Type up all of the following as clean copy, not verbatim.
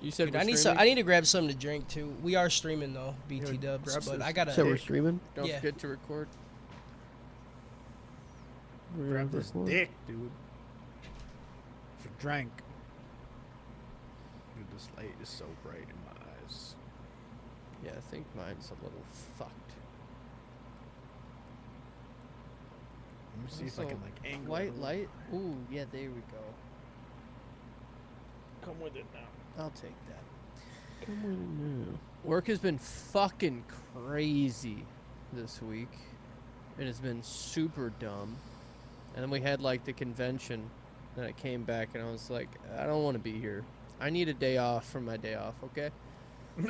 You said Dude, we're I need streaming? I need to grab something to drink too. We are streaming though, BT Dubs, grab but this. I gotta. So we're streaming? Don't Yeah. forget to record. Grab this dick, dude. For drink. Dude, this light is so bright in my eyes. Yeah, I think mine's a little fucked. Let me see if I can like angle White it. light? Ooh, yeah, there we go. Come with it now. I'll take that. Come on now. Work has been fucking crazy this week. It has been super dumb. And then we had like the convention. Then I came back and I was like, I don't want to be here. I need a day off from my day off, okay?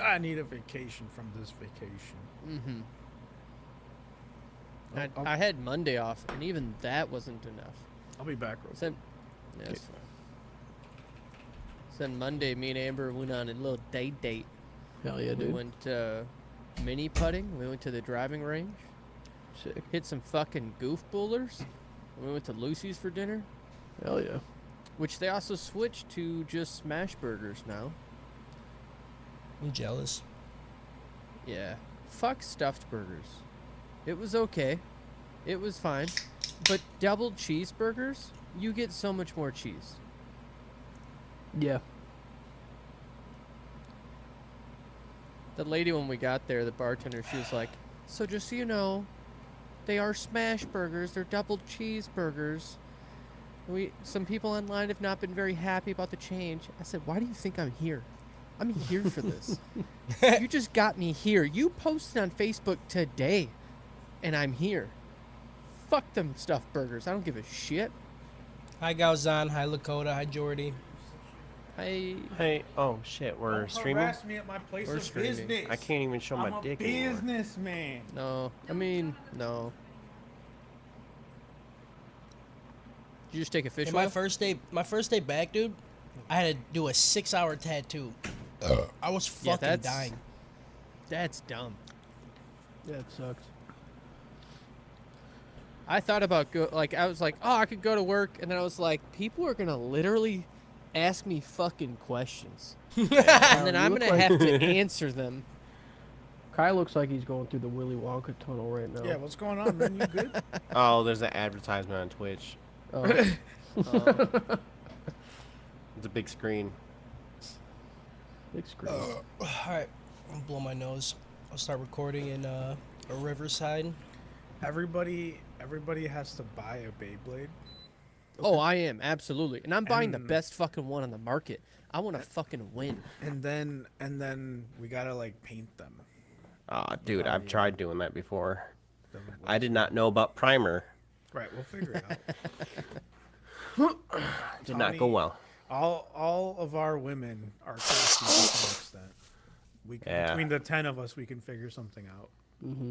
I need a vacation from this vacation. Mm-hmm. I'll- I had Monday off, and even that wasn't enough. I'll be back real quick. Then, yeah, that's fine. Then Monday, me and Amber went on a little date. Hell yeah, We dude. went mini putting. We went to the driving range. Sick. Hit some fucking goof bowlers. We went to Lucy's for dinner, Hell yeah. which they also switched to just smash burgers now. I'm jealous. Yeah. Fuck stuffed burgers. It was okay. It was fine. But double cheeseburgers, you get so much more cheese. Yeah. The lady, when we got there, the bartender, she was like, so just so you know, they are smash burgers. They're double cheeseburgers. Some people online have not been very happy about the change. I said, why do you think I'm here? I'm here for this. You just got me here. You posted on Facebook today, and I'm here. Fuck them stuffed burgers. I don't give a shit. Hi Gauzan, hi Lakota, hi Jordy. Hey, oh shit, we're streaming? Harass me at my place We're of streaming. business. I can't even show my dick I'm a anymore. businessman. No, I mean, no. Did you just take a fish Hey, oil? my first day back, dude. I had to do a 6-hour tattoo. I was Yeah, fucking that's- dying. That's dumb. Yeah, it sucks. I thought about I was like, oh, I could go to work, and then I was like, people are gonna literally ask me fucking questions, and then you I'm look gonna like- have to answer them. Kai looks like he's going through the Willy Wonka tunnel right now. Yeah, what's going on, man? You good? Oh, there's an advertisement on Twitch. Oh, It's a big screen. big screen. All right, I'll blow my nose. I'll start recording in a Riverside. Everybody has to buy a Beyblade. Oh, I am absolutely, and I'm buying the And- best fucking one on the market. I want to fucking win. And then we gotta like paint them. Oh, dude, I've tried doing that before. Then I did not know about primer. Right, we'll figure it out. Did not go Tony, well. All of our women are crafty to some extent. We can, Yeah. Between the 10 of us, we can figure something out.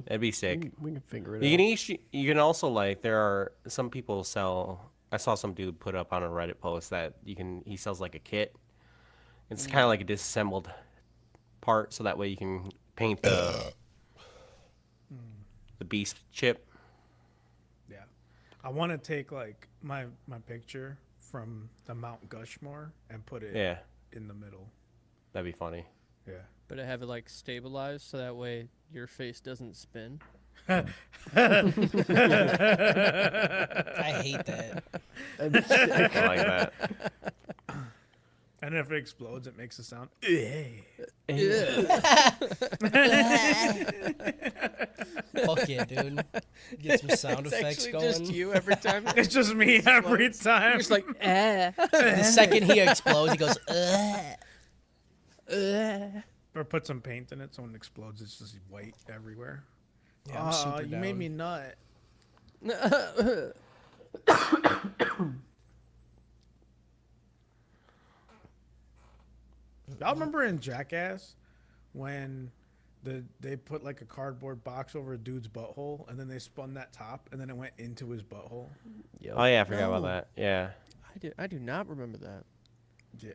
That'd be sick. We can figure it You out. can you can also like there are some people sell. I saw some dude put up on a Reddit post that he sells like a kit. It's kind of like a disassembled part, so that way you can paint the beast chip. Yeah, I want to take like my picture from the Mount Gushmore and put it Yeah, in the middle. that'd be funny. Yeah. But I have it like stabilized so that way your face doesn't spin. I hate that. I like that. And if it explodes, it makes a sound. Fuck yeah, dude. Get some sound It's effects actually going. just you every time. It's just me every time. You're just like, eh. The second he explodes, he goes, Or put some paint in it so when it explodes, it's just white everywhere. Yeah, I'm super you made down. me nut. Y'all remember in Jackass when they put like a cardboard box over a dude's butthole and then they spun that top and then it went into his butthole? Yep. Oh yeah, I forgot about No. that. Yeah. I do not remember that. Yeah,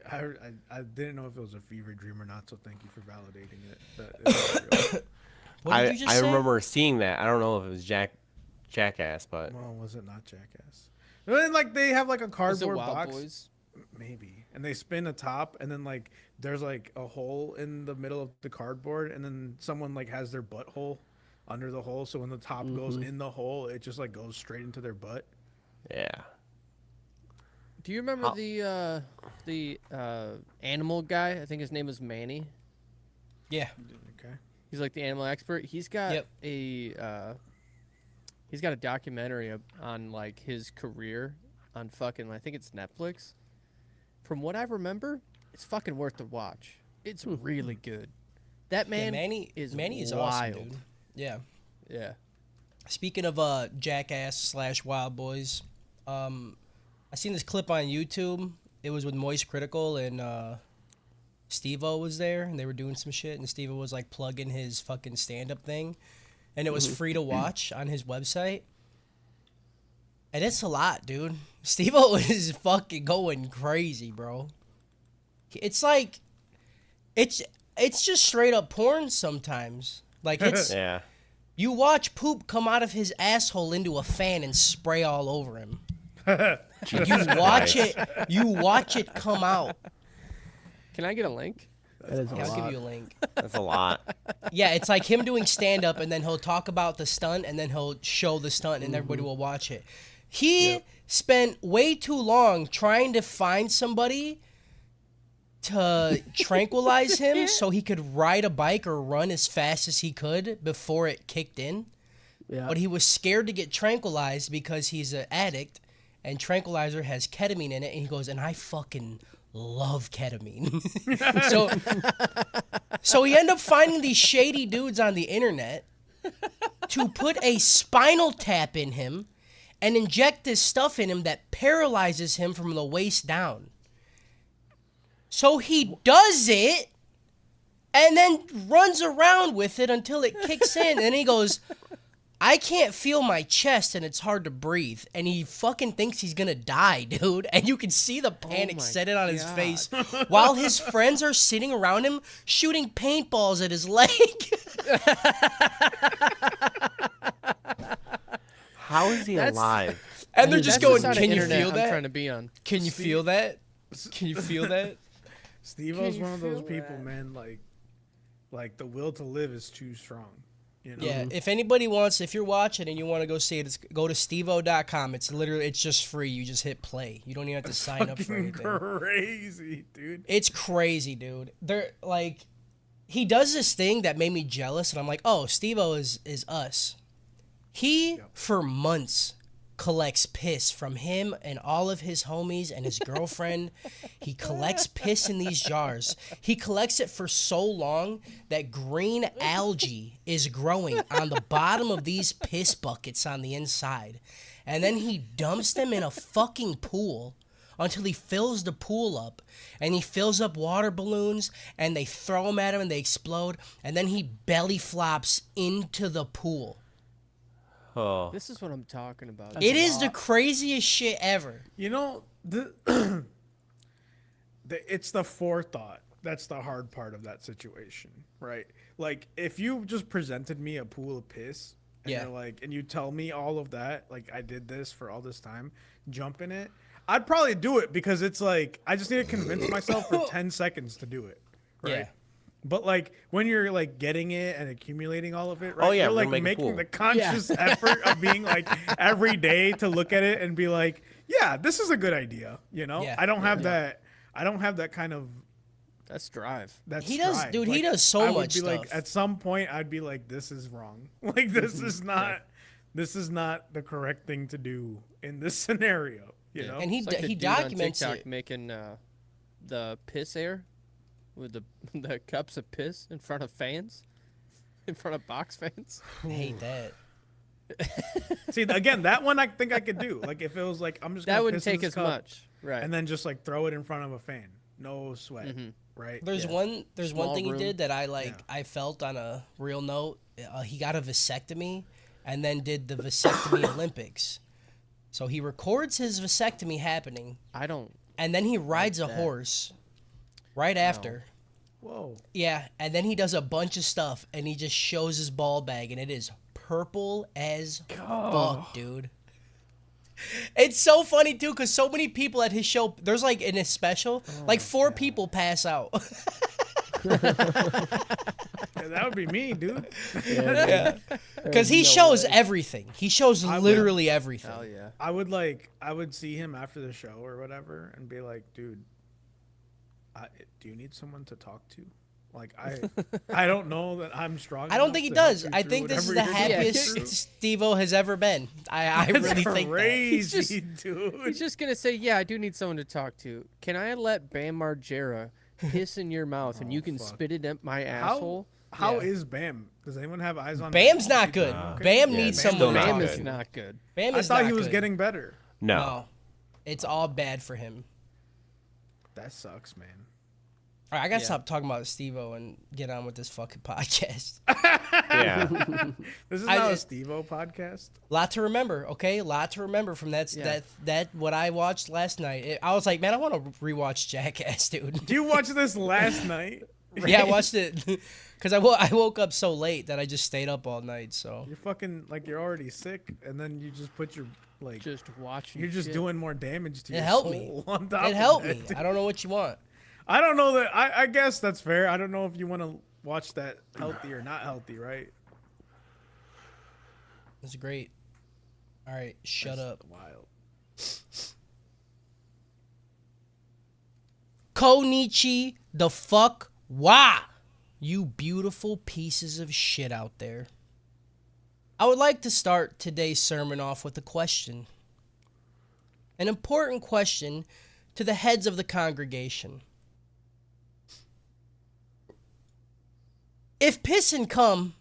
I didn't know if it was a fever dream or not, so thank you for validating it. That it was real. What did you just I say? remember seeing that. I don't know if it was Jackass, but Well, was it not Jackass? And then, like they have like a Was it cardboard Wild box. Boys? Maybe. And they spin a top, and then like there's like a hole in the middle of the cardboard, and then someone like has their butthole under the hole, so when the top goes in the hole, it just like goes straight into their butt. Yeah. Do you remember the animal guy? I think his name is Manny. Yeah. Okay. He's like the animal expert. He's got Yep. he's got a documentary on like his career on fucking, I think it's Netflix. From what I remember, it's fucking worth the watch. It's really good. That man Manny is Manny wild. awesome, dude. Yeah. Yeah. Speaking of Jackass / Wild Boys, I seen this clip on YouTube. It was with Moist Critical and Steve-O was there, and they were doing some shit, and Steve-O was like plugging his fucking stand-up thing, and it was free to watch on his website. And it's a lot, dude. Steve-O is fucking going crazy, bro. It's like, it's just straight up porn sometimes. Like it's Yeah. you watch poop come out of his asshole into a fan and spray all over him. You watch it come out. Can I get a link? That is a Yeah, I'll lot. give you a link. That's a lot. Yeah, it's like him doing stand up and then he'll talk about the stunt and then he'll show the stunt and everybody will watch it. He spent way too long trying to find somebody to tranquilize him so he could ride a bike or run as fast as he could before it kicked in. Yeah. But he was scared to get tranquilized because he's an addict and tranquilizer has ketamine in it, and he goes, and I fucking love ketamine. so he ended up finding these shady dudes on the internet to put a spinal tap in him and inject this stuff in him that paralyzes him from the waist down. So he does it and then runs around with it until it kicks in, and he goes, I can't feel my chest and it's hard to breathe. And he fucking thinks he's gonna die, dude. And you can see the panic my set it on his God. face while his friends are sitting around him shooting paintballs at his leg. How is he alive? And they're That's just the going, side of can you internet feel I'm that? trying to be on. Can you feel that? Can you feel that? Steve-O's Can you one of those feel people, that? man. Like the will to live is too strong. You know? Yeah, if anybody wants, if you're watching and you want to go see it, go to steveo.com. It's just free. You just hit play. You don't even have to sign up for Fucking anything. crazy, dude. It's crazy, dude. They're like, he does this thing that made me jealous, and I'm like, oh, Steve-O is us. He, for months, collects piss from him and all of his homies and his girlfriend. He collects piss in these jars. He collects it for so long that green algae is growing on the bottom of these piss buckets on the inside. And then he dumps them in a fucking pool until he fills the pool up. And he fills up water balloons and they throw them at him and they explode. And then he belly flops into the pool. Oh. This is what I'm talking about. It is the craziest shit ever. You know, it's the forethought that's the hard part of that situation, right? Like, if you just presented me a pool of piss, and Yeah. you're like, and you tell me all of that, like, I did this for all this time, jump in it, I'd probably do it because it's like, I just need to convince myself for 10 seconds to do it, right? Yeah. But like when you're like getting it and accumulating all of it, right? Oh, yeah, you're we're like making a making pool. the conscious effort of being like every day to look at it and be like, yeah, this is a good idea. You know, Yeah. I don't have that. I don't have that kind of That's drive. that. He does- strive. dude, he Like, does so I would much be like, stuff. at some point, I'd be like, this is wrong. Like this is not. This is not the correct thing to do in this scenario. You know. And he It's like the he dude on documents TikTok it. making the piss air with the cups of piss in front of fans, in front of box fans. I hate that. See, again, that one I think I could do. Like if it was like I'm just That gonna wouldn't piss in take this as cup much, right? and then just like throw it in front of a fan, no sweat, right? There's Yeah. one Small thing room. he did that I like. Yeah. I felt on a real note. He got a vasectomy, and then did the vasectomy Olympics. So he records his vasectomy happening, I don't. and then he rides a that. horse right after. Whoa. Yeah, and then he does a bunch of stuff, and he just shows his ball bag, and it is purple as fuck, dude. It's so funny too, because so many people at his show. There's like in his special, like 4 people pass out. Yeah, that would be me, dude. Yeah, because he shows everything. He shows literally everything. Hell yeah. I would see him after the show or whatever and be like, dude, do you need someone to talk to? Like, I don't know that I'm strong. I don't enough think he to help does. you I through think this is whatever the you're going happiest through. Steve-O has ever been. I That's really think that. crazy, dude. He's just gonna say, "Yeah, I do need someone to talk to. Can I let Bam Margera piss in your mouth and you can fuck. spit it at my asshole?" How Yeah. is Bam? Does anyone have eyes on Bam's Bam? not good. Okay. Bam Yeah, needs Bam's someone to still not talk Bam good. is to. not good. Bam I is thought not he was good. getting better. No. No, it's all bad for him. That sucks, man. All right, I gotta Yeah. stop talking about Steve-O and get on with this fucking podcast. Yeah. This is I- not a Steve-O podcast. Lot to remember, okay? Lot to remember from Yeah. that what I watched last night. I was like, man, I want to rewatch Jackass, dude. Do you watch this last night? Yeah, I watched it because I woke up so late that I just stayed up all night. So You're fucking like you're already sick, and then you just put your like Just watching. you're just shit. doing more damage to it your helped soul me. on top It of helped that, me. dude. I don't know what you want. I don't know that. I guess that's fair. I don't know if you want to watch that healthy or not healthy, right? It's great. All right, shut That's up. Wild. Konichi the fuck wa, you beautiful pieces of shit out there. I would like to start today's sermon off with a question. An important question to the heads of the congregation. If piss and cum,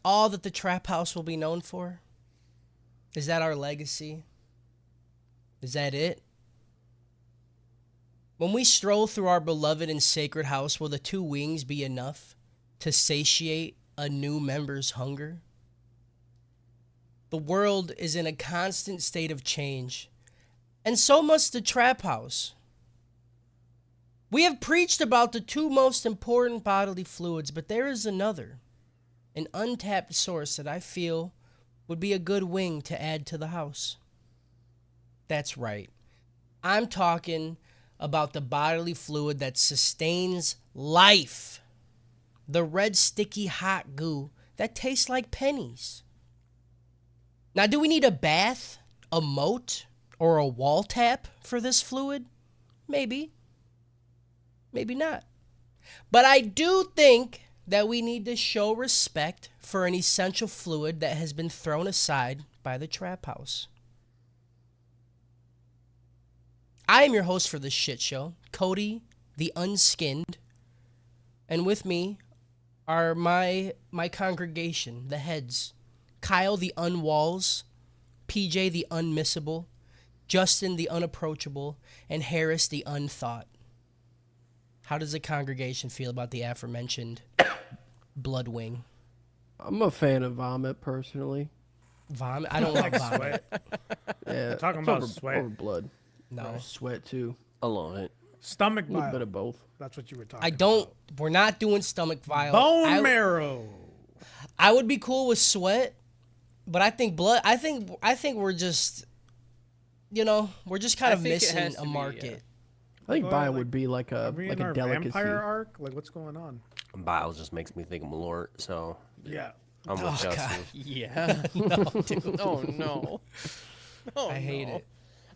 all that the trap house will be known for? Is that our legacy? Is that it? When we stroll through our beloved and sacred house, will the 2 wings be enough to satiate a new member's hunger? The world is in a constant state of change, and so must the trap house. We have preached about the 2 most important bodily fluids, but there is another, an untapped source that I feel would be a good wing to add to the house. That's right. I'm talking about the bodily fluid that sustains life. The red, sticky, hot goo that tastes like pennies. Now, do we need a bath, a moat, or a wall tap for this fluid? Maybe. Maybe not. But I do think that we need to show respect for an essential fluid that has been thrown aside by the trap house. I am your host for this shit show, Cody the Unskinned, and with me are my congregation, the heads, Kyle the Unwalls, PJ the Unmissable, Justin the Unapproachable, and Harris the Unthought. How does the congregation feel about the aforementioned blood wing? I'm a fan of vomit personally. Vomit? I don't like Like vomit. sweat. Yeah, talking it's about over, sweat. over blood. No. Sweat too. I love it. Stomach A little bile. bit of both. That's what you were talking I don't. about. We're not doing stomach vial. Bone marrow. I would be cool with sweat, but I think blood. I think we're just, we're just kind I of think it missing has a to be, market. I think Well, bile like, would be like Are a we like in a our delicacy. vampire arc? Like, what's going on? Bile just makes me think of Malort, so Yeah. I'm with Oh, Justin. God. Yeah. No, dude. Oh no. Oh, I hate no. it.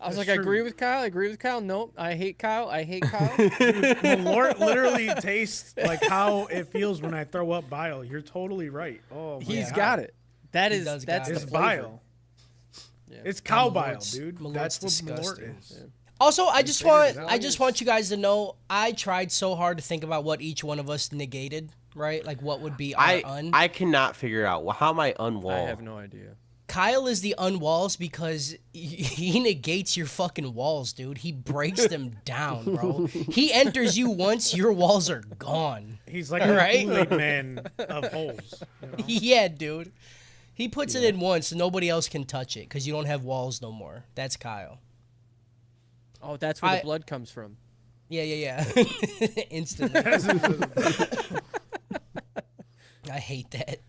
I was That's like, I true. agree with Kyle. I agree with Kyle. Nope. I hate Kyle. I hate Kyle. Malort literally tastes like how it feels when I throw up bile. You're totally right. Oh, my He's God. got it. That He is does that's got the It's it. flavor. bile. Yeah. It's cow bile, Malort's- dude. Malort's That's what disgusting. Malort is. Also, I just figured want it out. I just want you guys to know I tried so hard to think about what each one of us negated, right? Like what would be our I cannot figure out how am I unwall. I have no idea. Kyle is the unwalls because he negates your fucking walls, dude. He breaks them down, bro. He enters you once, your walls are gone. He's like Right? a Kool-Aid man of holes. You know? Yeah, dude. He puts it in once so nobody else can touch it because you don't have walls no more. That's Kyle. Oh, that's where I- the blood comes from. Yeah. Instantly. I hate that.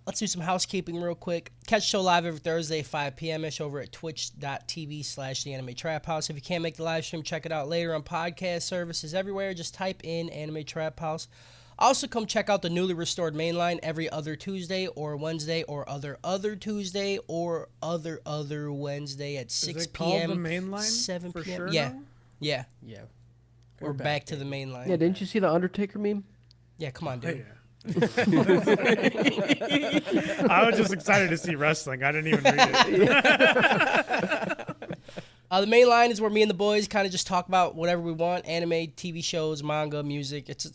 Let's do some housekeeping real quick. Catch the show live every Thursday, 5 p.m.-ish over at twitch.tv/The Anime Trap House. If you can't make the live stream, check it out later on podcast services everywhere. Just type in Anime Trap House. Also, come check out the newly restored mainline every other Tuesday or Wednesday or other Tuesday or other Wednesday at 6 Is it called p.m. the main line 7 for p.m. sure Yeah. now? Yeah. Yeah. We're back to the main line. Yeah, didn't you see the Undertaker meme? Yeah, come on, Oh, dude. yeah. I was just excited to see wrestling. I didn't even read it. The main line is where me and the boys kind of just talk about whatever we want: anime, TV shows, manga, music. It's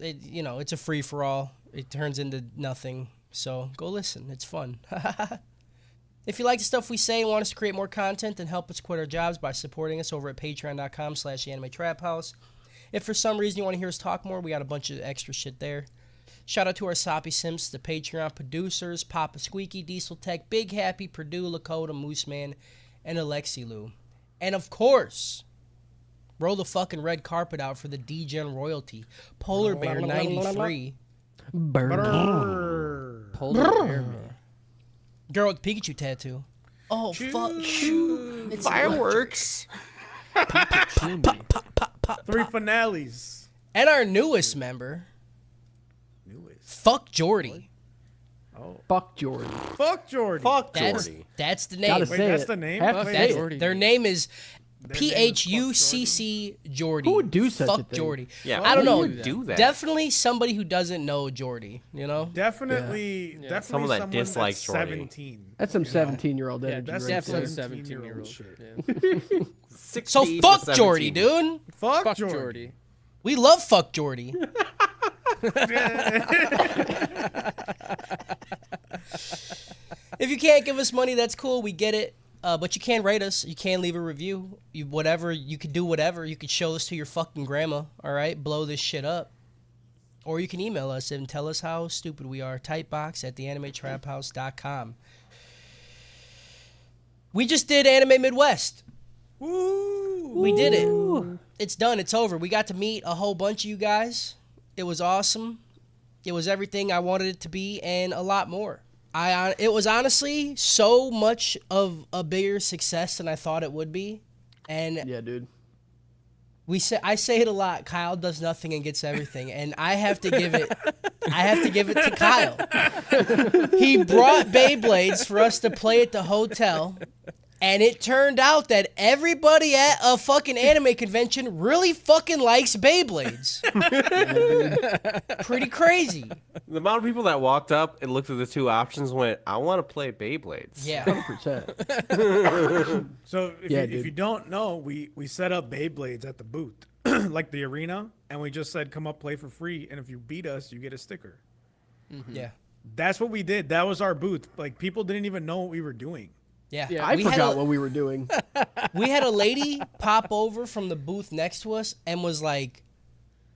a free for all. It turns into nothing. So go listen. It's fun. If you like the stuff we say and want us to create more content, then help us quit our jobs by supporting us over at patreon.com/theanimetraphouse. If for some reason you want to hear us talk more, we got a bunch of extra shit there. Shout out to our Soppy Simps, the Patreon producers, Papa Squeaky, Diesel Tech, Big Happy, Purdue, Lakota, Mooseman, and Alexi Lou. And of course, roll the fucking red carpet out for the DGen royalty, Polar Bear 93, Brrr. Polar bear, man. girl with Pikachu tattoo. Oh fuck! It's Fireworks. Chumbi. Three finales. and our newest member, Newest. fuck Jordy. Oh. Fuck Jordan. Fuck Jordan. Fuck That's Jordy. that's the Gotta name. say Wait, that's it. the name? Have to Wait, say That's, it. Jordy. their name is Their name is PHUCC Jordy. Who would do such a Fuck thing? Jordy. Yeah, I don't who know. would do that? Definitely somebody who doesn't know Jordy. You know. Definitely, Yeah. definitely Someone that someone dislikes that's Jordy. 17. That's some you know? 17-year-old Yeah, energy. that's right definitely there. 17-year-old 17-year-old shit. Yeah. 16 So to fuck 17. Jordy, dude. Fuck, Fuck Jordy. Jordy. We love fuck Jordy. If you can't give us money, that's cool. We get it. But you can rate us. You can leave a review. Whatever. You could do whatever. You could show this to your fucking grandma. All right? Blow this shit up. Or you can email us and tell us how stupid we are. Typebox@theanimetraphouse.com. We just did Anime Midwest. Woo! We did it. It's done. It's over. We got to meet a whole bunch of you guys. It was awesome. It was everything I wanted it to be and a lot more. It was honestly so much of a bigger success than I thought it would be. And Yeah, dude. I say it a lot. Kyle does nothing and gets everything, and I have to give it to Kyle. He brought Beyblades for us to play at the hotel. And it turned out that everybody at a fucking anime convention really fucking likes Beyblades. Pretty crazy. The amount of people that walked up and looked at the two options went, I want to play Beyblades. Yeah. 100%. So Yeah, if dude. you don't know, we set up Beyblades at the booth, like the arena, and we just said, come up, play for free, and if you beat us, you get a sticker. Yeah. That's what we did. That was our booth. Like, people didn't even know what we were doing. Yeah. Yeah, I we had forgot a- what we were doing. We had a lady pop over from the booth next to us and was like,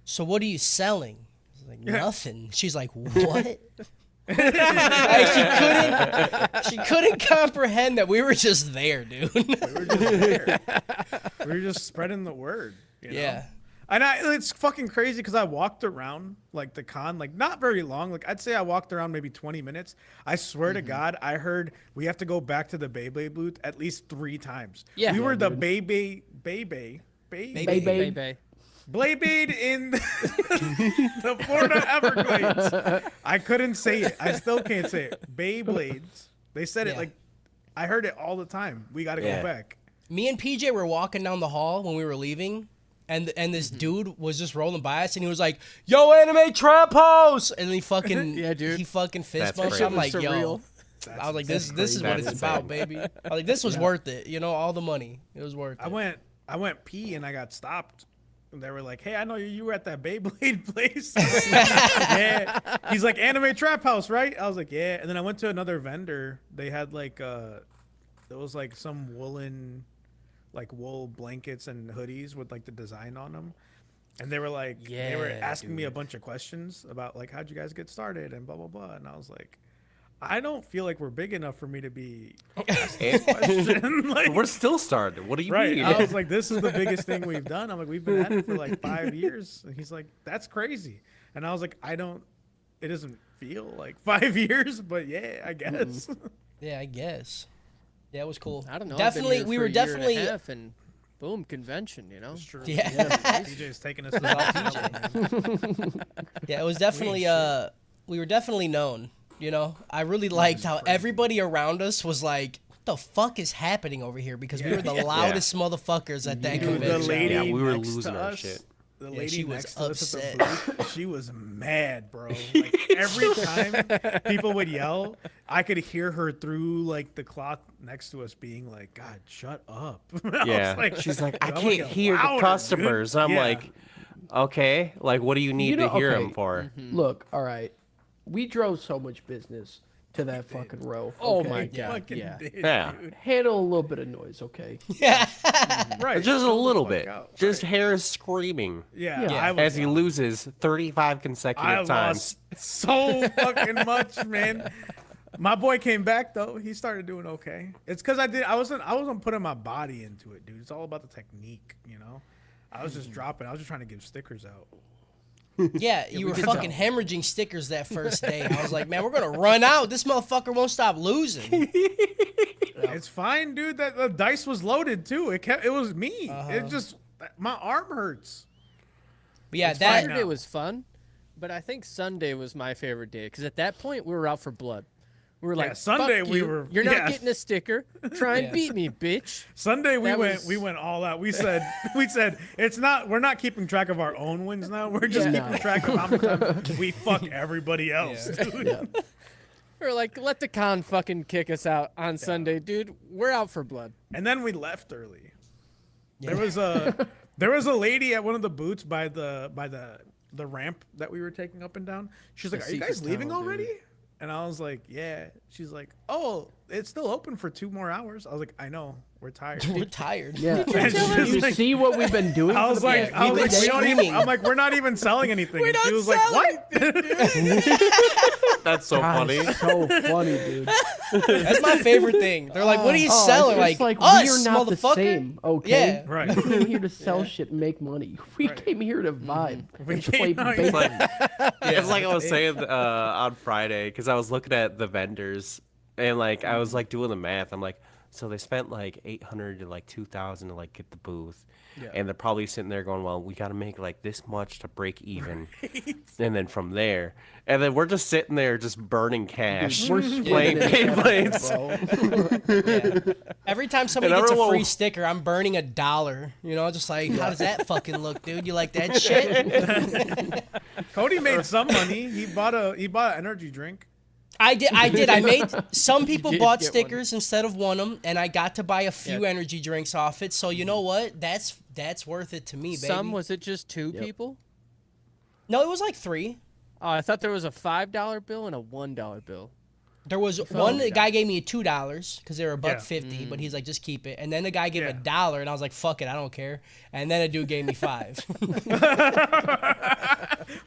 "So what are you selling?" I was like, "Nothing." She's like, "What?" Like, she couldn't comprehend that we were just there, dude. We were just there. We were just spreading the word. You know? Yeah. And it's fucking crazy because I walked around like the con, like not very long. Like I'd say I walked around maybe 20 minutes. I swear to God, I heard we have to go back to the Beyblade booth at least 3 times. Yeah. We were Yeah, the Beyblade Beyblade. Beyblade in the Florida Everglades. I couldn't say it. I still can't say it. Beyblades. They said it Yeah. like I heard it all the time. We got to Yeah. go back. Me and PJ were walking down the hall when we were leaving, and this dude was just rolling by us, and he was like, "Yo, Anime Trap House!" And he fucking Yeah, dude. he fucking fist That's bumped. crazy. I'm like, That was "Yo." surreal. I was like, "This is what That's it's about, insane. baby." I was like, "This was worth it." You know, all the money. It was worth it. I went pee and I got stopped. And they were like, "Hey, I know you were at that Beyblade place." Yeah. He's like, "Anime Trap House, right?" I was like, "Yeah." And then I went to another vendor. They had like there was like some woolen, like wool blankets and hoodies with like the design on them. And they were like, they were Yeah, asking me a bunch of questions about like, how'd you guys get started and blah blah blah. And I was like, I don't feel like we're big enough for me to be asked this question. Like, We're still started. What do you right. mean? I was like, this is the biggest thing we've done. I'm like, we've been at it for like 5 years. And he's like, that's crazy. And I was like, doesn't feel like 5 years, but yeah, I guess. Yeah, I guess. Yeah, it was cool. I don't know. Definitely, I've been we here were for a year definitely. and a half and boom, convention. You know. It's true. Yeah. DJ's taking us to the next level, man. Yeah, it was definitely. We were definitely known. You know, I really liked how crazy. everybody around us was like, "What the fuck is happening over here?" Because we were the loudest motherfuckers at that Dude, the convention. lady Yeah, we were next to losing our us, shit. The Yeah, lady she was next to us at upset. the booth, she was mad, bro. Like every time people would yell, I could hear her through like the cloth next to us being like, "God, shut up." I Yeah, was she's like, I "I'm gonna can't get hear louder, the dude." customers. I'm Yeah. like, okay, like what do you need know, to hear okay. them for? Look, all right. We drove so much business to that fucking row. Oh okay? my They God, fucking yeah. did, Yeah. dude. Handle a little bit of noise, okay? Yeah. Right. Just a chill the little fuck bit. out. Just Right. Harris screaming Yeah, Yeah. I was as he loud. loses 35 I consecutive times. lost so fucking much, man. My boy came back though. He started doing okay. It's because I wasn't putting my body into it, dude. It's all about the technique, you know. I was just dropping. I was just trying to give stickers out. Yeah, you were could fucking tell. hemorrhaging stickers that first day. I was like, man, we're gonna run out. This motherfucker won't stop losing. It's fine, dude. That the dice was loaded too. It was me. Uh-huh. It just my arm hurts. But yeah, It's that fine now. Saturday was fun, but I think Sunday was my favorite day because at that point we were out for blood. We were Yeah, like, Sunday "Fuck we you. were- You're not yeah. getting a sticker. Try and Yeah. beat me, bitch." Sunday That we was- went all out. We said it's not we're not keeping track of our own wins now. We're just Yeah. keeping track of how many times we fuck everybody else, Yeah. dude. Yeah. We were like, "Let the con fucking kick us out on Sunday, dude. We're out for blood." And then we left early. There was a lady at one of the booths by the ramp that we were taking up and down. She's like, The "Are you guys secret leaving tunnel, dude. already?" And I was like, "Yeah." She's like, "Oh, it's still open for 2 more hours." I was like, "I know, we're tired." we're tired. Yeah. And Did she's you like- see what we've been doing? I for was the like, past I was we've like, been we don't even, screaming. I'm like, we're not even selling anything. And she not was like, selling what? That's so funny. So funny, dude. That's my favorite thing. They're like, what are you Oh, selling? it's just Like, we us, are not the motherfucker. same, okay? Yeah. Right. We came here to sell shit and make money. We Right. came here to vibe We and play came out- baseball. It's like I was saying on Friday because I was looking at the vendors and like I was like doing the math. I'm like, so they spent like 800 to like 2,000 to like get the booth, Yeah. and they're probably sitting there going, well, we got to make like this much to break even, and then from there, and then we're just sitting there just burning cash. We're Playing splitting it, Beyblades. bro. Every time somebody And gets a everyone- free sticker, I'm burning $1. You know, just like, how does that fucking look, dude? You like that shit? Cody made some money. He bought an energy drink. I did. I made some people did bought get one. stickers instead of won them, and I got to buy a few Yeah. energy drinks off it. So you know what? That's worth it to me, baby. Some was it just 2 Yep. people? No, it was like 3. Oh, I thought there was a $5 bill and a $1 bill. There was one. The guy gave me $2 because they were Yeah. $1.50, but he's like, just keep it. And then the guy gave Yeah. $1, and I was like, fuck it, I don't care. And then a dude gave me 5.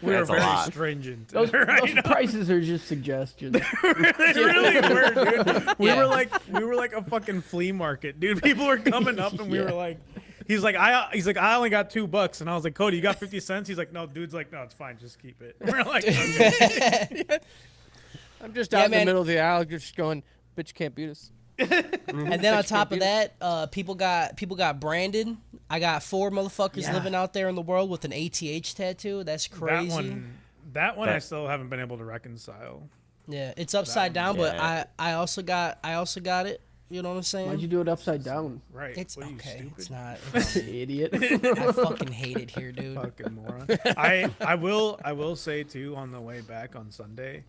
We were That's a very lot. stringent. Those right? prices are just suggestions. They really were, dude. We Yeah. were like a fucking flea market, dude. People were coming up and we were like, he's like, I only got $2, and I was like, Cody, you got 50 cents? He's like, no, dude's like, no, it's fine, just keep it. We're like, okay. I'm just Yeah, out in man. the middle of the aisle just going, "Bitch, you can't beat us." And then on top of that, people got branded. I got 4 motherfuckers Yeah. living out there in the world with an ATH tattoo. That's crazy. That one I still haven't been able to reconcile. Yeah, it's upside down, but Yeah. I also got it. You know what I'm saying? Why'd you do it upside down? Right. It's What are you, okay. stupid? It's not. Idiot. I fucking hate it here, dude. Fucking moron. I will say too, on the way back on Sunday,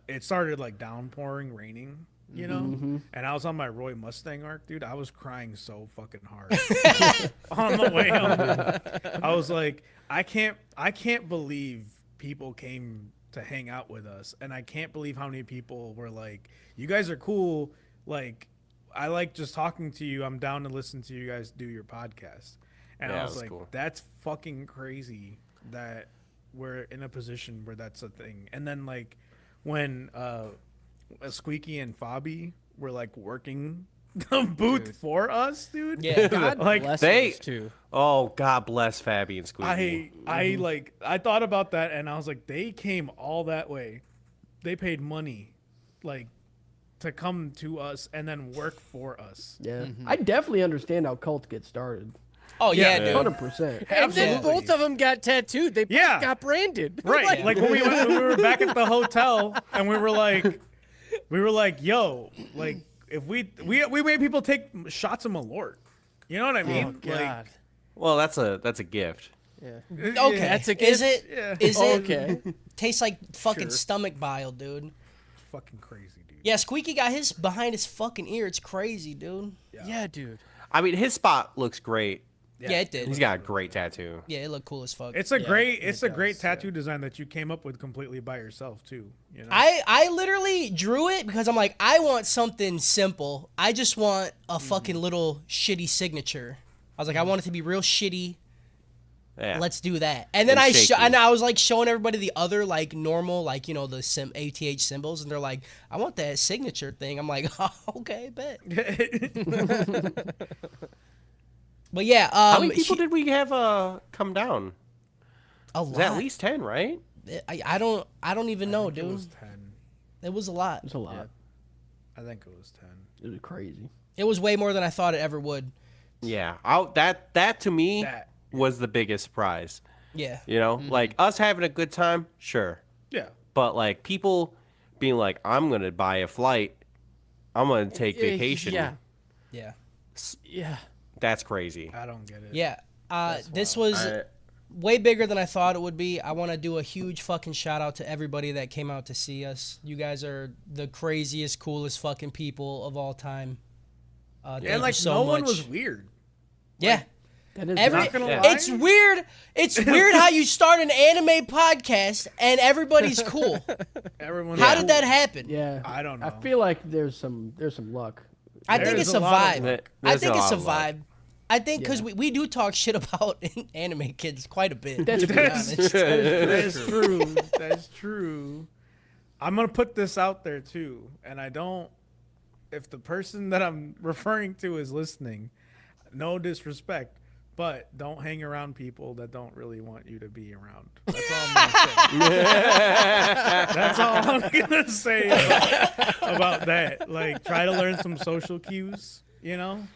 it started like downpouring, raining, you know, and I was on my Roy Mustang arc, dude. I was crying so fucking hard on the way home. I was like, I can't believe people came to hang out with us, and I can't believe how many people were like, you guys are cool, like I like just talking to you, I'm down to listen to you guys do your podcast. And Yeah, I it was was like, cool. that's fucking crazy that we're in a position where that's a thing. And then like when Squeaky and Fabi were like working the booth for us, dude. Yeah. God Like, bless they- those two. Oh, God bless Fabby and Squeaky. I thought about that and I was like, they came all that way. They paid money, like, to come to us and then work for us. Yeah, I definitely understand how cults get started. Oh yeah, Yeah. dude. 100%. And then Absolutely. both of them got tattooed. They both Yeah. got branded. Right. Like when we were back at the hotel and we were like, yo, like if we made people take shots of Malort. You know what I mean? Oh God. Well, that's a gift. Yeah. Okay, That's a is gift? it? Yeah. Is it? Okay. Tastes like fucking Sure. stomach bile, dude. Fucking crazy, dude. Yeah, Squeaky got his behind his fucking ear. It's crazy, dude. Yeah, dude. I mean, his spot looks great. Yeah, it did. He's got a great tattoo. Yeah, it looked cool as fuck. It's a Yeah. great tattoo design that you came up with completely by yourself too. You know? I literally drew it because I'm like, I want something simple. I just want a fucking little shitty signature. I was like, I want it to be real shitty. Yeah. Let's do that. And then And shaky. and I was like showing everybody the other like normal like the ATH symbols, and they're like, I want that signature thing. I'm like, oh, okay, bet. But yeah, How many people did we have come down? a It was lot. at least 10, right? I don't even know, It dude. was 10. It was a lot. It's a lot. I think it was 10. It was crazy. It was way more than I thought it ever would. Yeah. That to me That- was the biggest surprise. Yeah. You know, like us having a good time, sure. Yeah. But like people being like, I'm gonna buy a flight, I'm gonna take vacation. Yeah. Yeah. Yeah. That's crazy. I don't get it. Yeah. This was way bigger than I thought it would be. I want to do a huge fucking shout out to everybody that came out to see us. You guys are the craziest, coolest fucking people of all time. Thank And like you so no much. one was weird. Yeah. That is Every, Not gonna lie. it's weird. It's weird how you start an anime podcast and everybody's cool. Everyone. How did that happen? Yeah. I don't know. I feel like there's some luck. I think There's it's a a lot of vibe. luck. I There's think a it's a lot of luck. vibe. I think because Yeah. we do talk shit about anime kids quite a bit. That's to be That's- honest. That's true. That's true. I'm gonna put this out there too, and I don't. If the person that I'm referring to is listening, no disrespect, but don't hang around people that don't really want you to be around. That's all I'm gonna say. That's all I'm gonna say about that. Like, try to learn some social cues. You know.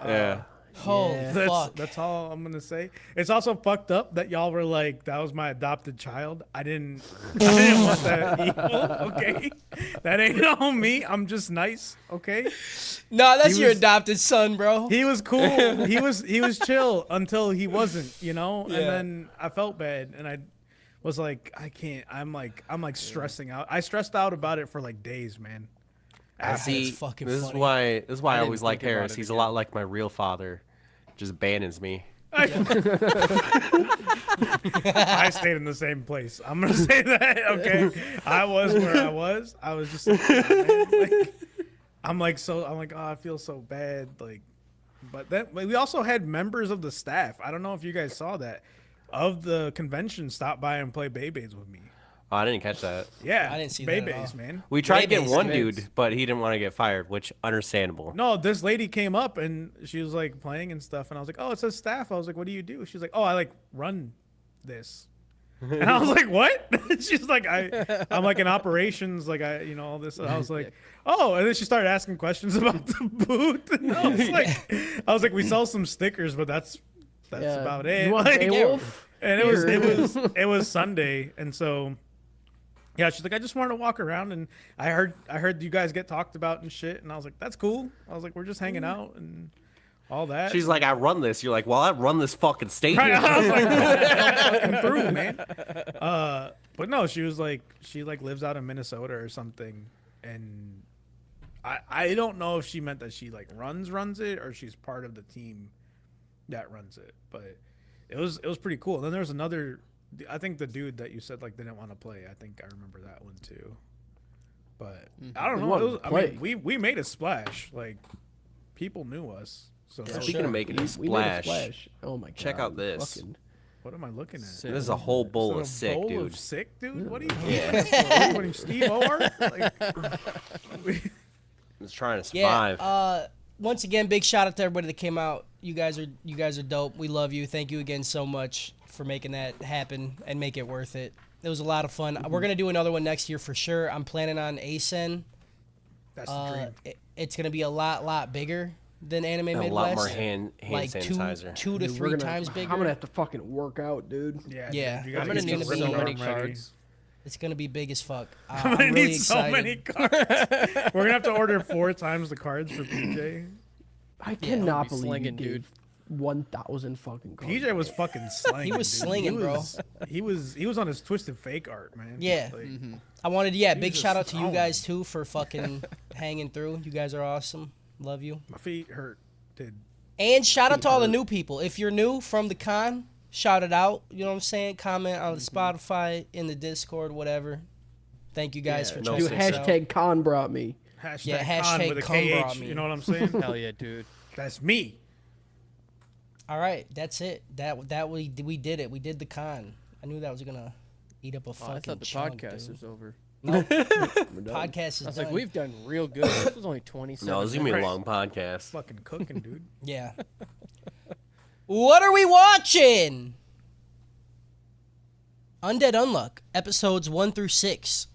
Yeah. Oh Yeah. fuck! That's all I'm gonna say. It's also fucked up that y'all were like, that was my adopted child. I didn't want that evil. Okay, that ain't on me. I'm just nice. Okay. No, that's He your was- adopted son, bro. He was cool. He was chill until he wasn't. You know. Yeah. And then I felt bad, and I was like, I can't. I'm like stressing out. I stressed out about it for like days, man. See, That's fucking this funny. is why I didn't always liked think about Harris. it He's a again. lot like my real father. Just abandons me. I stayed in the same place. I'm gonna say that. Okay, I was where I was. I was just like, "Oh, man," like, I'm like, oh, I feel so bad. Like, but then we also had members of the staff. I don't know if you guys saw that of the convention stop by and play Beyblades with me. Oh, I didn't catch that. Yeah, I didn't see that at Beyblades, all. man. We tried to get Beyblades, one Beyblades. dude, but he didn't want to get fired, which understandable. No, this lady came up and she was like playing and stuff, and I was like, oh, it says staff. I was like, what do you do? She's like, oh, I like run this. And I was like, what? She's like, I'm like in operations, like all this. And I was like, oh, and then she started asking questions about the booth. And I was like, we sell some stickers, but that's Yeah. about it. You want Like, Beowulf? and it was Sunday, and so yeah, she's like, I just wanted to walk around, and I heard you guys get talked about and shit, and I was like, that's cool. I was like, we're just hanging out and all that. She's like, I run this. You're like, well, I run this fucking stadium. Right, I was like, fucking through, man. But no, she was like, she like lives out in Minnesota or something, and I don't know if she meant that she like runs it or she's part of the team that runs it, but it was pretty cool. And then there was another, I think the dude that you said like didn't want to play. I think I remember that one too. But I don't He know. wanted It was, to I play. mean, we made a splash. Like people knew us. So that was- Speaking of making a We made a splash, splash. Oh my god. check out this. Fucking- what am I looking at? Sick. this is a whole bowl of Is it a sick, bowl dude. of sick, dude. What are you? Yeah. What are you, Steve O? Like, It's trying to Yeah. survive. once again, big shout out to everybody that came out. You guys are dope. We love you. Thank you again so much for making that happen and make it worth it. It was a lot of fun. We're gonna do another one next year for sure. I'm planning on ASEN. That's the dream. It's gonna be a lot bigger than Anime And Midwest. a lot more hand like sanitizer. two to Dude, three times bigger. I'm gonna have to fucking work out, dude. Yeah. dude, you I'm gotta gonna get need the so ribbon many arm ready. cards. It's gonna be big as fuck. I'm I'm gonna really need so excited. many cards. We're gonna have to order 4 times the cards for PJ. I cannot be believe slinging, you dude. gave 1,000 fucking cards. PJ was fucking slinging. He was dude. slinging, bro. He was on his twisted fake art, man. Yeah. Like, I wanted, big Jesus, shout out to you oh. guys too for fucking hanging through. You guys are awesome. Love you. my feet hurt. Dude. And shout out to all the new people. If you're new from the con, shout it out. You know what I'm saying? Comment on the Spotify, in the Discord, whatever. Thank you guys for no checking Dude, us out. hashtag con brought me. Hashtag Yeah, con hashtag with a con brought KH. me. You know what I'm saying? Hell yeah, dude. That's me. All right, that's it. That we did it. We did the con. I knew that was gonna eat up a Oh, fucking I thought the chunk, podcast dude. was over. Nope. We're done. Podcast is I was done. like, we've done real good. This was only 27. No, this is gonna be a Right. long podcast. Fucking cooking, dude. Yeah. What are we watching? Undead Unluck, episodes 1 through 6.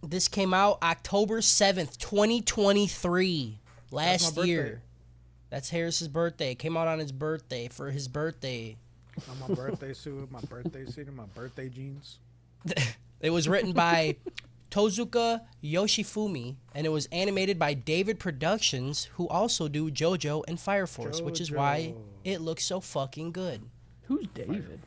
This came out October 7th, 2023. Last my year. birthday. That's Harris's birthday. It came out on his birthday, for his birthday. On my birthday suit, my birthday jeans. It was written by Tozuka Yoshifumi, and it was animated by David Productions, who also do JoJo and Fire Force, which is why JoJo. it looks so fucking good. Who's David?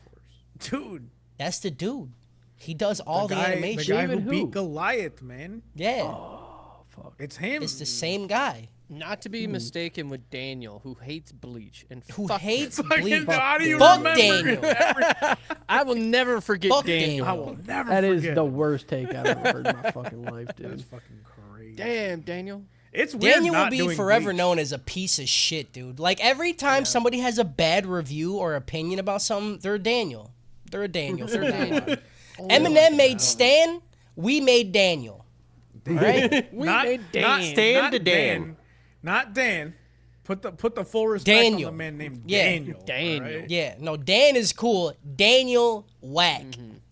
Dude. That's the dude. He does all the guy, animation. The guy who David who? beat Goliath, man. Yeah, Oh, fuck. It's him. it's the same guy Not to be mistaken with Daniel, who hates Bleach and who fuck hates Fucking Bleach. how do you Fuck remember Daniel. it? I will never forget Fuck Daniel. I will never That is forget. the worst take I've ever heard in my fucking life, That's dude. fucking crazy. Damn, Daniel. It's weird Daniel will not be doing forever Bleach. known as a piece of shit, dude. Like every time somebody has a bad review or opinion about something, they're a Daniel. They're a Daniel. They're Daniel. Eminem made Stan. We made Daniel. All right. We Not, made Dan. not Stan not to Dan. Not Dan. Put the full respect Daniel. on the man named Yeah. Daniel. Daniel. alright? Yeah. No, Dan is cool. Daniel whack.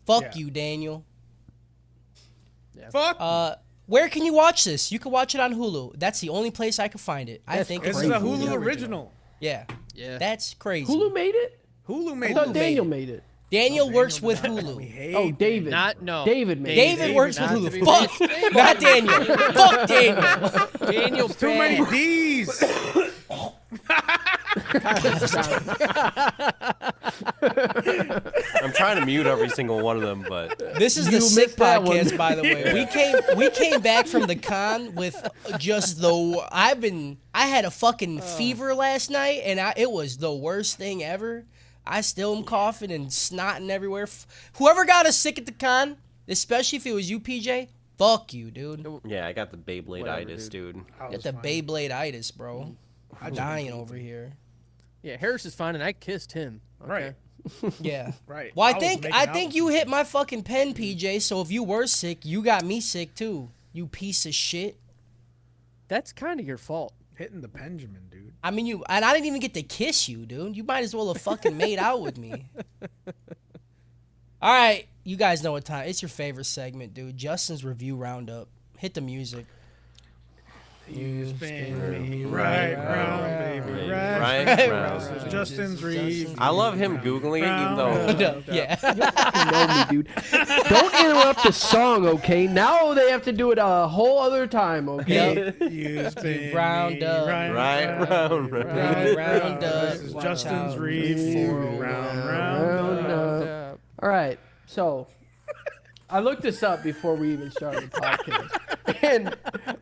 Fuck Yeah. you, Daniel. Fuck. Where can you watch this? You can watch it on Hulu. That's the only place I can find it. I That's think this it's is a crazy. Hulu Yeah. original. Yeah. Yeah. That's crazy. Hulu made it? Hulu I made thought Hulu. Daniel made it. Daniel works Daniel with did not. We Hulu. hate Oh, David. Not no. David made David it. works with not to Hulu. be Fuck. mistaken. Not Daniel. Fuck Daniel. Daniel Too many D's. I'm trying to mute every single one of them, but This is You the sick missed that one. podcast, by the way. We came back from the con with just the I had a fucking fever last night, and it was the worst thing ever. I still am coughing and snotting everywhere. Whoever got us sick at the con, especially if it was you, PJ, fuck you, dude. yeah, I got the Beyblade-itis, dude. I Get was the fine. Beyblade-itis, bro. I'm dying over here. Yeah, Harris is fine, and I kissed him. Okay? Right. Yeah. Right. Well, I was think making I out think with you him. hit my fucking pen, PJ. So if you were sick, you got me sick too. You piece of shit. That's kind of your fault. hitting the Benjamin, dude. I mean, and I didn't even get to kiss you, dude. You might as well have fucking made out with me. All right, you guys know what time. It's your favorite segment, dude. Justin's review roundup. Hit the music. You spin me right round, baby, right Right round. round. This is Justin's review. I love him googling it, even though Yeah. You know me, dude. Don't interrupt the song, okay? Now they have to do it a whole other time, okay? You spin Round me up. right round, Round round. up. This is Watch Justin's out. review. Round, round. Round up. All right, so I looked this up before we even started the podcast. And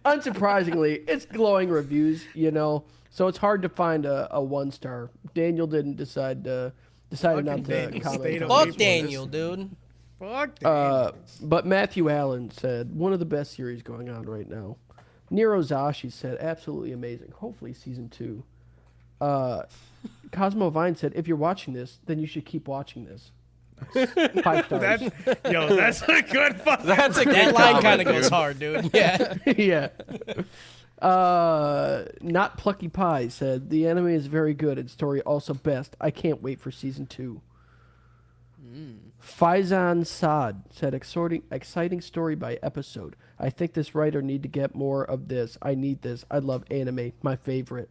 unsurprisingly, it's glowing reviews, you know, so it's hard to find a 1-star. Daniel didn't decided not Fucking to Daniel comment. stayed on away it. Fuck Daniel, dude. Fuck Daniel. But Matthew Allen said, one of the best series going on right now. Nero Zashi said, absolutely amazing. Hopefully season 2. Cosmo Vine said, if you're watching this, then you should keep watching this. 5 stars. That's a good fucking. that's a good That line comment, kind of dude. goes hard, dude. Yeah. Yeah. Not Plucky Pie said the anime is very good and story also best. I can't wait for season 2. Faizan Saad said exciting story by episode. I think this writer need to get more of this. I need this. I love anime. My favorite.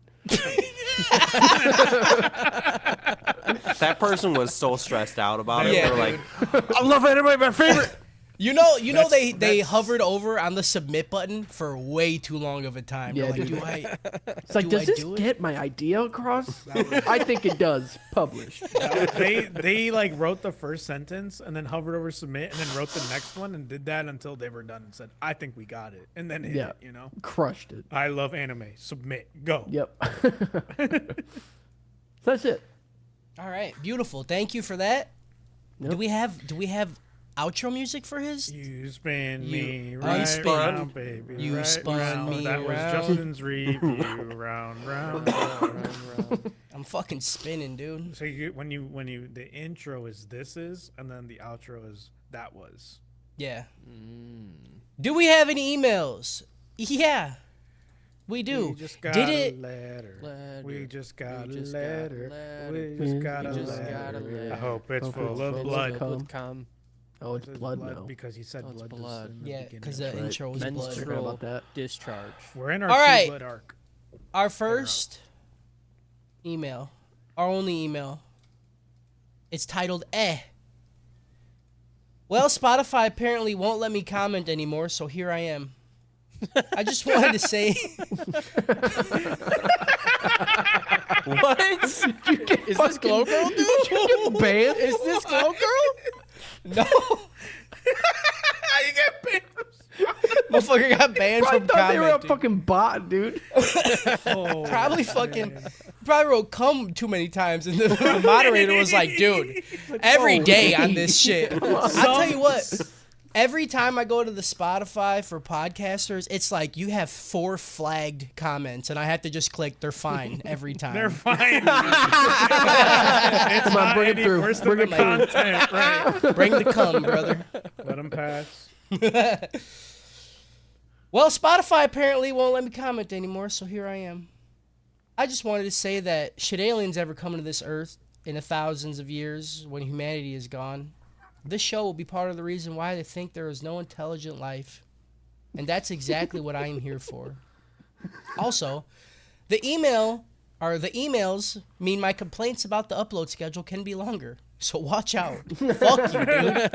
That person was so stressed out about it. Yeah, They were like, I love anime, my favorite. You know, they hovered over on the submit button for way too long of a time. Yeah, They're like, dude. do I? It's like, Do does I this do it? get my idea across? I think it does. Publish. They like wrote the first sentence and then hovered over submit and then wrote the next one and did that until they were done and said, I think we got it. And then hit Yeah. it, you know? Crushed it. I love anime. Submit. Go. Yep. That's it. All right, beautiful. Thank you for that. Yep. Do we have outro music for his? You spin You me right unspin. round, baby. You right spun round. me That was around. Justin's review. round, round. I'm fucking spinning, dude. So when you the intro is this is and then the outro is that was. Yeah. Do we have any emails? Yeah, we do. We just got Did a it? letter. We just got We a just got a letter. letter. We just got a We just got a letter. letter. I hope it's Hope full it's of full of blood. cum. With cum. Oh, it's It's blood now. because he said Oh, it's blood. blood. In the Yeah, beginning. because the Right. intro was blood. Menstrual Forgot about that. discharge. We're in our All right. blood arc. Our first email, our only email. It's titled Well, Spotify apparently won't let me comment anymore, so here I am. I just wanted to say What? Is this Glow Girl, dude? Banned? Is this Glow Girl? no. You get paid for Motherfucker got banned I from thought they were a commenting. fucking bot, dude. Probably fucking probably wrote "come" too many times, and the moderator was like, "Dude, every day on this shit." I tell you what, every time I go to the Spotify for podcasters, it's like you have 4 flagged comments, and I have to just click "they're fine" every time. They're fine. Come on, bring it through. Worse Bring than it the through. content, right? Bring the cum, brother. Let them pass. Well, Spotify apparently won't let me comment anymore, so here I am. I just wanted to say that should aliens ever come to this earth in the thousands of years when humanity is gone, this show will be part of the reason why they think there is no intelligent life. And that's exactly what I am here for. Also, the emails mean my complaints about the upload schedule can be longer. So watch out. Fuck you, dude.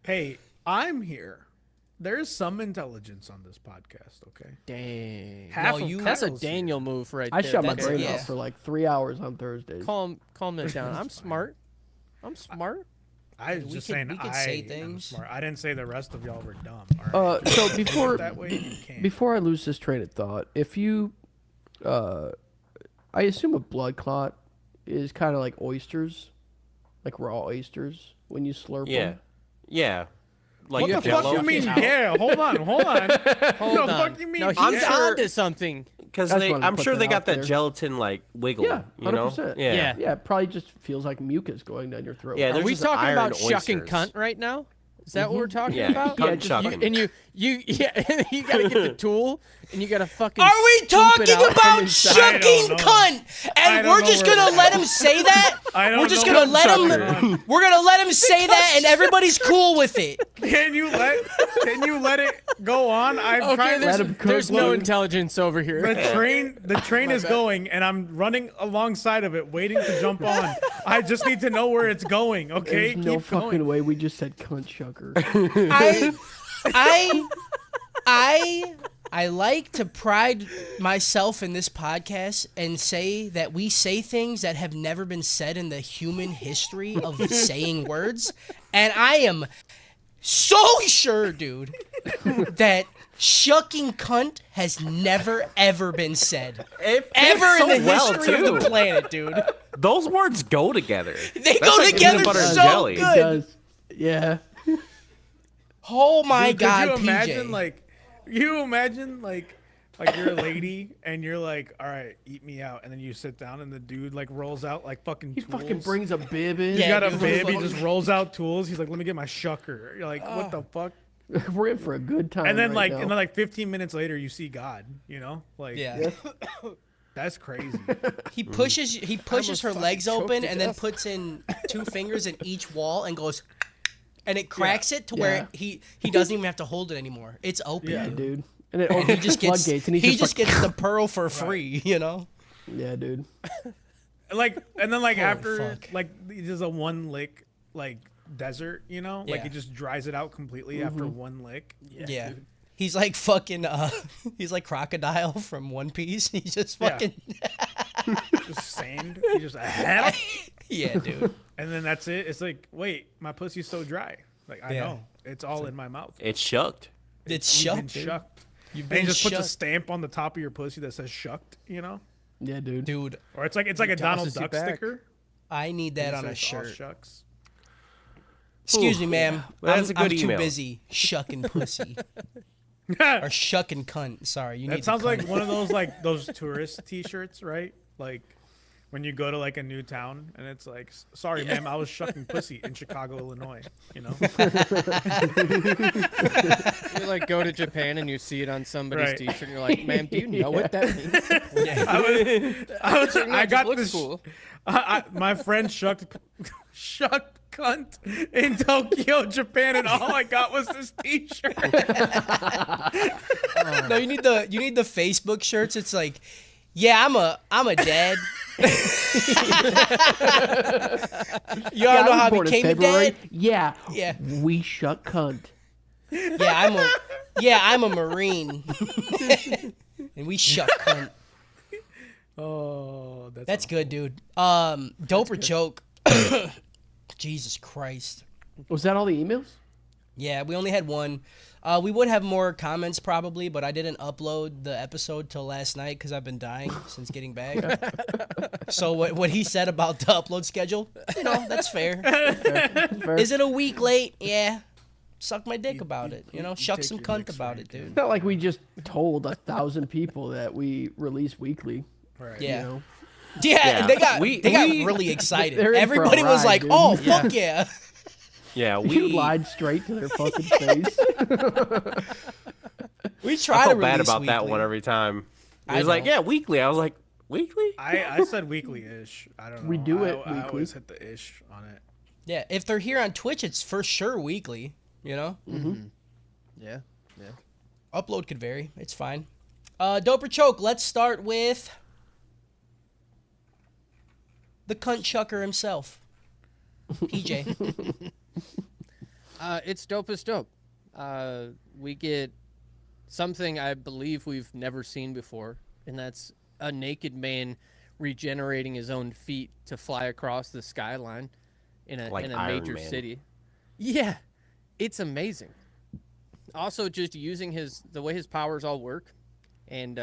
Hey, I'm here. There's some intelligence on this podcast, okay? Dang. Half No, of you- That's a Kyle's here. Daniel move right I there. shut my That's- brain yeah. off for like 3 hours on Thursdays. Calm that down. I'm smart. I'm smart. I was We just could- saying we could I say am things. smart. I didn't say the rest of y'all were dumb. All right? So before that way you can. before I lose this train of thought, if you, I assume a blood clot is kind of like oysters, like raw oysters when you slurp Yeah. them. Yeah. Like What the Jell-O. fuck you mean? out. Yeah, hold on. Hold the on. fuck you mean? No, he's I'm yeah? sure- onto something. Because That's why I I'm put sure that they out got that there. gelatin like wiggle. Yeah, you know? 100%. Yeah. Yeah, it probably just feels like mucus going down your throat. Yeah, Are there's we just talking iron about shucking oysters. cunt right now? Is that what we're talking Yeah, about? cunt just- shucking. And you gotta get the tool and you gotta fucking. Are we scoop it talking out from about inside. shucking know. cunt? I And don't we're know just where gonna we're let him say that? I don't We're just know gonna what let sucker. him. We're gonna let him say that, and everybody's cool with it. Can you let it go on? I'm Okay, trying. Let him cook, there's no look. intelligence over here. The train is going, and I'm running alongside of it, waiting to jump on. I just need to know where it's going. Okay, There's no keep fucking going. way we just said cunt shucker. I like to pride myself in this podcast and say that we say things that have never been said in the human history of saying words. And I am so sure, dude, that shucking cunt has never, ever been said. It Ever fits so in the well, history of the too. planet, dude. Those words go together. They That's go like together peanut butter and so jelly. It good. does. Yeah. Oh my Dude, God, could you imagine PJ. you imagine like you're a lady and you're like, all right, eat me out, and then you sit down and the dude like rolls out like fucking He tools. fucking brings a bib in. He's Yeah, got a dude. bib. He just rolls out tools. He's like, let me get my shucker. You're like, what the fuck? We're in for a good time. And then right and now. then like 15 minutes later, you see God. You know, like Yeah. that's crazy. He pushes almost her fucking legs choked open to and then death. puts in 2 fingers in each wall and goes, and it cracks it to where he doesn't even have to hold it anymore. It's open. Yeah. Yeah, dude. And it And he opens just the gets floodgates, and he he's just like, gets the pearl for free, you know? yeah, dude. And then like Holy after fuck. like there's a one lick like desert, you know, like Yeah. it just dries it out completely after one lick. Yeah. He's like fucking he's like Crocodile from One Piece. He's just Yeah. fucking Just sand. You just yeah, dude. and then that's it. It's like, wait, my pussy's so dry. Like I Yeah. know it's all in my mouth. It's shucked. It's You've been shucked, dude. shucked. You've And been he just puts a shucked. stamp on the top of your pussy that says shucked, you know, Yeah, dude. Dude, or it's like a Donald tosses you Duck back. sticker. I need that on a It says, "Aw, shirt. shucks. Excuse me, ma'am. Well, that's a I'm good too email. busy shucking pussy. Or that shucking cunt. Sorry, you need sounds the like cunt. one of those tourist T-shirts, right? Like when you go to like a new town and it's like, sorry, ma'am, I was shucking pussy in Chicago, Illinois. You know, You like go to Japan and you see it on somebody's Right. t-shirt and you're like, ma'am, do you know what that means? I got looks this. cool. My friend shucked cunt in Tokyo, Japan, and all I got was this T-shirt. No, you need the Facebook shirts. It's like, yeah, I'm a dad. You Yeah, all know I was how I born in became a February. dad? Yeah. Yeah. We shut cunt. Yeah, I'm a Marine. And we shuck cunt. Oh, That's good, dude. Dope or choke? Jesus Christ. Was that all the emails? Yeah, we only had one. We would have more comments probably, but I didn't upload the episode till last night because I've been dying since getting back. So what he said about the upload schedule, that's fair. Fair. Is it a week late? Yeah. Suck my dick about it. Shuck take some your cunt licks, about Frank, it, dude. It's not like we just told 1,000 people that we release weekly. right. Yeah. You know? Yeah, Yeah. they got really excited. They're in for a Everybody was ride, like, dude. "Oh, fuck yeah." Yeah, You we. lied straight to their fucking face. We I try to felt bad release about that weekly. one every time. It I was like, know. yeah, weekly. I was like, weekly? I said weekly-ish. I don't know. We do it I weekly. always hit the ish on it. Yeah, if they're here on Twitch, it's for sure weekly. Yeah. Upload could vary. It's fine. Dope or choke? Let's start with the cunt chucker himself, PJ. It's dope as dope. We get something I believe we've never seen before, and that's a naked man regenerating his own feet to fly across the skyline in a Like in a Iron major Man. city. Yeah, it's amazing. Also, just using the way his powers all work, and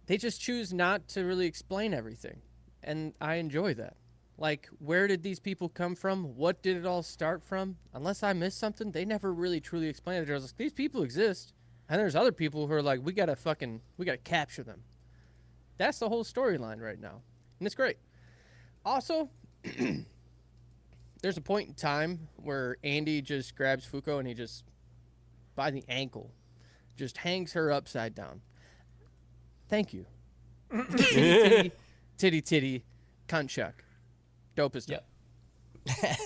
they just choose not to really explain everything, and I enjoy that. Like, where did these people come from? What did it all start from? Unless I missed something, they never really truly explain it. They're just like, these people exist, and there's other people who are like, we gotta capture them. That's the whole storyline right now, and it's great. Also, there's a point in time where Andy just grabs Fuko and he just, by the ankle, just hangs her upside down. Thank you. Titty, cunt chuck. Dope as dope. Yep.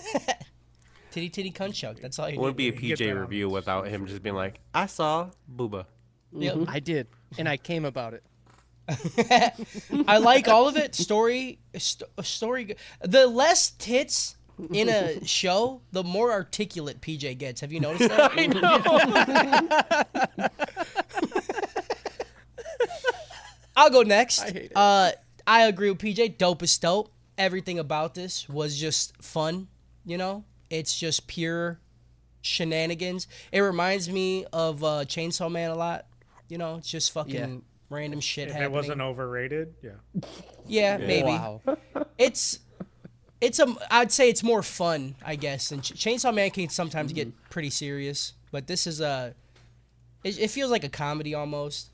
Titty cunt chuck. That's all you Wouldn't need. be a Get that PJ on review the without him just being like, I saw booba. Yep. I did, and I came about it. I like all of it. Story. The less tits in a show, the more articulate PJ gets. Have you noticed that? I know. I'll go next. I hate it. I agree with PJ. Dope is dope. Everything about this was just fun. It's just pure shenanigans. It reminds me of Chainsaw Man a lot. It's just fucking random shit If happening. it wasn't overrated, yeah. Yeah, maybe. Wow. I'd say it's more fun, I guess. And Chainsaw Man can sometimes get pretty serious, but this is it feels like a comedy almost.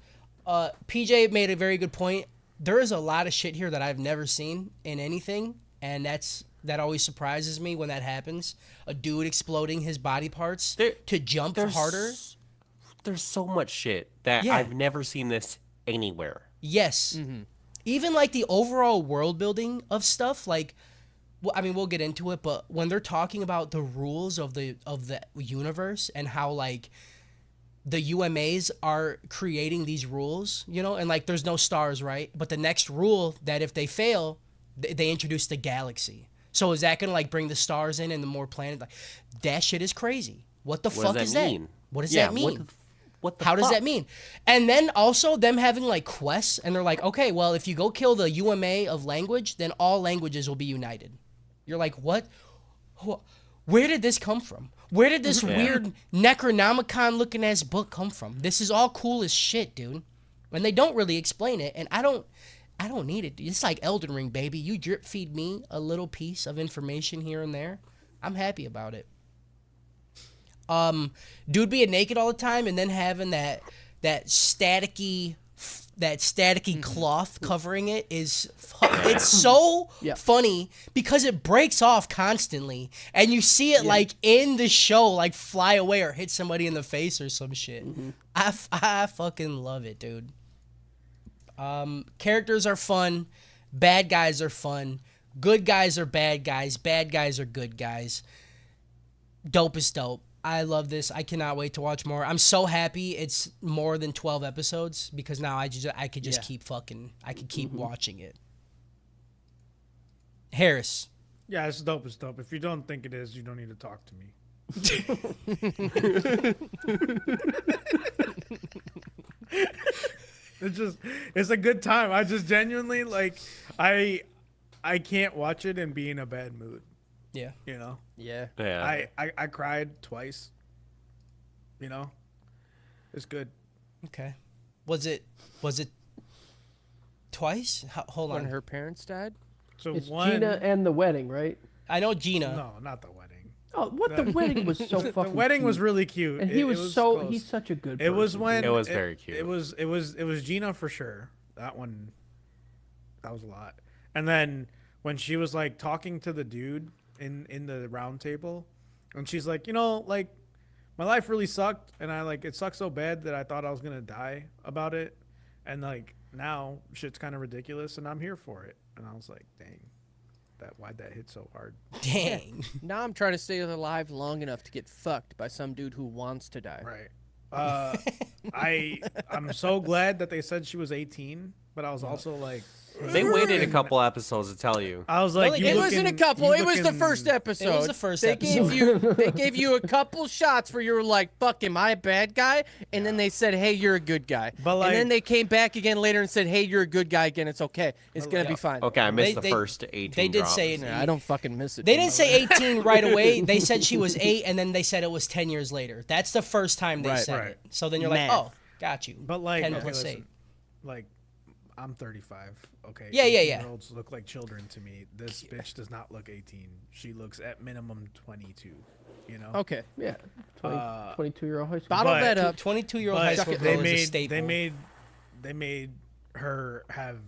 PJ made a very good point. There is a lot of shit here that I've never seen in anything, and that's that always surprises me when that happens. A dude exploding his body parts to jump There's harder. There's so much shit that Yeah. I've never seen this anywhere. Yes. Even like the overall world building of stuff, like, well, I mean, we'll get into it, but when they're talking about the rules of the universe and how like the UMAs are creating these rules, you know, and like there's no stars, right? But the next rule that if they fail, they introduce the galaxy. So is that gonna like bring the stars in and the more planets? Like, that shit is crazy. What the fuck is that? mean? What does Yeah, that mean? What the How does fuck? that mean? And then also them having like quests, and they're like, okay, well, if you go kill the UMA of language, then all languages will be united. You're like, what? Where did this come from? Where did this weird Necronomicon looking ass book come from? This is all cool as shit, dude. And they don't really explain it, and I don't need it. It's like Elden Ring, baby. You drip feed me a little piece of information here and there. I'm happy about it. Dude being naked all the time and then having that staticky cloth covering it is it's so funny because it breaks off constantly and you see it like in the show like fly away or hit somebody in the face or some shit. I fucking love it, dude. Characters are fun, bad guys are fun, good guys are bad guys are good guys. Dope is dope. I love this. I cannot wait to watch more. I'm so happy it's more than 12 episodes because now I could just keep watching it. Harris. Yeah, it's dope. It's dope. If you don't think it is, you don't need to talk to me. It's a good time. I just genuinely like I can't watch it and be in a bad mood. Yeah. You know? Yeah. Yeah. I cried twice. You know? It's good. Okay. Was it twice? Hold When on. her parents died? So It's one Gina and the wedding, right? I know Gina. No, not the wedding. Oh, what the wedding was so fucking. The wedding was cute. really cute. and he It was close. he's such a good. It was person, when It was very cute. It was Gina for sure. That one, that was a lot. And then when she was like talking to the dude in the round table, and she's like, you know, like my life really sucked, and it sucked so bad that I thought I was gonna die about it, and like now shit's kind of ridiculous, and I'm here for it. And I was like, dang, why'd that hit so hard? Dang. Now I'm trying to stay alive long enough to get fucked by some dude who wants to die. Right. I'm so glad that they said she was 18, but I was also like, They waited a couple episodes to tell you. I was like, Well, you It wasn't a looking- couple. you It was the looking- first episode. It was the first they episode. They gave you a couple shots where you were like, "Fuck, am I a bad guy?" And then they said, "Hey, you're a good guy." But, and then like- they came back again later and said, "Hey, you're a good guy again. It's okay. It's gonna be fine." Okay, I missed They- the first 18 they did drops. say it. Yeah, I don't fucking miss it. They too didn't much. say 18 right away. They said she was 8, and then they said it was 10 years later. That's the first time they Right. said Right. it. So then you're like, Math. oh, got you. But like, 10 okay, plus listen, 8. like, I'm 35. Okay. Yeah, yeah, 18-year-olds look like children to me. This bitch does not look 18. She looks at minimum 22. You know. Okay. Yeah, 22-year-old high school. Bottle But- that up. 22-year-old high But school they girl is a made staple. they made her have.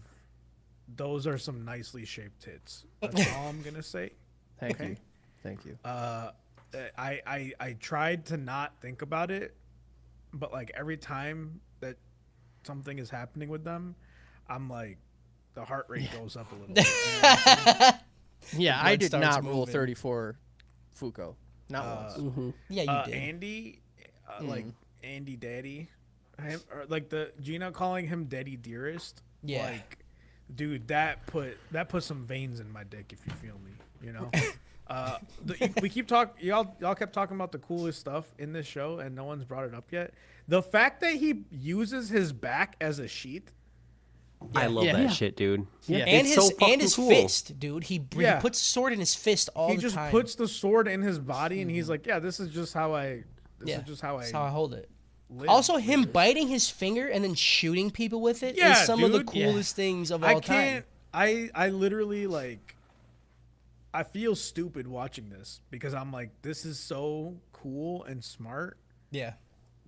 Those are some nicely shaped tits. That's all I'm gonna say. Thank Okay. you. Thank you. I tried to not think about it, but like every time that something is happening with them, I'm like, the heart rate goes up a little bit. You know what I'm saying? Yeah, I blood did starts not rule moving. 34 Fuko. Not once. Yeah, you did. Andy, like Andy Daddy, or like the Gina calling him Daddy Dearest. Yeah. Like, dude, that put some veins in my dick. If you feel me, you know. We keep talking. Y'all kept talking about the coolest stuff in this show, and no one's brought it up yet. The fact that he uses his back as a sheath. I love Yeah. that Yeah. shit, dude. Yeah. And It's his so fucking his cool. fist, dude. He Yeah. puts a sword in his fist all He the just time. puts the sword in his body, and he's like, "Yeah, this is just how I. That's how I hold it. live Also, with him this." biting his finger and then shooting people with it is Yeah, some of the dude. coolest things of I all can't. time. I literally like. I feel stupid watching this because I'm like, this is so cool and smart. Yeah.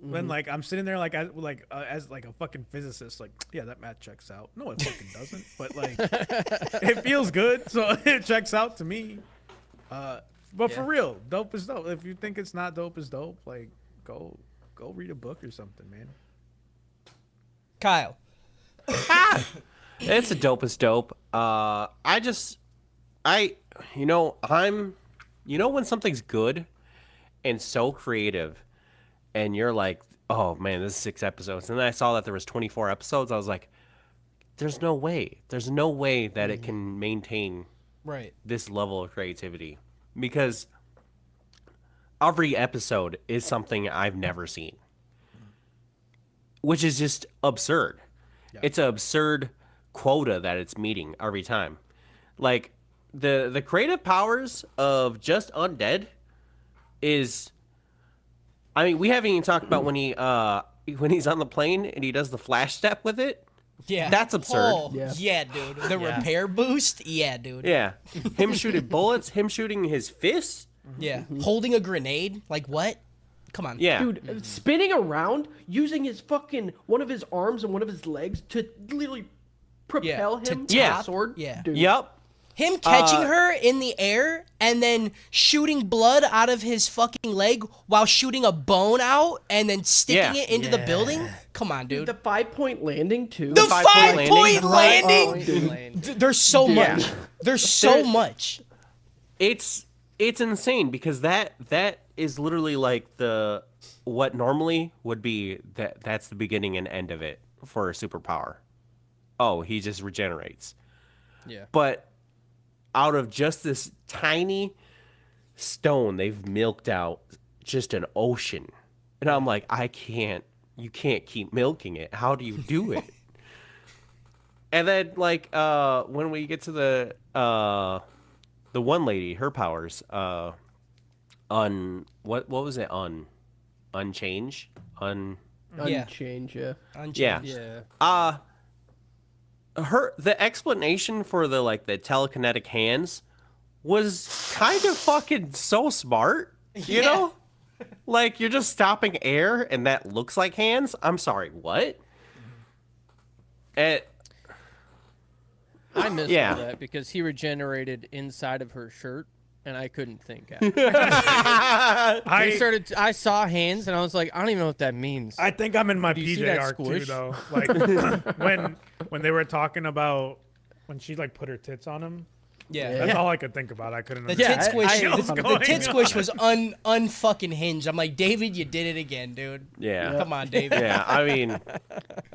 When like I'm sitting there like as a fucking physicist, like, yeah, that math checks out. No, it fucking doesn't. But like, it feels good, so it checks out to me. But for real, dope is dope. If you think it's not dope is dope, like go read a book or something, man. Kyle. It's a dope as dope. When something's good and so creative, and you're like, oh man, this is 6 episodes, and then I saw that there was 24 episodes. I was like, there's no way that it can maintain Right. this level of creativity, because every episode is something I've never seen, which is just absurd. It's an absurd quota that it's meeting every time. Like the creative powers of just Undead is, I mean, we haven't even talked about when he's on the plane and he does the flash step with it. Yeah. That's absurd. Oh, yeah, dude. The repair boost? Yeah, dude. Yeah. Him shooting bullets, him shooting his fists. Yeah. Holding a grenade? Like what? Come on. Yeah. Dude, spinning around, using his fucking one of his arms and one of his legs to literally propel him to Yeah. a sword. Yeah. Dude. Yep. Him catching her in the air and then shooting blood out of his fucking leg while shooting a bone out and then sticking Yeah. it into the building? Come on, dude. The 5-point landing too. The five-point five-point landing? Oh, dude. There's so Yeah. much. There's so much. It's insane, because that is literally like what normally would be that's the beginning and end of it for a superpower. Oh, he just regenerates. Yeah. But out of just this tiny stone, they've milked out just an ocean. And I'm like, you can't keep milking it. How do you do it? And then like when we get to the one lady, her powers, what was it? Unchange? Yeah. Unchange, yeah. Unchanged. Yeah. The explanation for the telekinetic hands was kind of fucking so smart, you know? Like, you're just stopping air and that looks like hands? I'm sorry, what? I missed Yeah. all that because he regenerated inside of her shirt, and I couldn't think. I saw hands, and I was like, I don't even know what that means. I think I'm in my Do you see PJ that arc too, squish? though. Like when they were talking about when she like put her tits on him. Yeah. That's all I could think about. I couldn't. The understand tit squish, what was the going tit squish on. was unfucking hinged. I'm like, David, you did it again, dude. Yeah. Come on, David. Yeah, I mean, and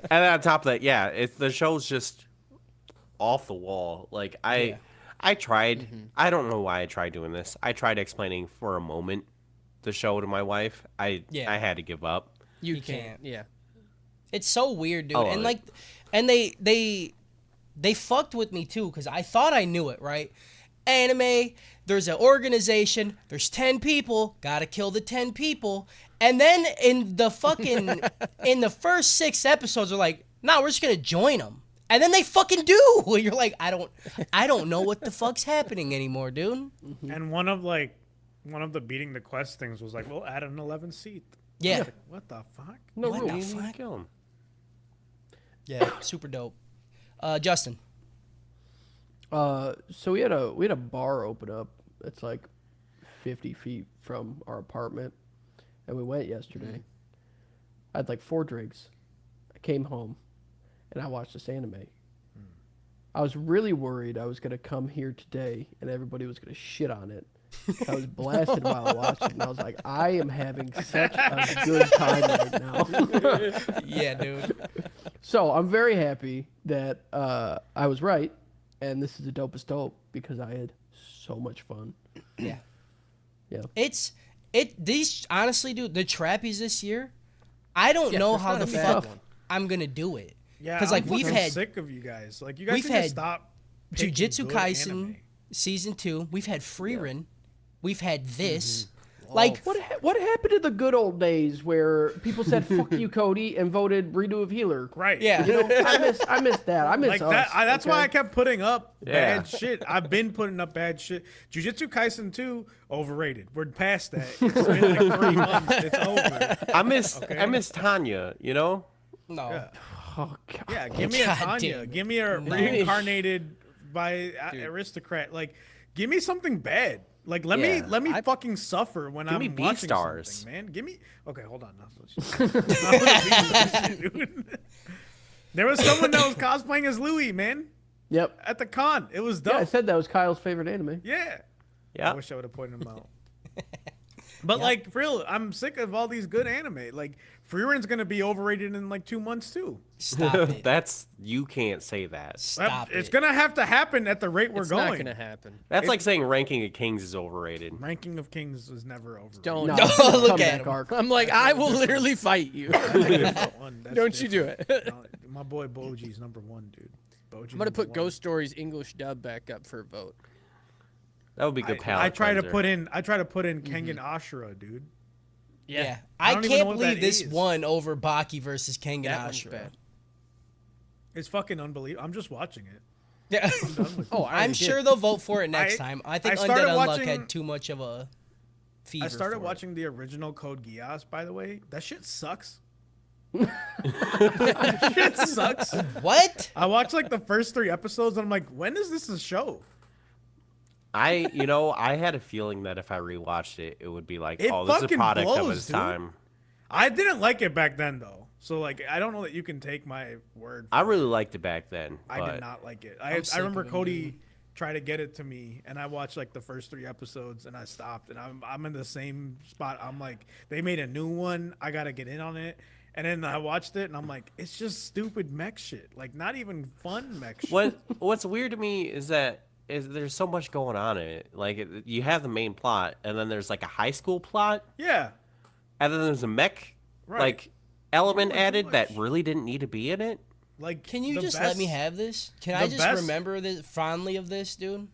then on top of that, yeah, the show's just off the wall. Like, I tried. I don't know why I tried doing this. I tried explaining for a moment the show to my wife. I had to give up. You can't. can't. Yeah. It's so weird, dude. I love And it. like, and they fucked with me too, because I thought I knew it, right? Anime, there's an organization, there's 10 people, gotta kill the 10 people. And then in the fucking, in the first 6 episodes, they're like, nah, we're just gonna join them. And then they fucking do. You're like, I don't know what the fuck's happening anymore, dude. And one of the beating the quest things was like, we'll add an 11th seat. Yeah. Like, what the fuck? No What rules. the fuck? Kill him. Yeah, super dope. Justin. So we had a bar open up. It's like 50 feet from our apartment, and we went yesterday. I had like 4 drinks. I came home, and I watched this anime. I was really worried I was gonna come here today, and everybody was gonna shit on it. I was blasted while I watched it, and I was like, I am having such a good time right now. Yeah, dude. So I'm very happy that I was right, and this is the dopest dope because I had so much fun. Yeah. Yeah. These honestly, dude, the trappies this year, I don't know there's how not the a bad fuck one. I'm gonna do it. Yeah, 'Cause, like, I'm we've fucking had- sick of you guys. Like, you guys we've need to had stop. picking Jujutsu good Kaisen anime. season 2. We've had Frieren. We've had this. Like, What happened to the good old days where people said "fuck you, Cody" and voted redo of healer? Right. yeah. You know, I miss that. I miss Like us. that. That's why I okay? kept putting up Yeah. bad shit. I've been putting up bad shit. Jujutsu Kaisen 2 overrated. We're past that. It's been like 3 months. It's over. I miss Tanya, you know? No. Yeah. Oh, God. Yeah, give me a God Tanya. damn. Give me a reincarnated by Dude. Aristocrat. Like, give me something bad. Like, let Yeah. me fucking suffer when I'm me watching Beastars. something, man. Give me. Okay, hold on. Not dude. There was someone that was cosplaying as Louis, man, Yep. at the con. It was Yeah, I dope. said that was Kyle's favorite anime. Yeah. Yeah. I wish I would have pointed him out. But like, for real, I'm sick of all these good anime. Like, Freeren's gonna be overrated in like 2 months too. Stop it. That's you can't say that. Stop It's it. gonna have to happen at the rate we're It's going. not gonna happen. That's like saying Ranking of Kings is overrated. Ranking of Kings was never overrated. Don't. No, No, it's a look comeback at him. arc. I'm like, I will literally fight you. That's Don't you do different. it. No, my boy Boji's #1, dude. Boji's I'm gonna put #1. Ghost Stories English dub back up for a vote. That would be good palate I try to cleanser. put in Kengan Ashura, dude. Yeah. I I don't even know can't what believe that this is. won over Baki versus Kengan That one's Ashura. bad. It's fucking unbelievable. I'm just watching it. Yeah. Oh, I I'm already sure did. they'll vote for it next I- time. I think I started Undead Unluck watching- had too much of a fever. I started for it. watching the original Code Geass, by the way. That shit sucks. shit sucks. What? I watched like the first 3 episodes and I'm like, when is this a show? I had a feeling that if I rewatched it, it would be like, It oh, this is a fucking product of blows, its dude. time. I didn't like it back then though. So like I don't know that you can take my word. I for really it. liked it back then. I but did not like it. I'm I sick remember of him, Cody dude. tried to get it to me and I watched like the first 3 episodes and I stopped and I'm in the same spot. I'm like, they made a new one. I gotta get in on it. And then I watched it and I'm like, it's just stupid mech shit. Like not even fun mech shit. What's weird to me is that there's so much going on in it. Like you have the main plot, and then there's like a high school plot, Yeah. and then there's a mech Right. like element Too added that much. really didn't need to be in it. Like Can you the just let me best- have this? Can I the just best- remember this fondly of this, dude?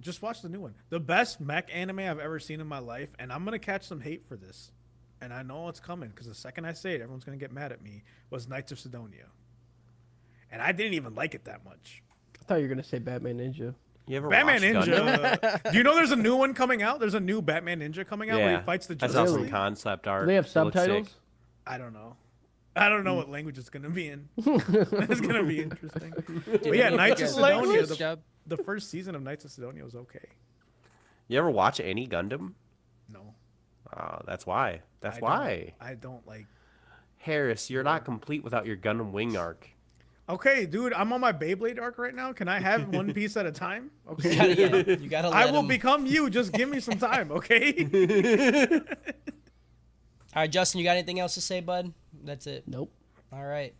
Just watch the new one. The best mech anime I've ever seen in my life, and I'm gonna catch some hate for this, and I know it's coming because the second I say it, everyone's gonna get mad at me. Was Knights of Sidonia, and I didn't even like it that much. I thought you were gonna say Batman Ninja. You ever Batman watched Gundam? Ninja. Do you know there's a new one coming out? There's a new Batman Ninja coming out where Yeah, he fights the I Justice saw some League. concept art. Do they have It looks sick. subtitles? I don't know. I don't know what language it's gonna be in. It's gonna be interesting. But yeah, Knights of Sidonia. The first season of Knights of Sidonia was okay. You ever watch any Gundam? No. Oh, that's why. That's I why. don't- I don't like. Harris, you're not complete without your Gundam Wing arc. Okay, dude, I'm on my Beyblade arc right now. Can I have one piece at a time? Okay. You gotta let I will him. become you. Just give me some time, okay? All right, Justin, you got anything else to say, bud? That's it. Nope. All right.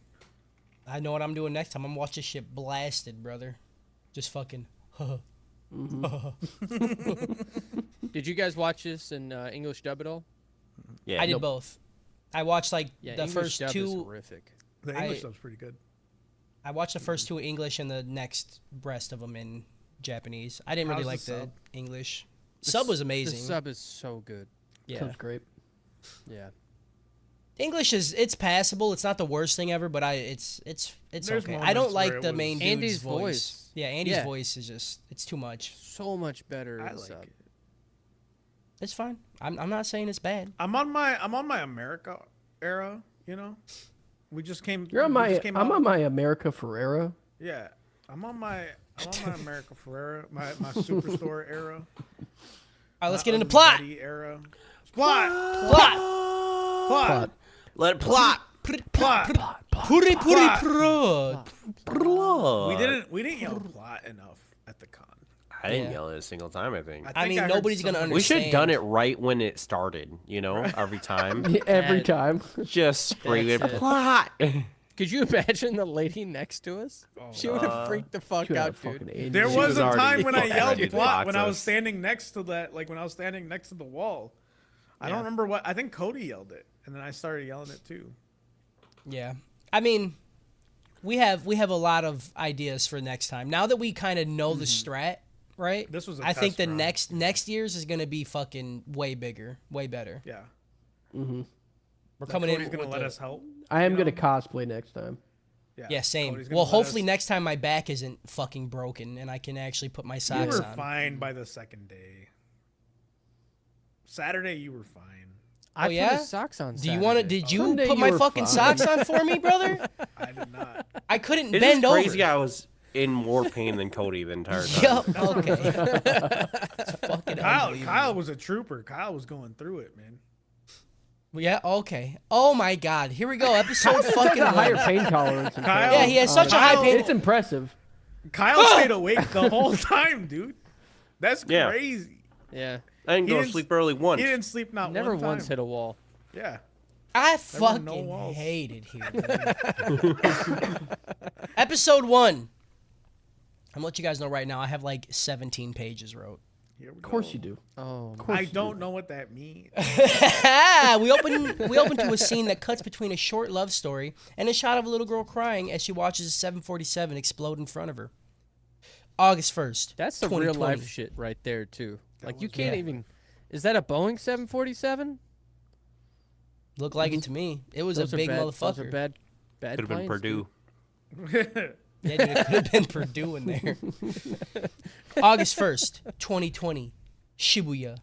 I know what I'm doing next time. I'm watching shit blasted, brother. Just fucking. Did you guys watch this in English dub at all? Yeah. I did both. I watched like Yeah, the English first dub is two. horrific. The English stuff's pretty good. I watched the first two English and the next rest of them in Japanese. I didn't really How's like the the sub? English. Sub was The amazing. sub is so good. Yeah. Sounds great. Yeah. English it's passable. It's not the worst thing ever, but it's There's okay. I moments don't where like it the was- main dude's Andy's voice. voice. Yeah, Andy's Yeah. voice is just it's too much. So much better I in like sub. it. It's fine. I'm not saying it's bad. I'm on my America era. You know, we just came. You're on we my. just came I'm out- on my America Ferrera. Yeah, I'm on my America Ferrera, my Superstore era. All right, let's my get into Ugly plot. Betty era. Plot. Plot. Plot. Let it plot. Plot. Puri Plot. plot. We didn't yell plot enough at the con. I didn't Yeah. yell it a single time, I think. I mean, heard nobody's gonna something- We should have done understand. it right when it started, every time. Every That- time. Just screaming That's it. plot. Could you imagine the lady next to us? She would have freaked the fuck Should have out, fucking dude. Andy. There She was was a already time when I fucking yelled ready to plot when I box was us. standing next to that, like when I was standing next to the wall. I don't remember what. I think Cody yelled it, and then I started yelling it too. Yeah. I mean, we have a lot of ideas for next time. Now that we kind of know the strat, right? This was a I think test the round. next year's is going to be fucking way bigger, way better. Yeah, We're Like, coming Cody's in gonna with let the- us help. I am you gonna know? cosplay next time. Yeah, same. Cody's gonna Well, let hopefully us- next time my back isn't fucking broken and I can actually put my You socks were on. fine by the second day. Saturday, you were fine. I Oh, yeah? put his socks on. Do you want to? Saturday. Did you Sunday put you my were fucking fine. socks on for me, brother? I did not. I couldn't It is bend crazy. over. in more pain than Cody the entire time. Yup. Okay. It's fucking Kyle unbelievable. was a trooper. Kyle was going through it, man. Yeah. Okay. Oh my God. Here we go. Episode fucking a higher one. pain tolerance. than Kyle- Kyle. Yeah, he has such a high pain. It's impressive. Kyle stayed awake the whole time, dude. That's Yeah. crazy. Yeah. I didn't He go to didn't- sleep early once. He didn't sleep not Never one time. once hit a wall. Yeah. I There were no fucking walls. hate it here. Dude. Episode 1. I'm gonna let you guys know right now. I have like 17 pages wrote. Here we Of course you do. Oh, I don't know what that means. we open to a scene that cuts between a short love story and a shot of a little girl crying as she watches a 747 explode in front of her. August 1st. that's the 2020. real life shit right there too. Like you was- can't Yeah. even. Is that a Boeing 747? Looked like it to me. It was a big bad, Those are motherfucker. bad. Bad. Could have been planes, Purdue. Yeah, dude, it could have been Purdue in there. August 1st, 2020, Shibuya.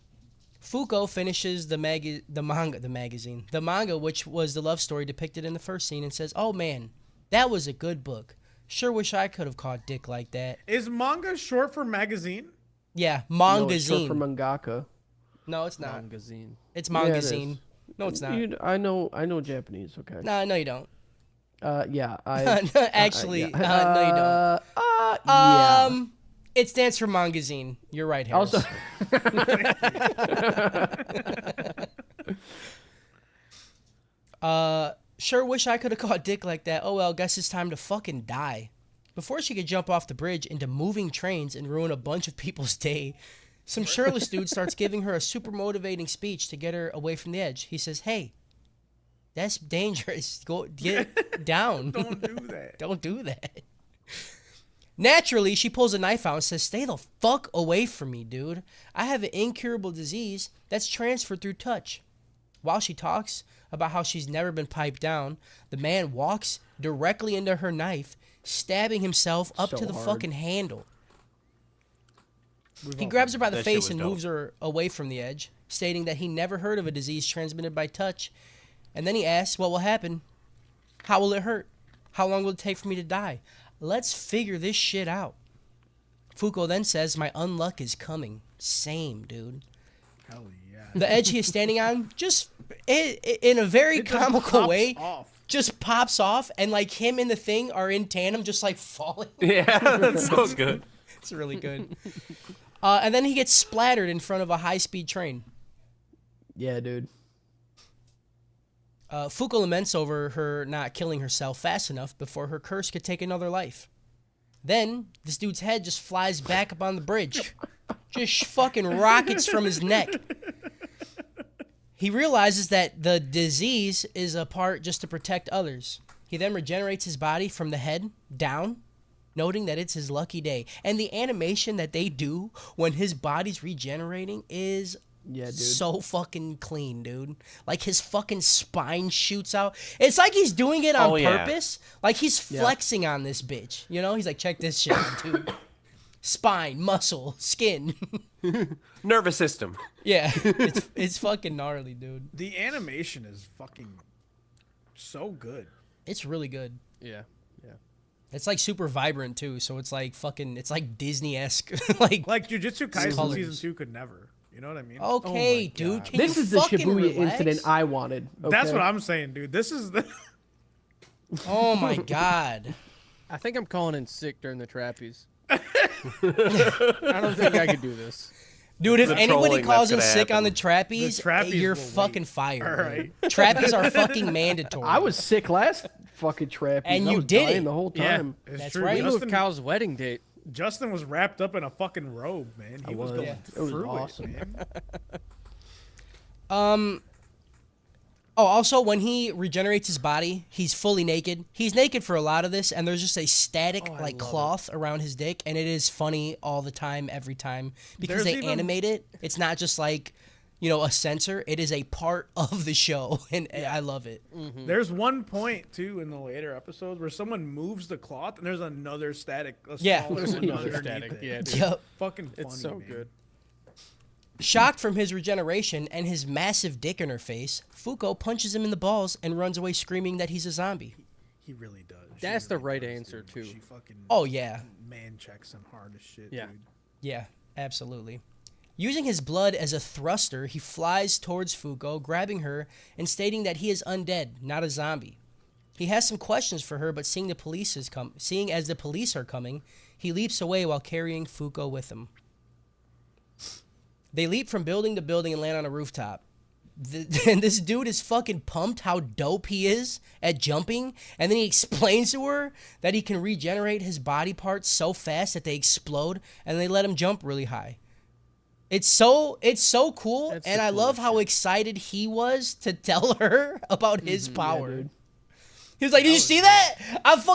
Fuko finishes the manga, which was the love story depicted in the first scene, and says, "Oh man, that was a good book. Sure wish I could have caught dick like that." Is manga short for magazine? Yeah, No, it's short mangazine. for mangaka. No, it's not. Magazine. It's Yeah, it mangazine. is. No, it's not. I know Japanese. Okay. No, you don't. Yeah. I. Actually, yeah. no, you don't. Yeah. It stands for mangazine. You're right, Harris. Also, Sure wish I could have caught dick like that. Oh well, guess it's time to fucking die. Before she could jump off the bridge into moving trains and ruin a bunch of people's day, some shirtless dude starts giving her a super motivating speech to get her away from the edge. He says, "Hey, that's dangerous. Get down. Don't do that. Don't do that." Naturally, she pulls a knife out and says, "Stay the fuck away from me, dude. I have an incurable disease that's transferred through touch." While she talks about how she's never been piped down, the man walks directly into her knife, stabbing himself up So to the hard. fucking handle. He grabs her by the That shit face was and dope. moves her away from the edge, stating that he never heard of a disease transmitted by touch. And then he asks, "What will happen? How will it hurt? How long will it take for me to die? Let's figure this shit out." Fuko then says, "My unluck is coming." Same, dude. Hell yeah. The edge he is standing on, just in a very It just comical pops way, off. just pops off, and like him and the thing are in tandem, just like falling. Yeah, that's so good. It's really good. And then he gets splattered in front of a high-speed train. yeah, dude. Fuko laments over her not killing herself fast enough before her curse could take another life. Then, this dude's head just flies back up on the bridge. Just fucking rockets from his neck. He realizes that the disease is a part just to protect others. He then regenerates his body from the head down, noting that it's his lucky day. And the animation that they do when his body's regenerating is Yeah, dude. so fucking clean, dude. Like his fucking spine shoots out. It's like he's doing it on Oh, yeah. purpose. Like he's flexing on this bitch. You know, he's like, check this shit out, dude. Spine, muscle, skin. Nervous system. Yeah, it's fucking gnarly, dude. The animation is fucking so good. It's really good. Yeah. Yeah. It's like super vibrant too, so it's like fucking, it's like Disney-esque. like, Like Jujutsu Kaisen Colors. season 2 could never. You know what I mean? okay, dude, God. can This you is the fucking Shibuya relax? incident I wanted. That's okay? what I'm saying, dude. This is the Oh my god. I think I'm calling in sick during the trapeze. I don't think I could do this. Dude, if The anybody trolling calls in that's sick gonna on the happen. trapeze, The trapeze you're will fucking wait. fired. All dude. right. Trapeze are fucking mandatory. I was sick last fucking trap. And I you was did dying it. the whole Yeah, time. it's That's true. right. We moved Justin, Kyle's wedding date. Justin was wrapped up in a fucking robe, man. He was was. going Yeah. It was through awesome. man. Oh, also, when he regenerates his body, he's fully naked. He's naked for a lot of this, and there's just a static, like, cloth around his dick, and it is funny all the time, every time. Because There's they even- animate it. It's not just, like, you know, a censor. It is a part of the show, and I love it. There's one point too in the later episodes where someone moves the cloth and there's another static. Yeah. There's There's another static. Yeah, dude. Yup. Fucking funny. It's so man. good. Shocked from his regeneration and his massive dick in her face, Fuko punches him in the balls and runs away screaming that he's a zombie. He really does. She That's the really right does, answer, dude. too. She fucking Oh yeah, man checks him hard as shit, Yeah. dude. yeah, absolutely. Using his blood as a thruster, he flies towards Fuko, grabbing her and stating that he is undead, not a zombie. He has some questions for her, but seeing as the police are coming, he leaps away while carrying Fuko with him. They leap from building to building and land on a rooftop. And this dude is fucking pumped how dope he is at jumping, and then he explains to her that he can regenerate his body parts so fast that they explode, and they let him jump really high. It's so cool, That's and the I love coolest how shit. excited he was to tell her about his power. dude. He was like, "Did you see that?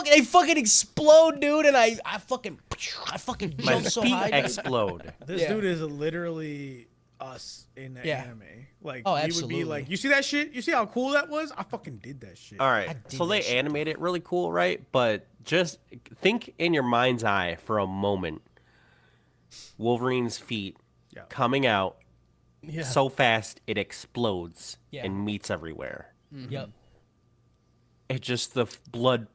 They fucking explode, dude!" And I fucking My jump so feet high. dude. explode. This Yeah. dude is literally us in the Yeah. anime. Like, Oh, he would absolutely. be like, "You see that shit? You see how cool that was? I fucking did that shit." All I right, did so that they shit. animate it really cool, right? But just think in your mind's eye for a moment. Wolverine's feet Yeah. coming out Yeah. so fast it explodes Yeah. and meets everywhere. Yep. It just the blood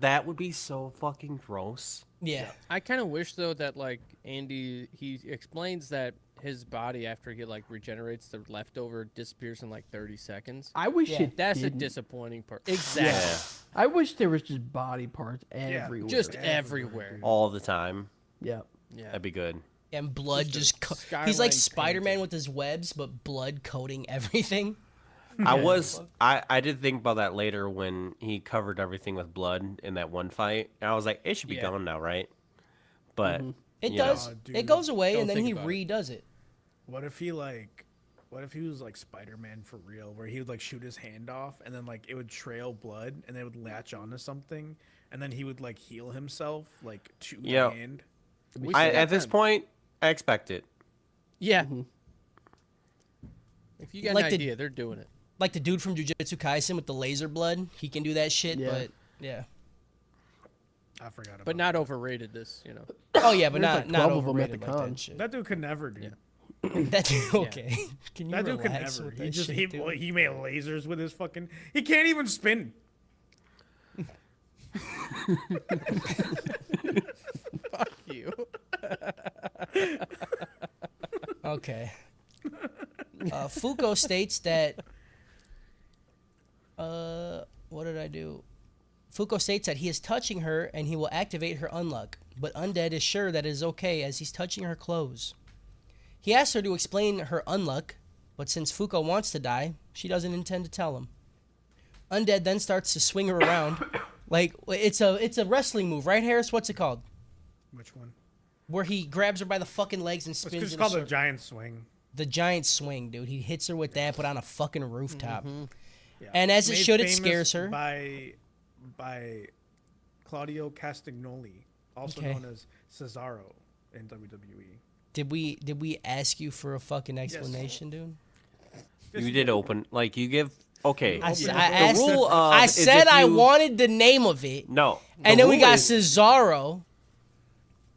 that would be so fucking gross. Yeah. I kind of wish though that like Andy, he explains that his body after he like regenerates, the leftover disappears in like 30 seconds. I wish Yeah. it That's a didn't. disappointing part. Exactly. Yeah, I wish there was just body parts everywhere. Just everywhere. all the time. yeah. Yeah. That'd be good. And blood Just a just he's skyline like Spider-Man painting. with his webs, but blood coating everything. I did think about that later when he covered everything with blood in that one fight. And I was like, it should be Yeah. gone now, right? But It you know. does. Oh, dude. It goes away, Don't and then think he about it. redoes it. What if he was like Spider-Man for real, where he would like shoot his hand off and then like it would trail blood and they would latch onto something and then he would like heal himself like to Yeah. the hand. We I, should at have this them. point, I expect it. Yeah. If you got Like an the- idea, they're doing it. Like the dude from Jujutsu Kaisen with the laser blood, he can do that shit. Yeah. But yeah. I forgot about But not overrated this, you know. Oh yeah, but There's not like not 12 of 'em at overrated the like con. that shit. that dude could never, dude. That dude, okay. Can you That dude could relax never. with He that just shit, dude? he made lasers with his fucking. He can't even spin. Fuck you. Okay. Fuko states that. What did I do? Fuko states that he is touching her and he will activate her unluck, but Undead is sure that it is okay as he's touching her clothes. He asks her to explain her unluck, but since Fuko wants to die, she doesn't intend to tell him. Undead then starts to swing her around, like it's a wrestling move, right, Harris? What's it called? Which one? Where he grabs her by the fucking legs and It's spins. just in a called a circle. giant swing. The giant swing, dude. He hits her with that, but on a fucking rooftop. Yeah. And as it Made should, it famous scares her. By Claudio Castagnoli, also Okay. known as Cesaro in WWE. Did we ask you for a fucking explanation, dude? You did open, like, you give, okay. I, Open I the asked. rule of I is said if I you- wanted the name of it, No. and the then we rule got is Cesaro.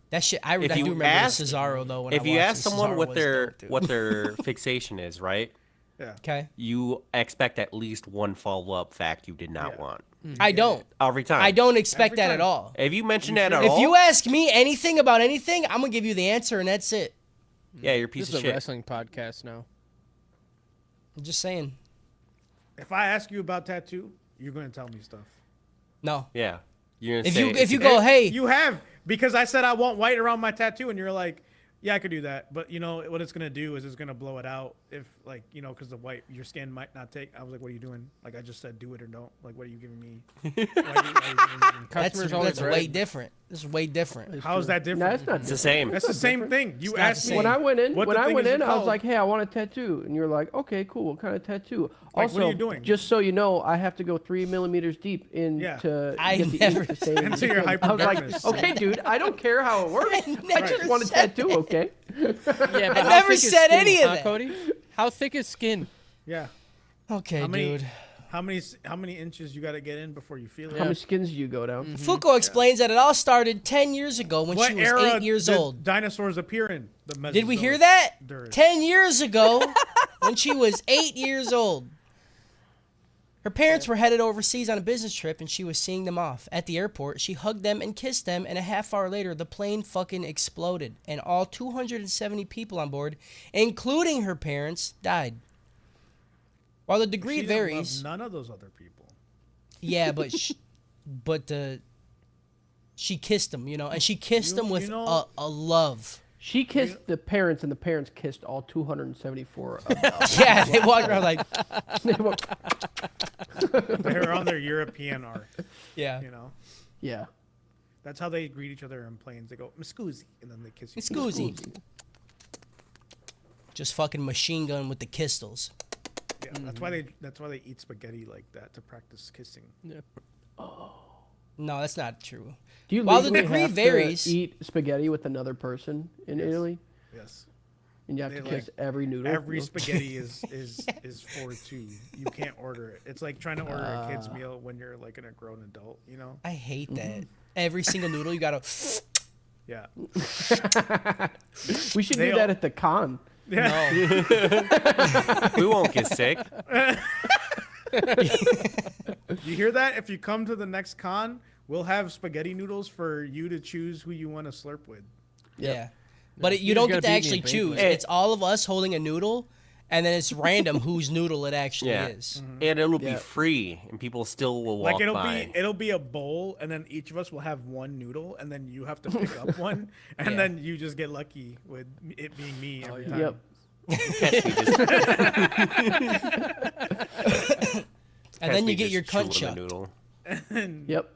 That shit. I do you remember ask- the Cesaro though. When if I you watched ask it, someone Cesaro what was their dope, dude. what their fixation is, right? Yeah. Okay. You expect at least one follow-up fact you did not Yeah. want. I don't. Every time. I don't expect Every that at time. all. If you mention that at If all, you ask me anything about anything, I'm gonna give you the answer, and that's it. yeah, you're a piece This is of a shit. wrestling podcast now. I'm just saying. If I ask you about tattoo, you're gonna tell me stuff. No. Yeah. You're gonna If say you it's- if you go, And hey, you have, because I said I want white around my tattoo, and you're like, yeah, I could do that, but you know what it's gonna do is it's gonna blow it out if, like, you know, because the white your skin might not take. I was like, what are you doing? Like, I just said do it or don't. Like, what are you giving me? Why are you giving me- Customers that's always way right. different. This is way different. How is that No, different? it's not. it's the same. That's the same thing. You It's not asked the me. same. When I went in, What the thing is I was called. like, "Hey, I want a tattoo," and you're like, "Okay, cool. What kind of tattoo?" Like, Also, what are you doing? just so you know, I have to go 3 millimeters deep in Yeah. to I get the never ink to stay in Into the your skin. I was like, hypodermis. "Okay, dude, I don't care how it works. I never just want a said tattoo, okay?" Yeah, but I how never thick is said skin, any of huh, that. Cody? How thick is skin? Yeah. Okay, How many? dude. How many inches you got to get in before you feel it? How many skins do you go down? Fuko explains that it all started 10 years ago when What she was era 8 years did old. dinosaurs appear in? The Did we hear Mesozoic that? Duras. 10 years ago when she was 8 years old. Her parents were headed overseas on a business trip, and she was seeing them off. At the airport, she hugged them and kissed them, and a half hour later, the plane fucking exploded, and all 270 people on board, including her parents, died. While the degree She didn't love varies... none of those other people. Yeah, but she kissed them, and she kissed them with a love. She kissed the parents, and the parents kissed all 274 of them. Yeah, they walked around like, They were on their European art. yeah. Yeah. That's how they greet each other in planes. They go, "Miscusi," and then they kiss you. Scusi. Just fucking machine gun with the kistles. Yeah, that's why they eat spaghetti like that, to practice kissing. Yeah. No, that's not true. Do you While the legally degree have varies- to eat spaghetti with another person in Italy? Yes. And you have They, to kiss like, every noodle? Every spaghetti is for two. You can't order it. It's like trying to order a kid's meal when you're like a grown adult, I hate that. Every single noodle you gotta. Yeah. We should They do that all- at the con. No. We won't get sick. You hear that? If you come to the next con, we'll have spaghetti noodles for you to choose who you want to slurp with. Yeah. But you You don't just get to gotta beat me actually in choose. Beyblade. It's all of us holding a noodle, and then it's random whose noodle it actually Yeah. is. And it'll be Yeah. free, and people still will walk Like by. it'll be a bowl, and then each of us will have one noodle, and then you have to pick up one, and Yeah. then you just get lucky with it being me every time. Yep. Catch me just, And then you get your cunt chucked. noodle. Yep.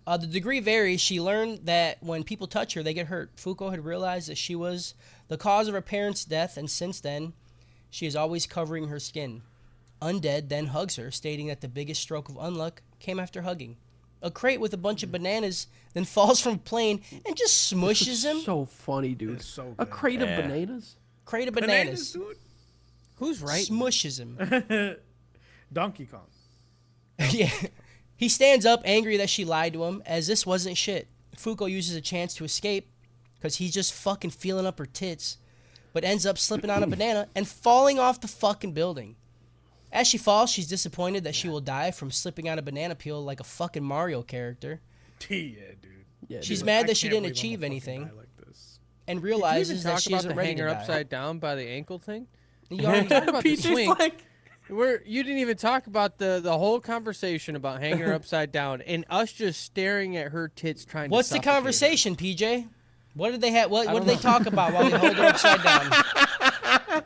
The degree varies. She learned that when people touch her, they get hurt. Fuko had realized that she was the cause of her parents' death, and since then, she is always covering her skin. Undead then hugs her, stating that the biggest stroke of unluck came after hugging. A crate with a bunch of bananas then falls from a plane and just smushes him. So funny, dude. It's so A good. crate Yeah. of bananas? Crate of Bananas, bananas. Who's right? Smushes him. Donkey Kong. Yeah. He stands up, angry that she lied to him, as this wasn't shit. Fuko uses a chance to escape, because he's just fucking feeling up her tits, but ends up slipping on a banana and falling off the fucking building. As she falls, she's disappointed that she will die from slipping on a banana peel like a fucking Mario character, Yeah, dude. Yeah. She's dude. mad I that she can't didn't believe I'm achieve gonna fucking anything. die like this. and Did you even realizes that talk she about isn't the ready to hanger die. upside down by the ankle thing? You already Talk about the swing. like, You didn't even talk about the whole conversation about hanging her upside down and us just staring at her tits trying What's to the suffocate her. conversation, PJ? What did they have? What don't did they talk about while they hold her upside down?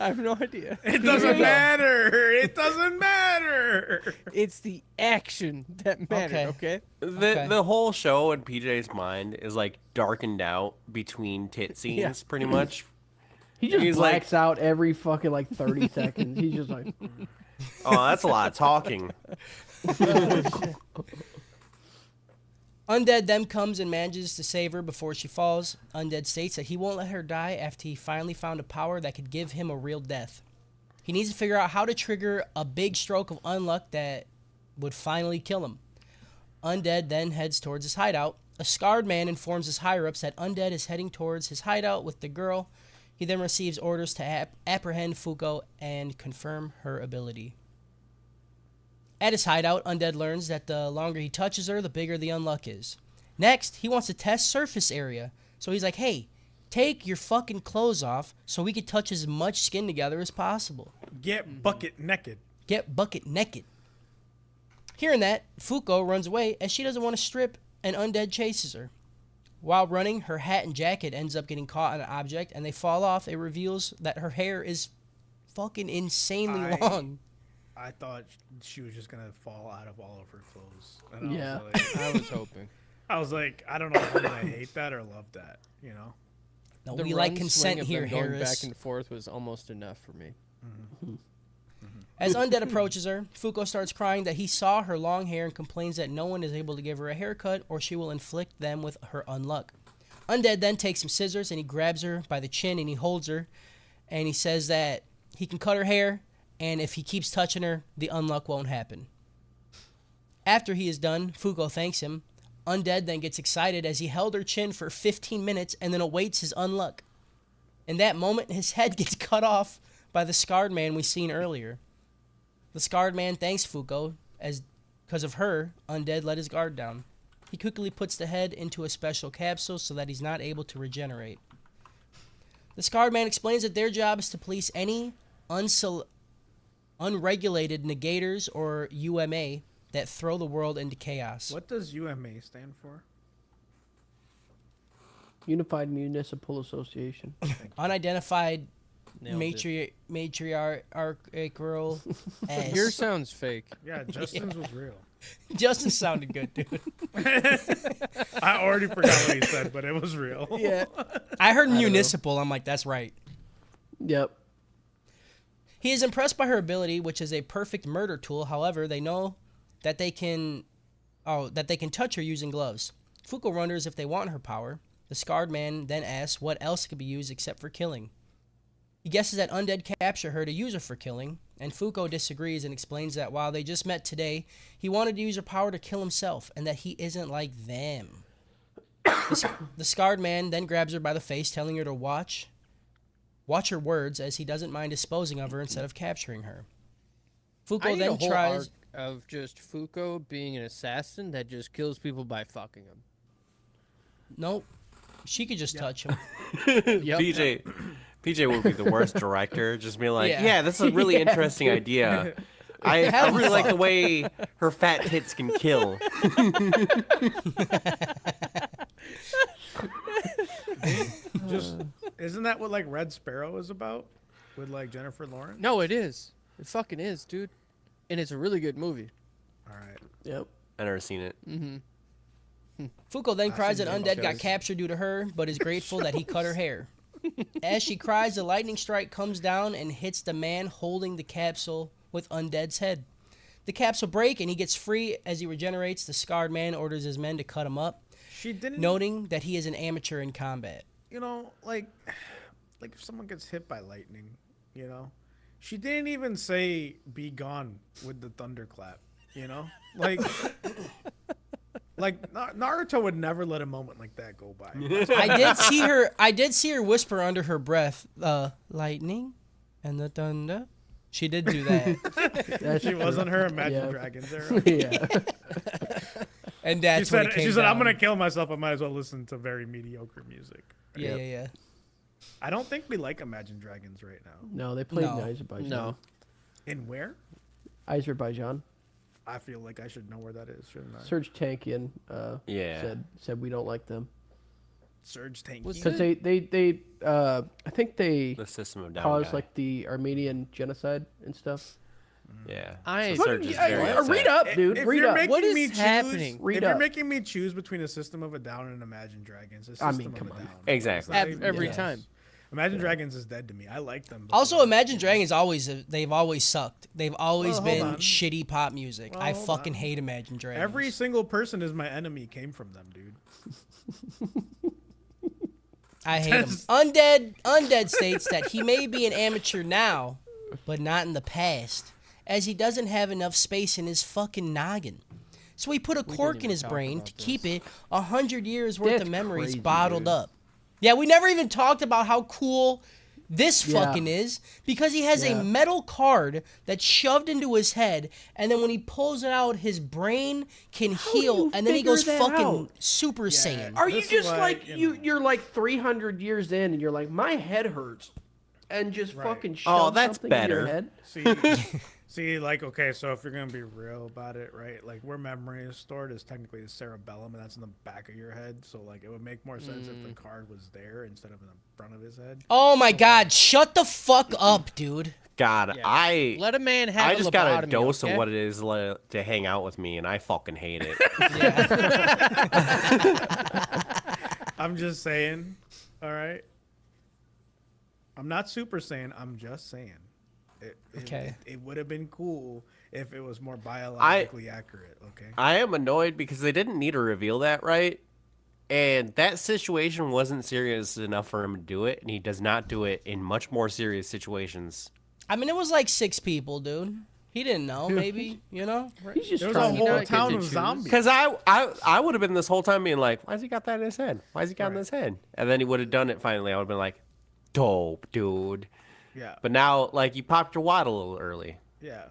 I have no idea. It doesn't matter. It doesn't matter. It's the action that mattered, okay? Okay. the whole show in PJ's mind is like darkened out between tit scenes, pretty much. He just He's like- blacks out every fucking 30 seconds. He's just like, Oh, that's a lot of talking. Undead then comes and manages to save her before she falls. Undead states that he won't let her die after he finally found a power that could give him a real death. He needs to figure out how to trigger a big stroke of unluck that would finally kill him. Undead then heads towards his hideout. A scarred man informs his higher-ups that Undead is heading towards his hideout with the girl. He then receives orders to apprehend Fuko and confirm her ability. At his hideout, Undead learns that the longer he touches her, the bigger the unluck is. Next, he wants to test surface area. So he's like, hey, take your fucking clothes off so we can touch as much skin together as possible. Get bucket naked. Get bucket naked. Hearing that, Fuko runs away as she doesn't want to strip, and Undead chases her. While running, her hat and jacket ends up getting caught on an object, and they fall off. It reveals that her hair is fucking insanely long. I thought she was just gonna fall out of all of her clothes. And Yeah. I was hoping. I was like, I don't know if I'm gonna hate that or love that. You know. No, The we like run consent swing of here, them going Harris. back and forth was almost enough for me. As Undead approaches her, Fuko starts crying that he saw her long hair and complains that no one is able to give her a haircut or she will inflict them with her unluck. Undead then takes some scissors and he grabs her by the chin and he holds her and he says that he can cut her hair and if he keeps touching her, the unluck won't happen. After he is done, Fuko thanks him. Undead then gets excited as he held her chin for 15 minutes and then awaits his unluck. In that moment, his head gets cut off by the scarred man we seen earlier. The scarred man thanks Fuko as because of her, Undead let his guard down. He quickly puts the head into a special capsule so that he's not able to regenerate. The scarred man explains that their job is to police any unregulated negators or UMA that throw the world into chaos. What does UMA stand for? Unified Municipal Association. Unidentified Nailed it. matriarchal S. Yours sounds fake. Yeah, Justin's was real. Justin sounded good, dude. I already forgot what he said, but it was real. Yeah. I heard municipal. I'm like, that's right. Yep. He is impressed by her ability, which is a perfect murder tool. However, they know that they can touch her using gloves. Fuko wonders if they want her power. The scarred man then asks what else could be used except for killing. He guesses that Undead capture her to use her for killing, and Fuko disagrees and explains that while they just met today, he wanted to use her power to kill himself, and that he isn't like them. The scarred man then grabs her by the face, telling her to watch her words, as he doesn't mind disposing of her instead of capturing her. Fuko I need then a whole tries... arc of just Fuko being an assassin that just kills people by fucking them. Nope. She could just touch him. Yep. PJ would be the worst director. Just be like, Yeah. yeah, this is a really interesting idea. I really like the way her fat tits can kill. Just isn't that what like Red Sparrow is about with like Jennifer Lawrence? No, it is. It fucking is, dude. And it's a really good movie. All right. Yep. I've never seen it. Fuko then cries that seen Undead those got shows. captured due to her, but is grateful that he cut her hair. As she cries, the lightning strike comes down and hits the man holding the capsule with Undead's head. The capsule breaks and he gets free. As he regenerates, the scarred man orders his men to cut him up, She didn't. noting that he is an amateur in combat. You know, like if someone gets hit by lightning, you know, she didn't even say "be gone" with the thunderclap. You know, like Naruto would never let a moment like that go by. I did see her whisper under her breath, lightning and the thunder. She did do that. That's She true. wasn't her Imagine Yeah. Dragons era. Yeah. And She that's when it said, came she said, "I'm down. gonna kill myself. I might as well listen to very mediocre music." Yeah, yeah, yeah. I don't think we like Imagine Dragons right now. No, they played No. in Azerbaijan. No. In where? Azerbaijan. I feel like I should know where that is, shouldn't I? Serge Tankian Yeah. said we don't like them Surge Tank. Was because they I think they The System of Down caused guy. like the Armenian genocide and stuff. Yeah. I- So Serge is Fucking- very read upset. up, dude. If Read you're up. making What is me choose, happening? Read if you're up. making me choose between a System of a Down and Imagine Dragons, a I System mean, of come a on. Down. Exactly. It's not even Every close. time. Imagine Dragons is dead to me. I like them. Also, before. Imagine Dragons they've always sucked. They've always Well, hold been on. shitty pop music. Well, I hold fucking on. hate Imagine Dragons. Every single person is my enemy came from them, dude. I hate him. Undead states that he may be an amateur now, but not in the past, as he doesn't have enough space in his fucking noggin. So he put a cork in even his talk brain about to this. keep it 100 years worth That's of memories crazy, bottled dude. up. Yeah, we never even talked about how cool this Yeah. fucking is, because he has Yeah. a metal card that's shoved into his head, and then when he pulls it out, his brain can do heal, you and then he figure goes that fucking out? Super Saiyan. Are you This is just why, like you know. you're like 300 years in and you're like my head hurts, and just Right. fucking Oh, shove that's something in your better. head? See, like, okay, so if you're gonna be real about it, right? Like, where memory is stored is technically the cerebellum, and that's in the back of your head. So, like, it would make more sense if the card was there instead of in the front of his head. Oh my god, shut the fuck up, dude. God, Yeah. Let a man have I a just got a lobotomy, dose okay? of what it is to hang out with me, and I fucking hate it. I'm just saying, all right? I'm not super saying, I'm just saying. Okay. It would have been cool if it was more biologically accurate, okay? I am annoyed because they didn't need to reveal that, right? And that situation wasn't serious enough for him to do it, and he does not do it in much more serious situations. I mean, it was like 6 people, dude. He didn't know, maybe, you know? He's just There was a trying whole to not town get of to choose. zombies. Because I would have been this whole time being like, why's he got that in his head? Why's he got it in his head? And then he would have done it finally. I would have been like, dope, dude. Yeah, But now, like, you popped your wad a little early. yeah.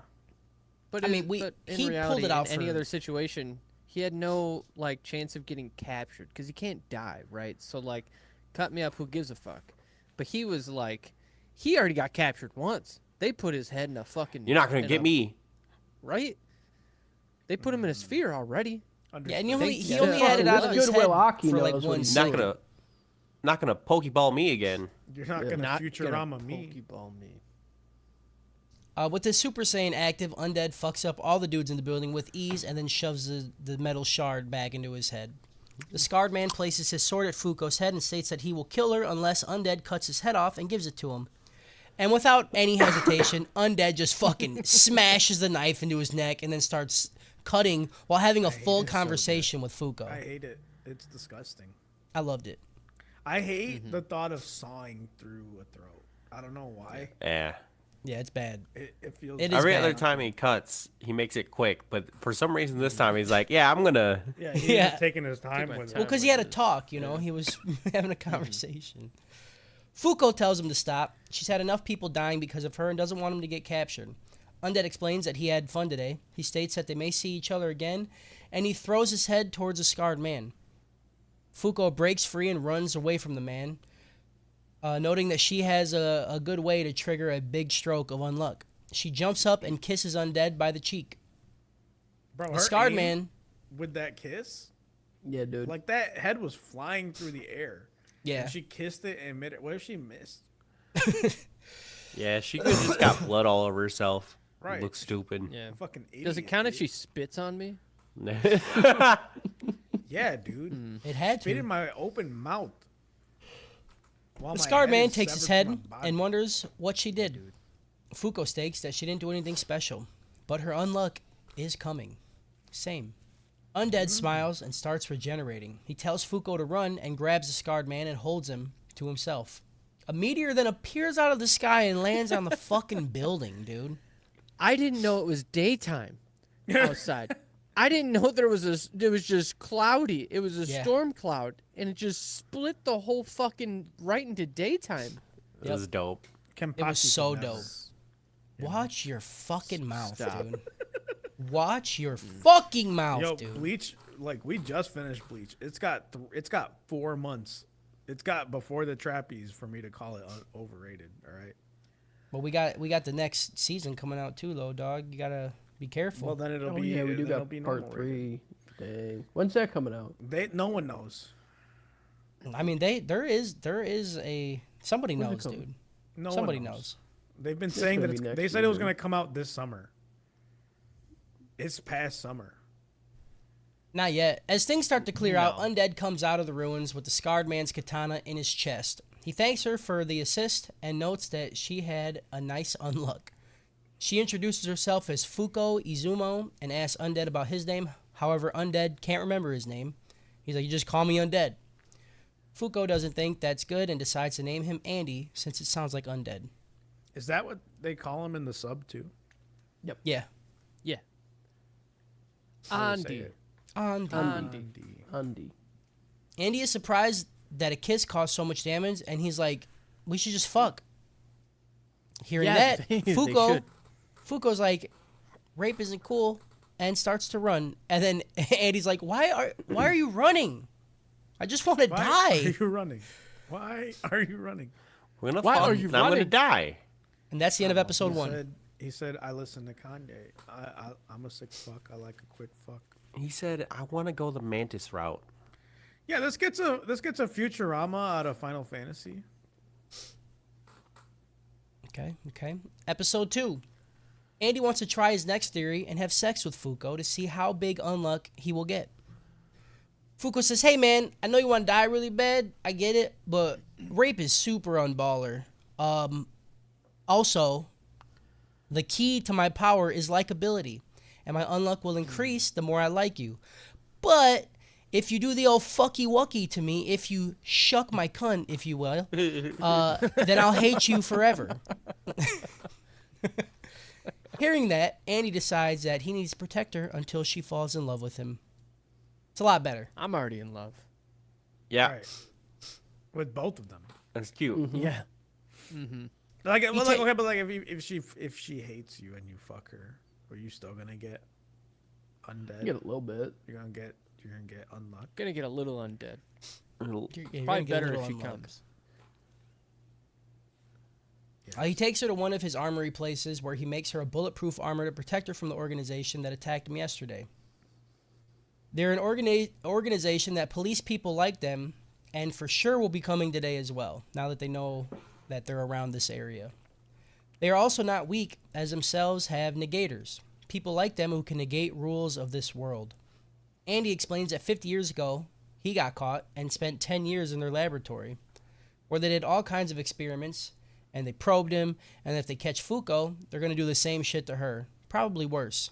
But I mean, but in he reality, pulled it out in any for- other situation, he had no like chance of getting captured because he can't die, right? So like, cut me up, who gives a fuck? But he was like, he already got captured once. They put his head in a fucking. You're not gonna in get a- me. right? They put him in a sphere already. Yeah, and Understood. he Yeah, only had it out of his Goodwill head Aki for like knows what one he's Not second. gonna, not gonna pokeball me again. You're not Yeah. gonna Not Futurama gonna me. Pokeball me. With the Super Saiyan active, Undead fucks up all the dudes in the building with ease and then shoves the metal shard back into his head. The scarred man places his sword at Fuko's head and states that he will kill her unless Undead cuts his head off and gives it to him. And without any hesitation, Undead just fucking smashes the knife into his neck and then starts cutting while having a hate full it so conversation with Fuko. I hate it. It's disgusting. I loved it. I hate the thought of sawing through a throat. I don't know why. Yeah. Yeah, it's bad. It feels. It is Every other bad. time he cuts, he makes it quick. But for some reason, this time he's like, "Yeah, I'm gonna." Yeah, he's Yeah. just taking his time my with time. Well, it. because he had to talk, you know, he was having a conversation. Fuko tells him to stop. She's had enough people dying because of her and doesn't want him to get captured. Undead explains that he had fun today. He states that they may see each other again, and he throws his head towards a scarred man. Fuko breaks free and runs away from the man, noting that she has a good way to trigger a big stroke of Unluck. She jumps up and kisses Undead by the cheek. Bro, The her scarred aim man, with that kiss, Yeah, dude. like that head was flying through the air. yeah. And she kissed it and made it. What if she missed? Yeah, she could just got blood all over herself. Right. Looks stupid. Yeah. Fucking idiot. Does it count if dude. she spits on me? Yeah, dude. It had Spit to. in my open mouth. While The my scarred head man is takes his severed head from my body. and wonders what she did. Fuko states that she didn't do anything special, but her unluck is coming. Same. Undead smiles and starts regenerating. He tells Fuko to run and grabs the scarred man and holds him to himself. A meteor then appears out of the sky and lands on the fucking building, dude. I didn't know it was daytime outside. I didn't know it was just cloudy. It was a Yeah. storm cloud, and it just split the whole fucking right into daytime. It was dope. It was so dope. Mess. Watch your fucking mouth, Stop. dude. Watch your fucking mouth, Yo, dude. Bleach, like we just finished Bleach. It's got 4 months. It's got before the trapeze for me to call it overrated. All right. But we got the next season coming out too, though, dog. You gotta be careful. Well, then it'll Oh be. yeah, we do then it'll got be part normal rated. 3. Dang. When's that coming out? No one knows. I mean, there is a somebody When's it knows, coming? dude. No one Somebody knows. knows. They've been saying that gonna be they next said it was year, going to come out this summer. It's past summer. Not yet. As things start to clear out, No. Undead comes out of the ruins with the scarred man's katana in his chest. He thanks her for the assist and notes that she had a nice unluck. She introduces herself as Fuko Izumo and asks Undead about his name. However, Undead can't remember his name. He's like, "You just call me Undead." Fuko doesn't think that's good and decides to name him Andy since it sounds like Undead. Is that what they call him in the sub too? Yeah. Yeah. How do they say Andy. it? Andy. Andy. Andy. Andy is surprised that a kiss caused so much damage, and he's like, "We should just fuck." Hearing Yeah, that, they Fuko's should. like, "Rape isn't cool," and starts to run. And then Andy's like, "Why are you running? I just want to Why die." are you running? Why are you running? We're gonna Why fuck, are you and I'm gonna running? die. And that's the end of episode He 1. said- He said, "I listen to Kanye. I'm a sick fuck. I like a quick fuck." He said, "I want to go the Mantis route." Yeah, this gets a Futurama out of Final Fantasy. Okay. Episode 2. Andy wants to try his next theory and have sex with Fuko to see how big unluck he will get. Fuko says, "Hey man, I know you want to die really bad. I get it, but rape is super unballer. Also, the key to my power is likability, and my unluck will increase the more I like you. But if you do the old fucky wucky to me, if you shuck my cunt, if you will, then I'll hate you forever." Hearing that, Andy decides that he needs to protect her until she falls in love with him. It's a lot better. I'm already in love. Yeah, Right. With both of them. that's cute. Yeah. Like, well, take- okay, but like if she hates you and you fuck her, Are you still gonna get undead? Get a little bit. You're gonna get unluck. Gonna get a little undead. You're Probably gonna get a better little if she unluck. comes. He takes her to one of his armory places where he makes her a bulletproof armor to protect her from the organization that attacked him yesterday. They're an organization that police people like them, and for sure will be coming today as well, now that they know that they're around this area. They are also not weak, as themselves have negators, people like them who can negate rules of this world. Andy explains that 50 years ago, he got caught and spent 10 years in their laboratory, where they did all kinds of experiments, and they probed him, and if they catch Fuko, they're going to do the same shit to her, probably worse.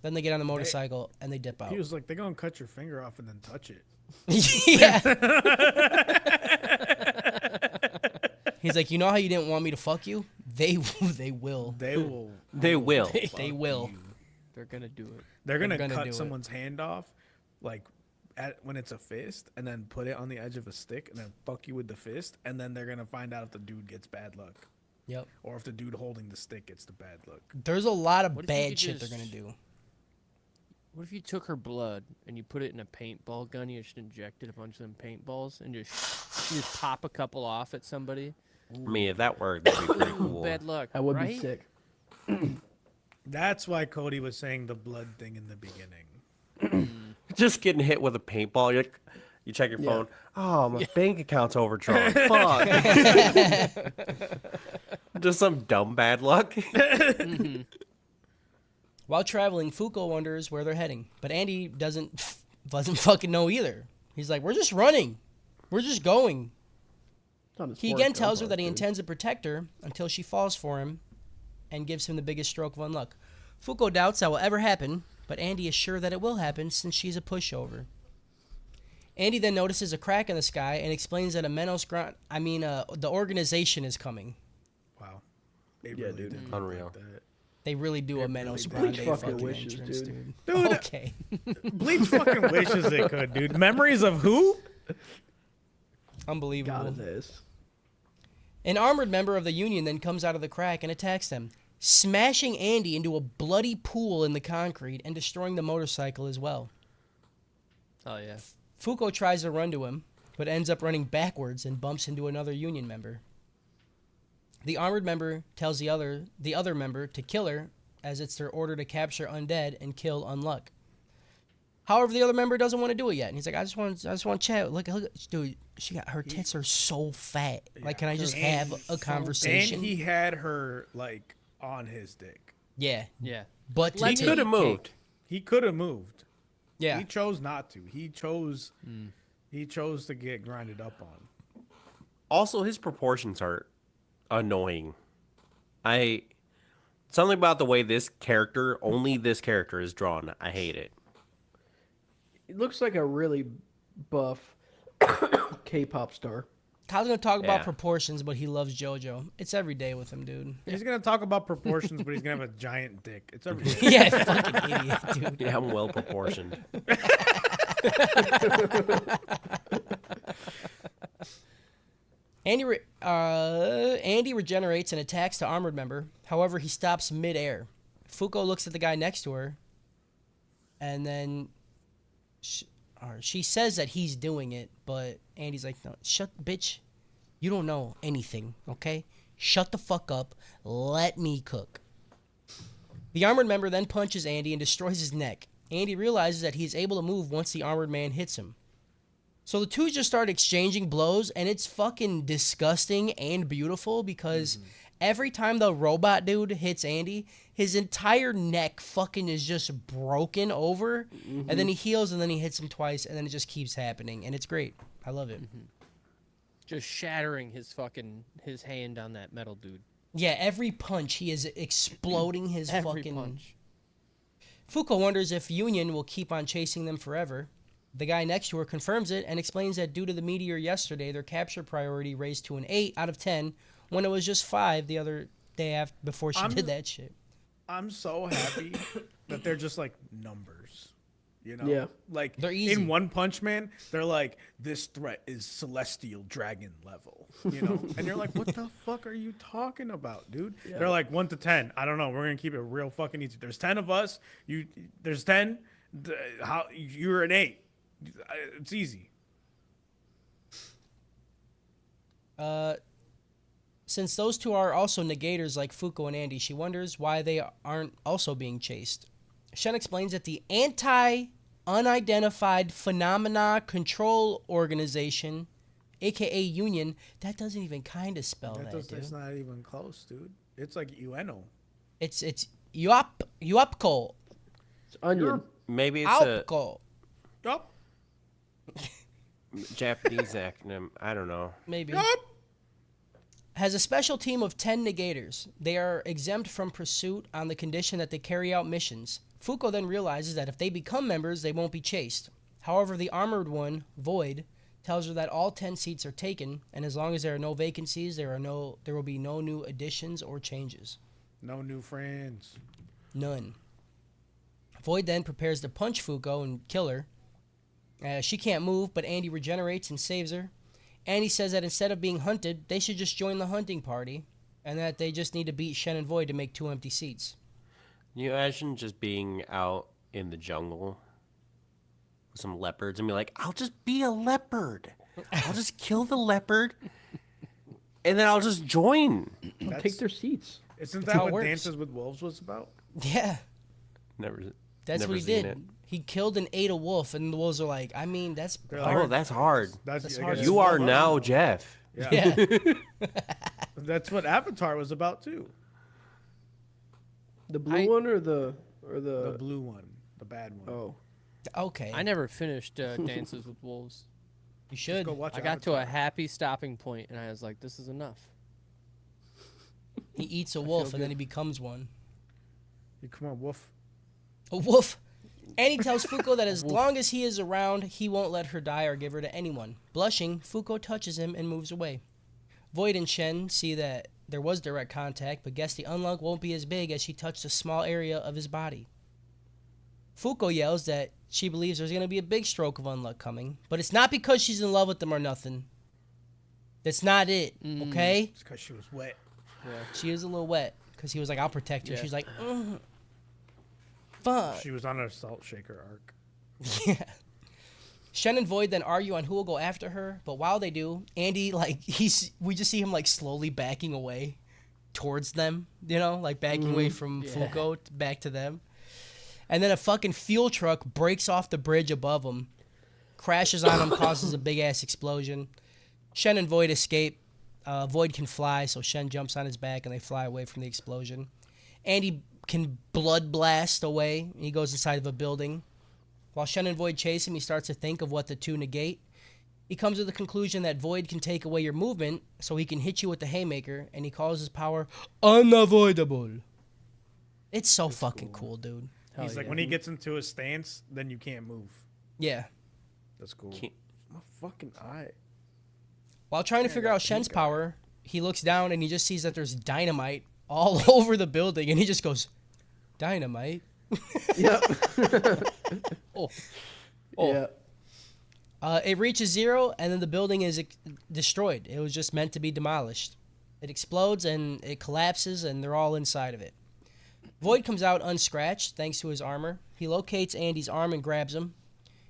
Then they get on the motorcycle and they dip out. He was like, they're gonna cut your finger off and then touch it. Yeah. He's like, you know how you didn't want me to fuck you? They will. They will. They will. They will. you. They're gonna do it. They're gonna gonna do cut it. someone's hand off, like when it's a fist, and then put it on the edge of a stick, and then fuck you with the fist, and then they're gonna find out if the dude gets bad luck, Yep. or if the dude holding the stick gets the bad luck. There's a lot of What if you bad could shit they're just- going to do. What if you took her blood and you put it in a paintball gun? You just injected a bunch of them paintballs and just pop a couple off at somebody. I mean, if that worked, that'd be pretty cool. Bad luck. That would right? be sick. That's why Cody was saying the blood thing in the beginning. Just getting hit with a paintball. You check your Yeah. phone. Oh, my bank account's overdrawn. Fuck. Just some dumb bad luck. While traveling, Fuko wonders where they're heading, but Andy doesn't fucking know either. He's like, we're just running. We're just going. It's on his He fourth again gun tells her part, that he dude. intends to protect her until she falls for him and gives him the biggest stroke of unluck. Fuko doubts that will ever happen, but Andy is sure that it will happen since she's a pushover. Andy then notices a crack in the sky and explains that the organization is coming. Wow. They Yeah, really dude. did look Unreal. Like that. They really do a It Menos really Grande did. Fucking fucking wishes, entrance, dude. Dude. Okay. Bleach fucking wishes it could, dude. Memories of who? Unbelievable. Got his ass. An armored member of the Union then comes out of the crack and attacks them, smashing Andy into a bloody pool in the concrete and destroying the motorcycle as well. Oh yeah. Fuko tries to run to him, but ends up running backwards and bumps into another Union member. The armored member tells the other member to kill her, as it's their order to capture Undead and kill Unluck. However, the other member doesn't want to do it yet, and he's like, I just want to chat. Look, dude, her tits are so fat. Like, can I just have a conversation? And he had her like on his dick. Yeah, Yeah. but to Let He me- could have moved. He could have moved. yeah, He chose not to. He chose to get grinded up on. Also, his proportions are annoying. Something about the way this character is drawn. I hate it. He looks like a really buff K-pop star. Kyle's gonna talk about Yeah. proportions, but he loves JoJo. It's every day with him, dude. He's gonna talk about proportions, but he's gonna have a giant dick. It's every day. Yeah, fucking idiot, dude. Yeah, I'm well proportioned. Andy regenerates and attacks the armored member. However, he stops mid-air. Fuko looks at the guy next to her, and then she says that he's doing it, but Andy's like, no, bitch, you don't know anything, okay? Shut the fuck up. Let me cook. The armored member then punches Andy and destroys his neck. Andy realizes that he's able to move once the armored man hits him. So the two just start exchanging blows, and it's fucking disgusting and beautiful because every time the robot dude hits Andy, his entire neck fucking is just broken over, and then he heals, and then he hits him twice, and then it just keeps happening, and it's great. I love it. Just shattering his hand on that metal dude. Yeah, every punch, he is exploding his Every fucking... punch. Fuko wonders if Union will keep on chasing them forever. The guy next to her confirms it and explains that due to the meteor yesterday, their capture priority raised to an 8 out of 10 when it was just 5 the other day before she did that shit. I'm so happy that they're just like numbers. You know, Yeah. like They're easy. in One Punch Man, they're like, this threat is celestial dragon level, you know, and you're like, what the fuck are you talking about, dude? They're like 1 to 10. I don't know. We're gonna keep it real fucking easy. There's 10 of us. There's 10. How you're an 8? It's easy. Since those two are also negators like Fuko and Andy, she wonders why they aren't also being chased. Shen explains that the Anti-Unidentified Phenomena Control Organization, aka Union, that doesn't even kind of spell that, dude. It's not even close, dude. It's like UNO. It's UAPCO. It's onion. Maybe it's a AUPCO. Yup. Japanese acronym. I don't know. Maybe. Yup. Has a special team of 10 negators. They are exempt from pursuit on the condition that they carry out missions. Fuko then realizes that if they become members, they won't be chased. However, the armored one, Void, tells her that all 10 seats are taken, and as long as there are no vacancies, there will be no new additions or changes. No new friends. None. Void then prepares to punch Fuko and kill her. She can't move, but Andy regenerates and saves her. Andy says that instead of being hunted, they should just join the hunting party, and that they just need to beat Shen and Void to make 2 empty seats. Can you imagine just being out in the jungle with some leopards and be like, I'll just be a leopard. I'll just kill the leopard, and then I'll just join. Take their seats. Isn't how that it what works. Dances with Wolves was about? Yeah, Never. that's never what he seen did. it. He killed and ate a wolf, and the wolves are like, I mean, that's They're hard. Oh, that's hard. That's hard. I guess You it's are not now hard. Jeff. Yeah. Yeah. That's what Avatar was about too. The blue one or the The blue one, the bad one. oh. Okay. I never finished Dances with Wolves. You should. Go watch I got to Avatar. a happy stopping point, and I was like, "This is enough." He eats a wolf, and then he becomes one. You come on, Wolf. A wolf. And he tells Fuko that as long as he is around, he won't let her die or give her to anyone. Blushing, Fuko touches him and moves away. Void and Shen see that there was direct contact, but guess the Unluck won't be as big as she touched a small area of his body. Fuko yells that she believes there's going to be a big stroke of Unluck coming, but it's not because she's in love with them or nothing. That's not it, okay? It's because she was wet. She is a little wet because he was like, I'll protect her. Yeah. She's like, fuck. She was on a salt shaker arc. Yeah. Shen and Void then argue on who will go after her, but while they do, Andy, like, we just see him, like, slowly backing away towards them, you know, like backing away from Fuko back to them. And then a fucking fuel truck breaks off the bridge above them, crashes on him, causes a big-ass explosion. Shen and Void escape. Void can fly, so Shen jumps on his back and they fly away from the explosion. Andy can blood blast away. He goes inside of a building. While Shen and Void chase him, he starts to think of what the two negate. He comes to the conclusion that Void can take away your movement, so he can hit you with the haymaker, and he calls his power unavoidable. It's so fucking cool, dude. He's like, when he gets into a stance, then you can't move. Yeah. That's cool. Can't- My fucking eye. While trying to figure out Shen's power, he looks down and he just sees that there's dynamite all over the building, and he just goes, dynamite? Yep. Oh, Yeah. It reaches 0, and then the building is destroyed. It was just meant to be demolished. It explodes, and it collapses, and they're all inside of it. Void comes out unscratched, thanks to his armor. He locates Andy's arm and grabs him.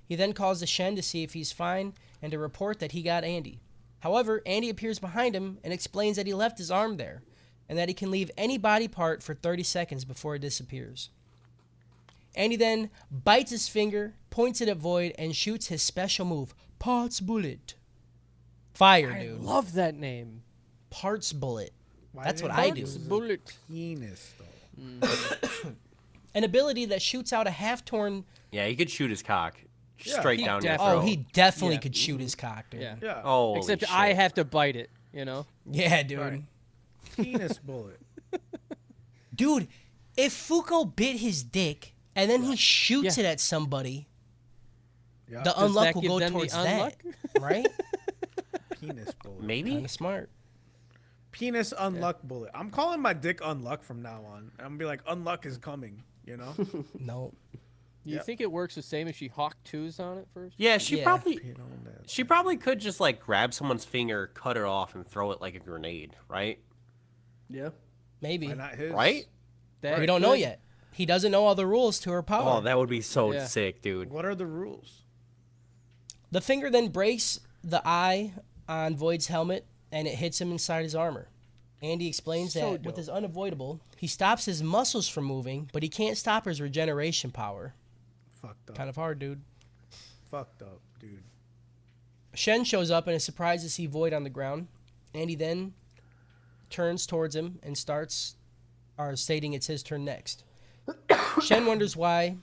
He then calls the Shen to see if he's fine, and to report that he got Andy. However, Andy appears behind him and explains that he left his arm there, and that he can leave any body part for 30 seconds before it disappears. Andy then bites his finger, points it at Void, and shoots his special move, Parts Bullet. Fire, I dude. love that name. Parts Bullet. Why That's didn't what I he do. use his Bullet. Penis, though. An ability that shoots out a half-torn... Yeah, he could shoot his cock Yeah. straight He down your definitely- throat. Oh, he definitely Yeah. could shoot his cock, dude. Yeah. Yeah. Holy Except shit. I have to bite it, you know? Yeah, dude. Right. Penis bullet. Dude, if Fuko bit his dick and then he shoots Yeah. it at somebody, Yeah. the Does unluck that will give go them the towards that, unluck? right? Penis bullet. Maybe? Kind of smart. Penis unluck bullet. I'm calling my dick unluck from now on. I'm gonna be like, unluck is coming. You know? No. Do you think it works the same if she Hawk 2s on it first? Yeah, she Yeah. probably You know, that- she probably could just like grab someone's finger, cut it off, and throw it like a grenade, right? Yeah. Maybe. Why not his? Right? That We don't know could- yet. He doesn't know all the rules to her power. Oh, that would be so Yeah. sick, dude. What are the rules? The finger then breaks the eye on Void's helmet, and it hits him inside his armor. Andy explains So that with dope. his unavoidable, he stops his muscles from moving, but he can't stop his regeneration power. Fucked up. Kind of hard, dude. Fucked up, dude. Shen shows up and is surprised to see Void on the ground. Andy then turns towards him and stating it's his turn next. Shen wonders why,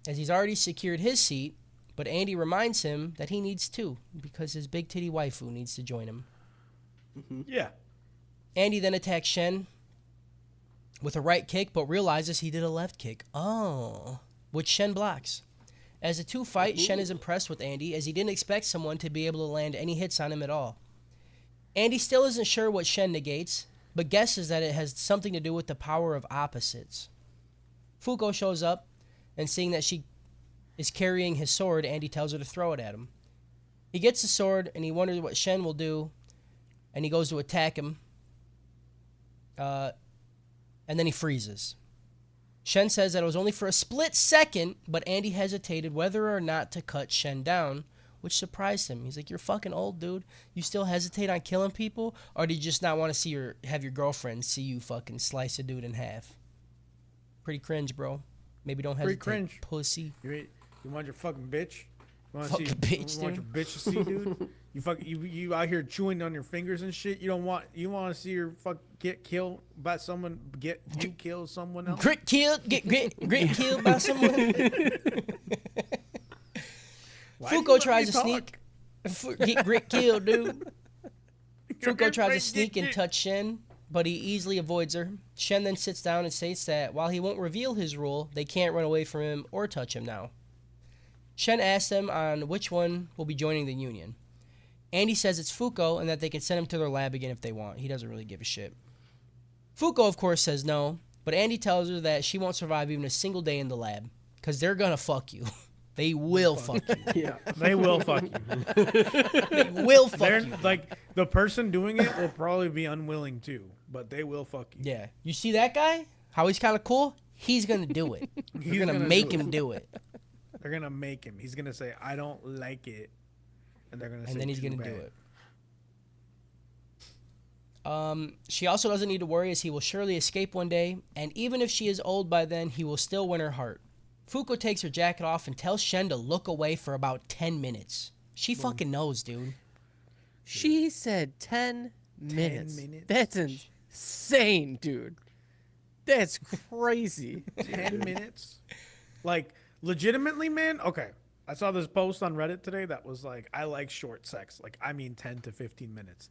as he's already secured his seat, but Andy reminds him that he needs two, because his big titty waifu needs to join him. Yeah. Andy then attacks Shen with a right kick, but realizes he did a left kick. Oh. Which Shen blocks. As the two fight, Shen is impressed with Andy, as he didn't expect someone to be able to land any hits on him at all. Andy still isn't sure what Shen negates, but guesses that it has something to do with the power of opposites. Fuko shows up, and seeing that she is carrying his sword, Andy tells her to throw it at him. He gets the sword, and he wonders what Shen will do, and he goes to attack him. And then he freezes. Shen says that it was only for a split second, but Andy hesitated whether or not to cut Shen down, which surprised him. He's like, "You're fucking old, dude. You still hesitate on killing people, or do you just not want to have your girlfriend see you fucking slice a dude in half?" Pretty cringe, bro. Maybe don't Pretty hesitate, cringe. pussy. You want your fucking bitch? You want Fucking bitch, you want your bitch to see, dude? You out here chewing on your fingers and shit. You want to see her get killed by someone? Get you kill someone else? Grit killed killed by someone. Why do you Fuko let tries me to sneak. Get grit killed, dude. Fuko tries to sneak and touch Shen, but he easily avoids her. Shen then sits down and states that while he won't reveal his rule, they can't run away from him or touch him now. Shen asks them on which one will be joining the Union. Andy says it's Fuko and that they can send him to their lab again if they want. He doesn't really give a shit. Fuko, of course, says no, but Andy tells her that she won't survive even a single day in the lab, because they're gonna fuck you. They will fuck you. Yeah. They will fuck you. They will fuck They're you. like the person doing it will probably be unwilling too, but they will fuck you. Yeah. You see that guy? How he's kind of cool? He's gonna do it. He's You're gonna gonna make do him do it. They're gonna make him. He's gonna say, "I don't like it," and they're gonna say, And then he's "Too gonna do bad." it. She also doesn't need to worry, as he will surely escape one day, and even if she is old by then, he will still win her heart. Fuko takes her jacket off and tells Shen to look away for about 10 minutes. She fucking knows, dude. She said 10 minutes. minutes? That's insane, dude. That's crazy. 10 minutes? Like, legitimately, man? Okay. I saw this post on Reddit today that was like, I like short sex. Like, I mean 10 to 15 minutes.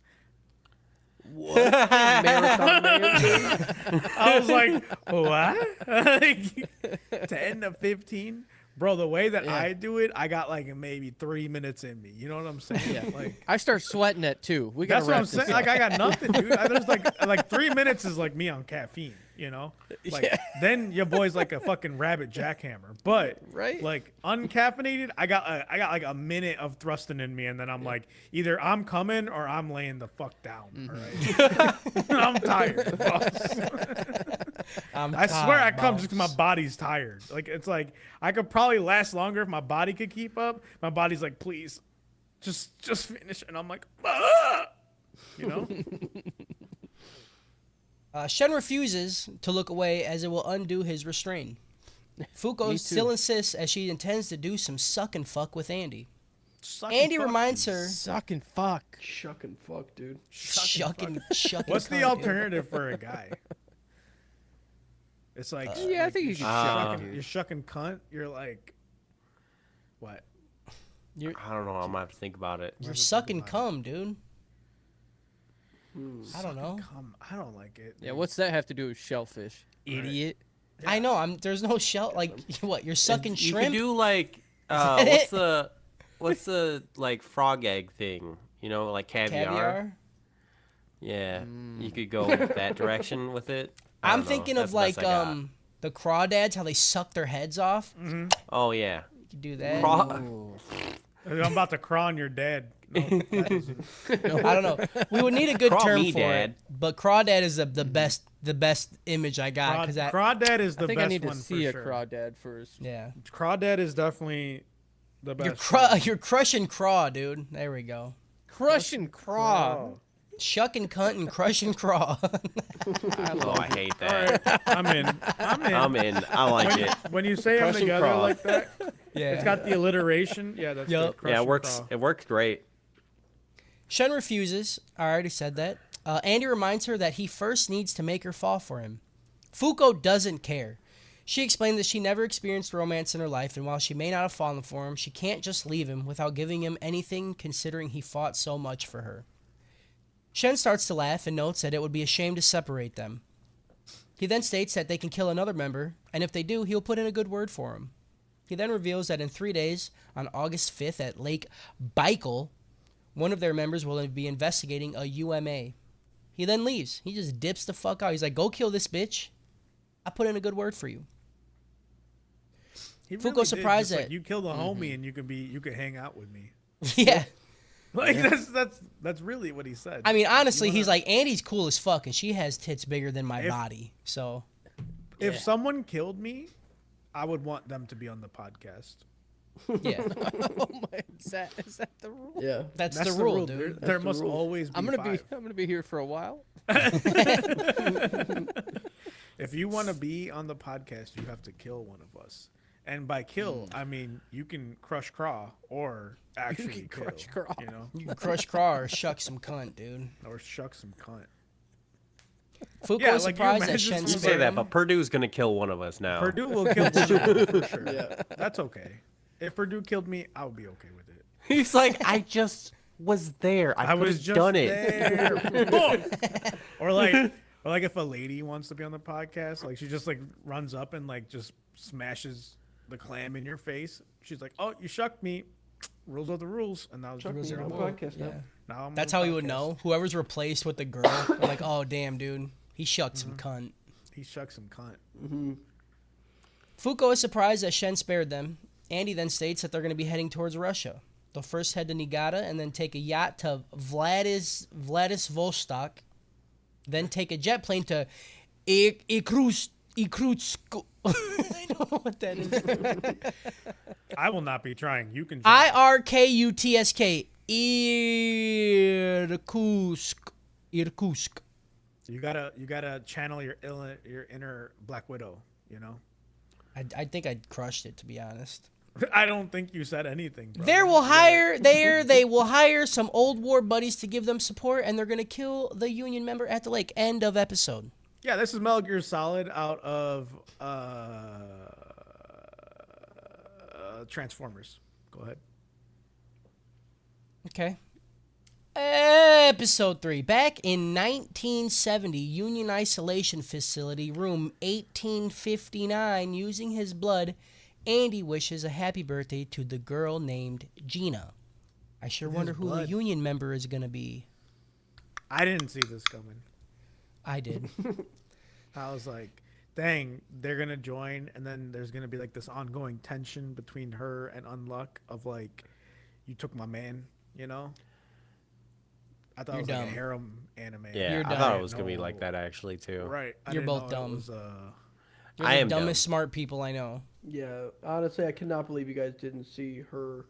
Marathon man, dude. I was like, what? Like, 10 to 15? Bro, the way that I do it, I got like maybe 3 minutes in me. You know what I'm saying? Yeah. Like, I start sweating at 2. We that's gotta what I'm wrap this saying. up. Like, I got nothing, dude. There's like 3 minutes is like me on caffeine, you know? Like, then your boy's like a fucking rabbit jackhammer. But, Right? like, uncaffeinated, I got like a minute of thrusting in me, and then I'm like, either I'm coming or I'm laying the fuck down. All right? I'm tired, boss. I swear I come just 'cause my body's tired. Like, it's like, I could probably last longer if my body could keep up. My body's like, please, just finish. And I'm like, ah! You know? Shen refuses to look away, as it will undo his restraint. Fuko Me still too. insists, as she intends to do some suck and fuck with Andy. Suck Andy and fuck. reminds her, Suck and fuck. Shuck and fuck, dude. shuck and fuck. What's the alternative for a guy? It's like, Yeah, I think you should shuck, dude. you're shucking cunt. You're like, what? I don't know. I'm gonna have to think about it. You're sucking cum, dude. I don't know. Come, I don't like it. Yeah, what's that have to do with shellfish? Idiot. I know. There's no shell. Like what? You're sucking You shrimp. could do like what's the like frog egg thing? You know, like caviar. Yeah, you could go that direction with it. I I'm don't know. thinking That's of the best like I got. The crawdads, how they suck their heads off. Oh yeah. You can do that. I'm about to craw on your dad. No, that isn't. I don't know. We would need a good Craw term me, for Dad. it. But crawdad is the best image I got because that. Crawdad is the I think best I need to one see for a sure. crawdad first. Yeah. Crawdad is definitely the best. You're crushing craw, dude. There we go. Crush and craw. Shuck and cunt and crush and craw. Oh, I hate All that. right, I'm in. I'm in. I like it. When you say them Crush and together craw. like that, Yeah. it's got the alliteration. Yeah, that's Yup. good. Crush Yeah, it and works. craw. It works great. Shen refuses. I already said that. Andy reminds her that he first needs to make her fall for him. Fuko doesn't care. She explained that she never experienced romance in her life, and while she may not have fallen for him, she can't just leave him without giving him anything considering he fought so much for her. Shen starts to laugh and notes that it would be a shame to separate them. He then states that they can kill another member, and if they do, he'll put in a good word for him. He then reveals that in 3 days, on August 5th at Lake Baikal, one of their members will be investigating a UMA. He then leaves. He just dips the fuck out. He's like, go kill this bitch. I put in a good word for you. He Fuko did, surprised just that- like, you killed a homie and you could hang out with me. Yeah. Like that's really what he said. I mean, honestly, You he's wanna- like, Andy's cool as fuck, and she has tits bigger than my If- body. So, if someone killed me, I would want them to be on the podcast. yeah. Oh my! Is that the rule? Yeah. That's, That's the rule, There, dude. there the must rule. always be I'm gonna five. be here for a while. If you want to be on the podcast, you have to kill one of us. And by kill, I mean you can crush craw or actually can kill, crush craw. you know, You can crush craw or shuck some cunt, dude. or shuck some cunt. Fuko Yeah, is like, you surprised that imagine Shen some- You spared say that, him. but Purdue's gonna kill one of us now. Purdue will kill one of us for sure. Yeah. That's okay. If Purdue killed me, I would be okay with it. He's like, I just was there. I, I could was have just done it. there. Boom. Or like if a lady wants to be on the podcast, like she just like runs up and like just smashes the clam in your face. She's like, "Oh, you shucked me. Rules are the rules." And now Chuck, Rules you're are on the the rule. podcast Yeah. now. now I'm That's on how the he would podcast. know. Whoever's replaced with the girl, they're like, oh, damn, dude. He shucked some cunt. He shucks some cunt. Fuko is surprised that Shen spared them. Andy then states that they're going to be heading towards Russia. They'll first head to Niigata and then take a yacht to Vladivostok. Then take a jet plane to Irkutsk. I don't know what that is. I will not be trying. You can. Try. Irkutsk. Irkutsk. You gotta channel your inner Black Widow. You know. I think I crushed it, to be honest. I don't think you said anything. Bro. They will hire some old war buddies to give them support, and they're gonna kill the Union member at the lake. End of episode. Yeah, this is Metal Gear Solid out of Transformers. Go ahead. Okay. Episode 3. Back in 1970, Union Isolation Facility, room 1859, using his blood, Andy wishes a happy birthday to the girl named Gina. I sure With wonder his who the blood. Union member is going to be. I didn't see this coming. I did. I was like, dang, they're gonna join, and then there's gonna be like this ongoing tension between her and Unluck of like, you took my man, you know. I thought You're it was like dumb. a harem anime. Yeah, You're I dumb. thought it was gonna be No. like that actually too. Right. I You're didn't both know it dumb. was, You're I the am dumb. dumbest smart people I know. Yeah, honestly, I cannot believe you guys didn't see her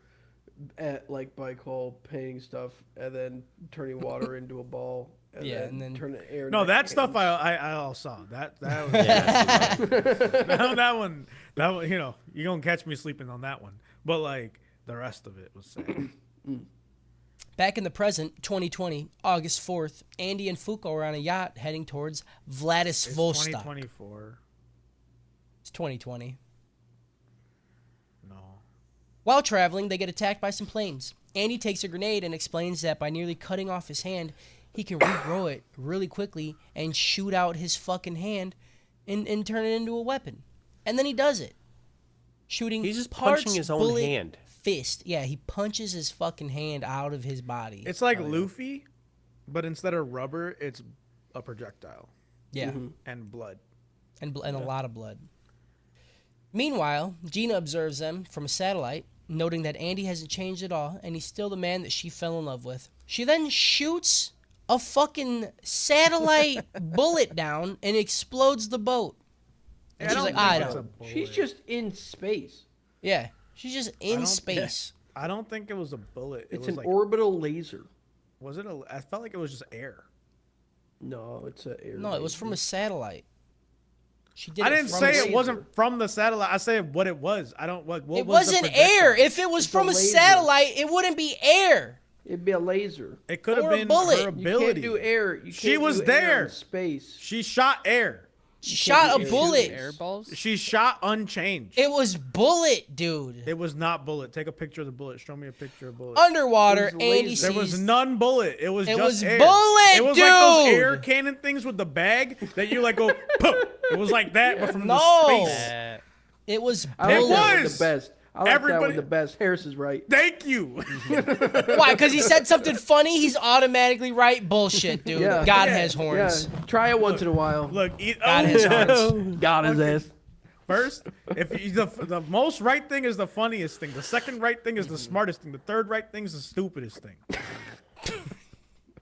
at like Baikal painting stuff and then turning water into a ball. And Yeah, and then- turning air. No, into that stuff hands. I all saw. That was Yeah, that one, you know, you're gonna catch me sleeping on that one. But like the rest of it was sad. Back in the present, 2020, August 4th, Andy and Fuko are on a yacht heading towards It's Vladivostok. 2024. It's 2020. No. While traveling, they get attacked by some planes. Andy takes a grenade and explains that by nearly cutting off his hand, he can regrow it really quickly and shoot out his fucking hand and turn it into a weapon. And then he does it. Shooting He's just parts, punching his own bullet, hand. Fist. Yeah, he punches his fucking hand out of his body. It's like Luffy, but instead of rubber, it's a projectile yeah, and blood. and a lot of blood. Meanwhile, Gina observes them from a satellite, noting that Andy hasn't changed at all, and he's still the man that she fell in love with. She then shoots a fucking satellite bullet down and explodes the boat. And she's like, I don't. She's just in space. Yeah, she's just in space. I don't think it was a bullet. It's was an orbital laser. Was it I felt like it was just air. No, it's an air. No, it was from a satellite. She did. I didn't from say a it laser. wasn't from the satellite. I said what it was. I don't what. It was the wasn't air. projectile? If it was It's from a a laser. satellite, it wouldn't be air. It'd be a laser. It could have or a been bullet. her You ability. You can't do air. You She can't was do air in there. space. She shot air. She shot a do bullet. Air balls? She shot unchanged. It was bullet, dude. It was not bullet. Take a picture of the bullet. Show me a picture of bullet. Underwater, It was Andy laser. sees. There was none bullet. It was It just was air. bullet, It was like those dude. air cannon things with the bag that you like go. Poof. It was like that, but from No. the space. It was I like bullet. that one was. the best. I like that Everybody- one the best. Harris is right. Thank you. Why? Because he said something funny. He's automatically right. Bullshit, dude. Yeah. God Yeah. has horns. Yeah, try it once in a while. Look, God has horns. God his ass. first, if you, the most right thing is the funniest thing. The second right thing is the smartest thing. The third right thing is the stupidest thing.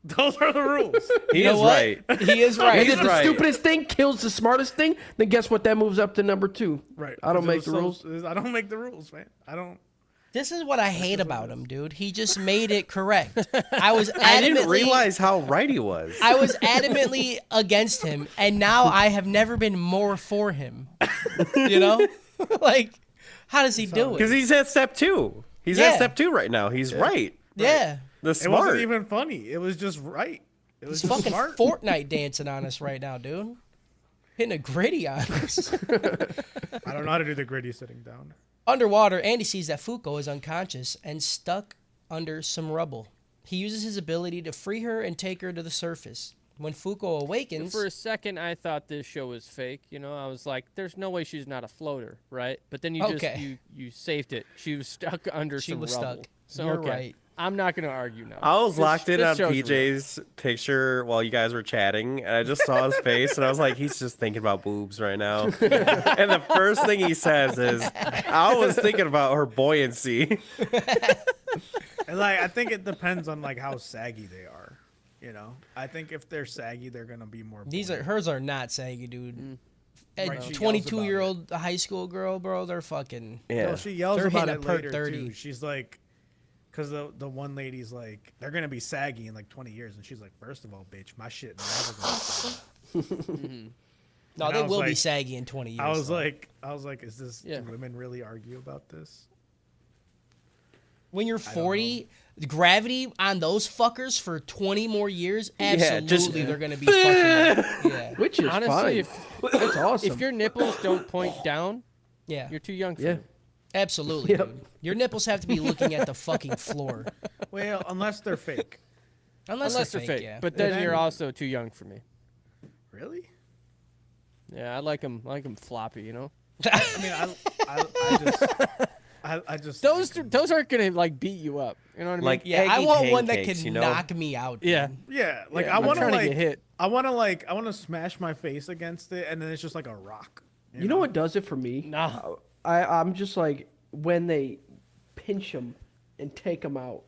Those are the rules. He You know is what? right. He is And right. if the right. stupidest thing kills the smartest thing, then guess what? That moves up to number 2. Right. I don't It make was the rules. I don't make the rules, man. I don't. This is what I hate about him, dude. He just made it correct. I was I didn't adamantly- realize how right he was. I was adamantly against him, and now I have never been more for him. You know, like, how does he do Because it? he's at step 2. He's Yeah. at step 2 right now. He's right. Yeah, The It smart. wasn't even funny. It was just right. It was he's just fucking smart. Fortnite dancing on us right now, dude. Hitting a gritty on us. I don't know how to do the gritty sitting down. Underwater, Andy sees that Fuko is unconscious and stuck under some rubble. He uses his ability to free her and take her to the surface. When Fuko awakens, For a second, I thought this show was fake. You know, I was like, "There's no way she's not a floater, right?" But then you Okay. you saved it. She was stuck under she some was rubble. stuck. So You're okay. right. I'm not gonna argue now. I was This- locked in this on show's real. PJ's picture while you guys were chatting, and I just saw his face, and I was like, he's just thinking about boobs right now. And the first thing he says is, I was thinking about her buoyancy. And like, I think it depends on like how saggy they are. You know, I think if they're saggy, they're gonna be more. these are buoyant. hers are not saggy, dude. A Right, she yells 22-year-old high school girl, bro, they're fucking. Yeah. No, she yells They're about hitting it a perk later 30. too. She's like, because the one lady's like, they're gonna be saggy in like 20 years, and she's like, first of all, bitch, my shit never gonna sag. No, And they I was will be like- saggy in 20 years. I was though. like, is this? Yeah. Do women really argue about this? When you're 40, the gravity on those fuckers for 20 more years, Yeah, absolutely just- they're gonna be fucking. Yeah, Which is Honestly, fine. That's awesome. if your nipples don't point down, yeah, you're too young for Yeah. it. absolutely, Yep. dude. Your nipples have to be looking at the fucking floor, Well, unless they're fake. unless they're fake. Yeah. But then then- you're also too young for me. Really? Yeah, I like them floppy. You know, I mean, I just those aren't gonna like beat you up. You know what I mean? Like, yeah, I eggy want one that pancakes, can you know? knock me out. yeah, dude. yeah, like Yeah, I I'm want to trying to like get hit. I want to smash my face against it, and then it's just like a rock. You know what does it for me? Nah. I'm just like when they pinch them and take them out.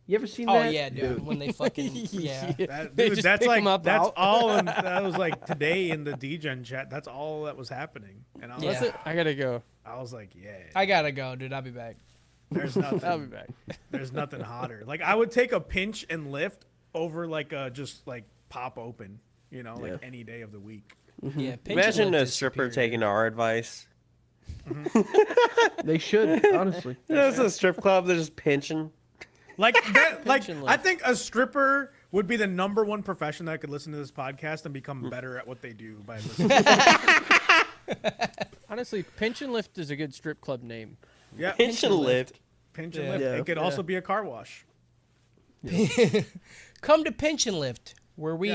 You ever seen Oh that? yeah, dude. When they fucking yeah. That, They dude, just that's pick like 'em up that's out. all. That was like today in the DGen chat. That's all that was happening, and I was, Yeah. That's it. I gotta go. I was like, yeah. I gotta go, dude. I'll be back. There's I'll be nothing. back. There's nothing hotter. Like I would take a pinch and lift over like a just like pop open. You know, like any day of the week. Yeah. pinch and Imagine lift a is stripper superior. taking our advice. They should, honestly. There's a strip club, they're just pinching. Like that. Like and I lift. think a stripper would be the #1 profession that could listen to this podcast and become better at what they do by listening. Honestly, Pinch and Lift is a good strip club name. Yeah, Pinch and lift. pinch and Yeah. lift. Yeah. It could also be a car wash. Come to pinch and lift, where we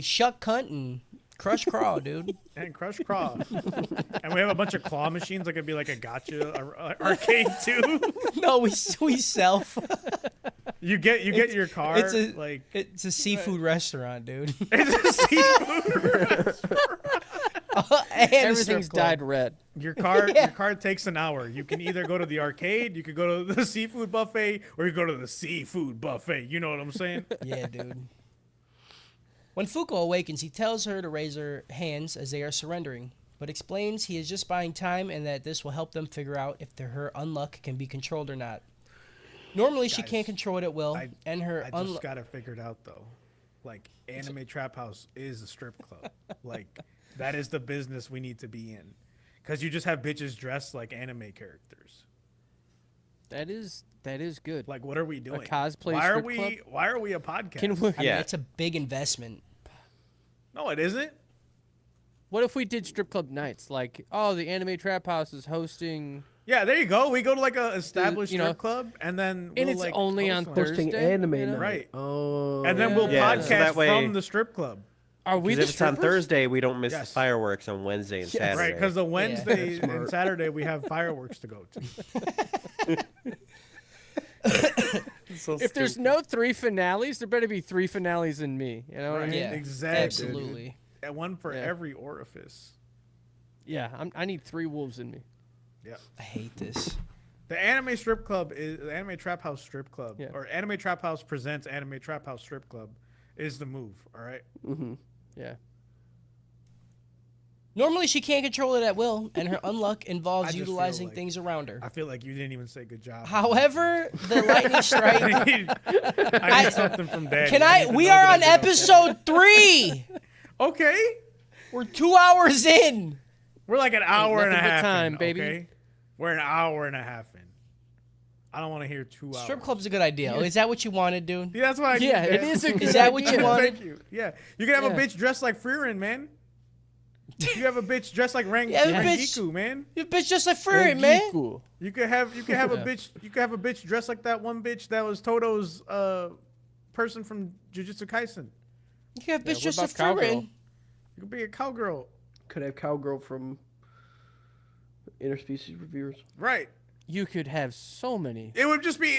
shuck cunt and crush craw, dude. And crush craw. And we have a bunch of claw machines. Like it'd be like a gotcha arcade too. No, we self. You get your car. It's a like it's a seafood restaurant, dude. it's a seafood. And a Everything's strip club. dyed red. Your card takes an hour. You can either go to the arcade, you could go to the seafood buffet, or you go to the seafood buffet. You know what I'm saying? Yeah, dude. When Fuko awakens, he tells her to raise her hands as they are surrendering, but explains he is just buying time and that this will help them figure out if her unluck can be controlled or not. Normally, she Guys, can't control it at will, and her I just got it figured out, though. Like, Anime Trap House is a strip club. Like, that is the business we need to be in. Because you just have bitches dressed like anime characters. That is good. Like, what are we doing? cosplay why are strip we club? Why are we a podcast? Can we, I mean, it's a big investment. No, it isn't. what if we did strip club nights? Like, oh, the Anime Trap House is hosting, Yeah, there you go. We go to like a established you know, strip club, and then and we'll, it's like, only on host one. Thursday. Hosting anime you know? night. Right. Oh. And then we'll Yeah, podcast so that way- from the strip club. Are we Because the if it's on strippers? Thursday, we don't miss the Yes. fireworks on Wednesday and Saturday. Right, because the Wednesday That's and smart. Saturday we have fireworks to go to. So If there's stupid. no 3 finales, there better be 3 finales in me. You know what I Right. mean? Yeah, Exactly. absolutely. And one for Yeah. every orifice. Yeah, I need 3 wolves in me. Yeah. I hate this. The anime strip club is the Anime Trap House strip club, Yeah. or Anime Trap House presents Anime Trap House strip club, is the move. All right. Mm-hmm. Yeah. Normally, she can't control it at will, and her unluck I involves just feel utilizing like- things around her. I feel like you didn't even say good job. However, the lightning strike. I need something from Daddy. Can need I? to We know are that I on did okay. episode 3. Okay. We're 2 hours in. We're like an hour and a nothing but half time, in, baby. Okay? We're an hour and a half in. I don't want to hear 2 hours. Strip club's a good idea. Is that what you wanted, dude? Yeah, that's what I Yeah, need, it man. is a good Is that what idea. you wanted? Thank you. Yeah. You can have a Yeah. bitch dressed like Freerin, man. You have a bitch dressed like Yeah, Rangiku, man. You bitch just like Furry, man. Giku. You could have a bitch dressed like that one bitch that was Toto's person from Jujutsu Kaisen. You can have bitch what just about like Furry. Cowgirl? You could be a cowgirl. Could have Cowgirl from Interspecies Reviewers. Right. You could have so many. It would just be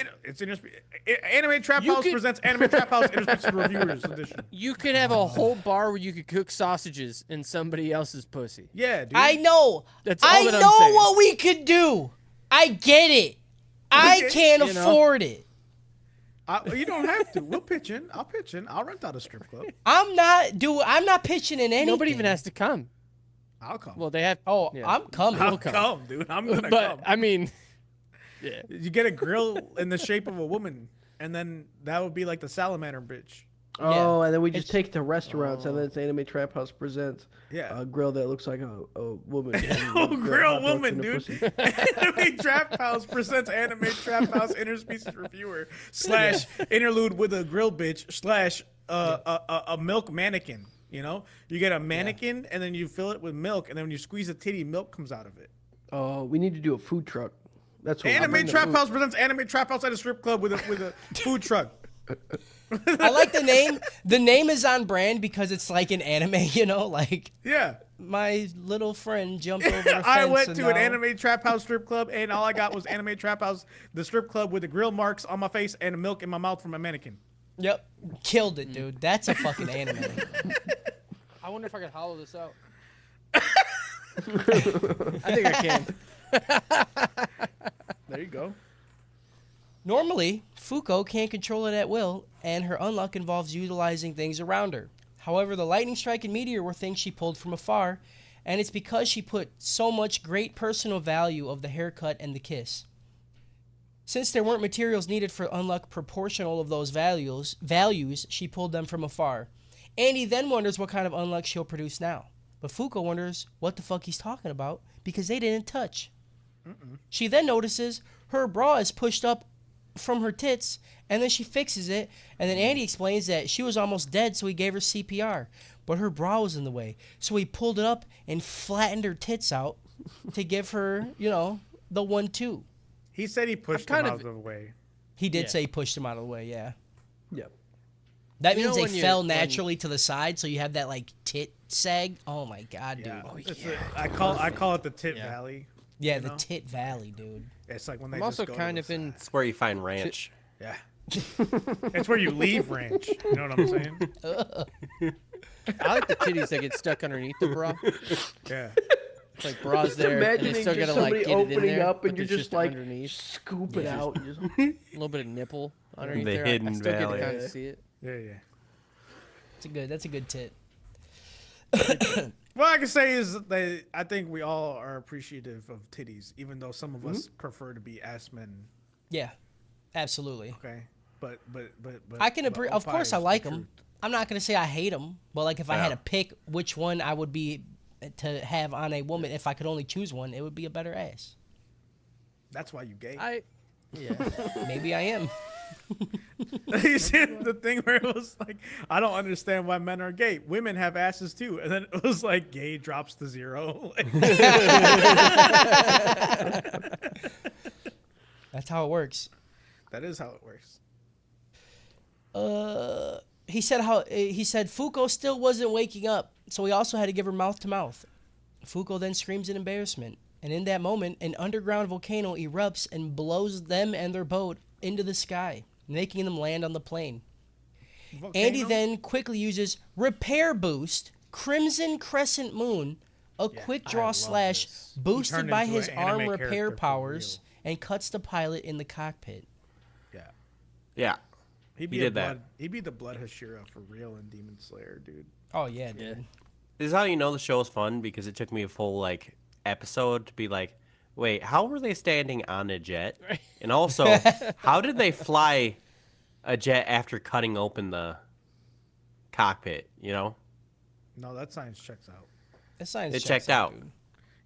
Anime Trap You House could- presents Anime Trap House Interspecies Reviewers edition. You could have a whole bar where you could cook sausages in somebody else's pussy. Yeah, dude. I know. That's all I that I'm know saying. what we could do. I get it. I Okay. can't You know? afford it. You don't have to. We'll pitch in. I'll pitch in. I'll rent out a strip club. I'm not pitching in anything. Nobody even has to come. I'll come. Well, they have. Oh, yeah. I'm coming. I'll come. come, dude. I'm gonna But come. I mean, yeah. You get a grill in the shape of a woman, and then that would be like the salamander bitch. Oh, and then we just It's- take it to restaurants, and then it's Anime Trap House presents Yeah. a grill that looks like a woman. Oh, grill hot dogs woman, in the dude. pussy. Anime Trap House presents Anime Trap House Interspecies Reviewer / interlude with a grill bitch / a milk mannequin. You know, you get a mannequin and then you fill it with milk, and then when you squeeze a titty, milk comes out of it. Oh, we need to do a food truck. That's what I'll Anime bring the Trap food. House presents Anime Trap House at a strip club with a food truck. I like the name. The name is on brand because it's like an anime, you know, like Yeah. my little friend jumped over a fence. I went and to an now- Anime Trap House strip club, and all I got was Anime Trap House, the strip club with the grill marks on my face and milk in my mouth from a mannequin. Yep, killed it, dude. That's a fucking anime. I wonder if I could hollow this out. I think I can. There you go. Normally, Fuko can't control it at will, and her unluck involves utilizing things around her. However, the lightning strike and meteor were things she pulled from afar, and it's because she put so much great personal value of the haircut and the kiss. Since there weren't materials needed for unluck proportional of those values, she pulled them from afar. Andy then wonders what kind of unluck she'll produce now. But Fuko wonders what the fuck he's talking about because they didn't touch. She then notices her bra is pushed up from her tits, and then she fixes it, and then Andy explains that she was almost dead, so he gave her CPR, but her bra was in the way, so he pulled it up and flattened her tits out to give her, you know, the 1-2. He said he pushed him kind out of- of the way. He did Yeah. say he pushed him out of the way, yeah. Yep. That You means know they when you- fell when- naturally to the side, so you have that like tit sag. Oh my god, dude. Yeah. Yeah, It's I call it the Tit Yeah. Valley. the know? tit valley, dude. It's like when they I'm just also go to kind the of in. side. It's where you find ranch. Yeah. It's where you leave ranch. You know what I'm saying? I like the titties that get stuck underneath the bra. Yeah. Like bras Just there, and you imagining still just gotta like somebody get it in opening there, up and but you're there's just like underneath scoop it out. Just, a little bit of nipple underneath The there. I hidden still get to valley. kind of see it. Yeah. That's a good tit. What I can say is that I think we all are appreciative of titties, even though some of us prefer to be ass men. Yeah, absolutely. Okay, but I can agree. Of Opie course, I is the like them. truth. I'm not gonna say I hate them, but like if I had Yeah. to pick which one I would be to have on a woman, if I could only choose one, it would be a better ass. That's why you gay. Yeah. Maybe I am. You see the thing where it was like, I don't understand why men are gay. Women have asses too, and then it was like, gay drops to 0. That's how it works. That is how it works. He said Fuko still wasn't waking up, so he also had to give her mouth to mouth. Fuko then screams in embarrassment, and in that moment, an underground volcano erupts and blows them and their boat into the sky, making them land on the plane. Andy Volcano? then quickly uses Repair Boost, Crimson Crescent Moon, a quick draw love slash this. boosted turned by into his an arm anime repair character for powers, and cuts the pilot in the cockpit. Yeah. Yeah. He'd He be a did that. He'd be the Blood Hashira for real in Demon Slayer, dude. Oh yeah, dude. This is how you know the show is fun, because it took me a full like episode to be like, wait, how were they standing on a jet? And also, how did they fly a jet after cutting open the cockpit? You know, No, that science checks out. That science it checks checked out. dude.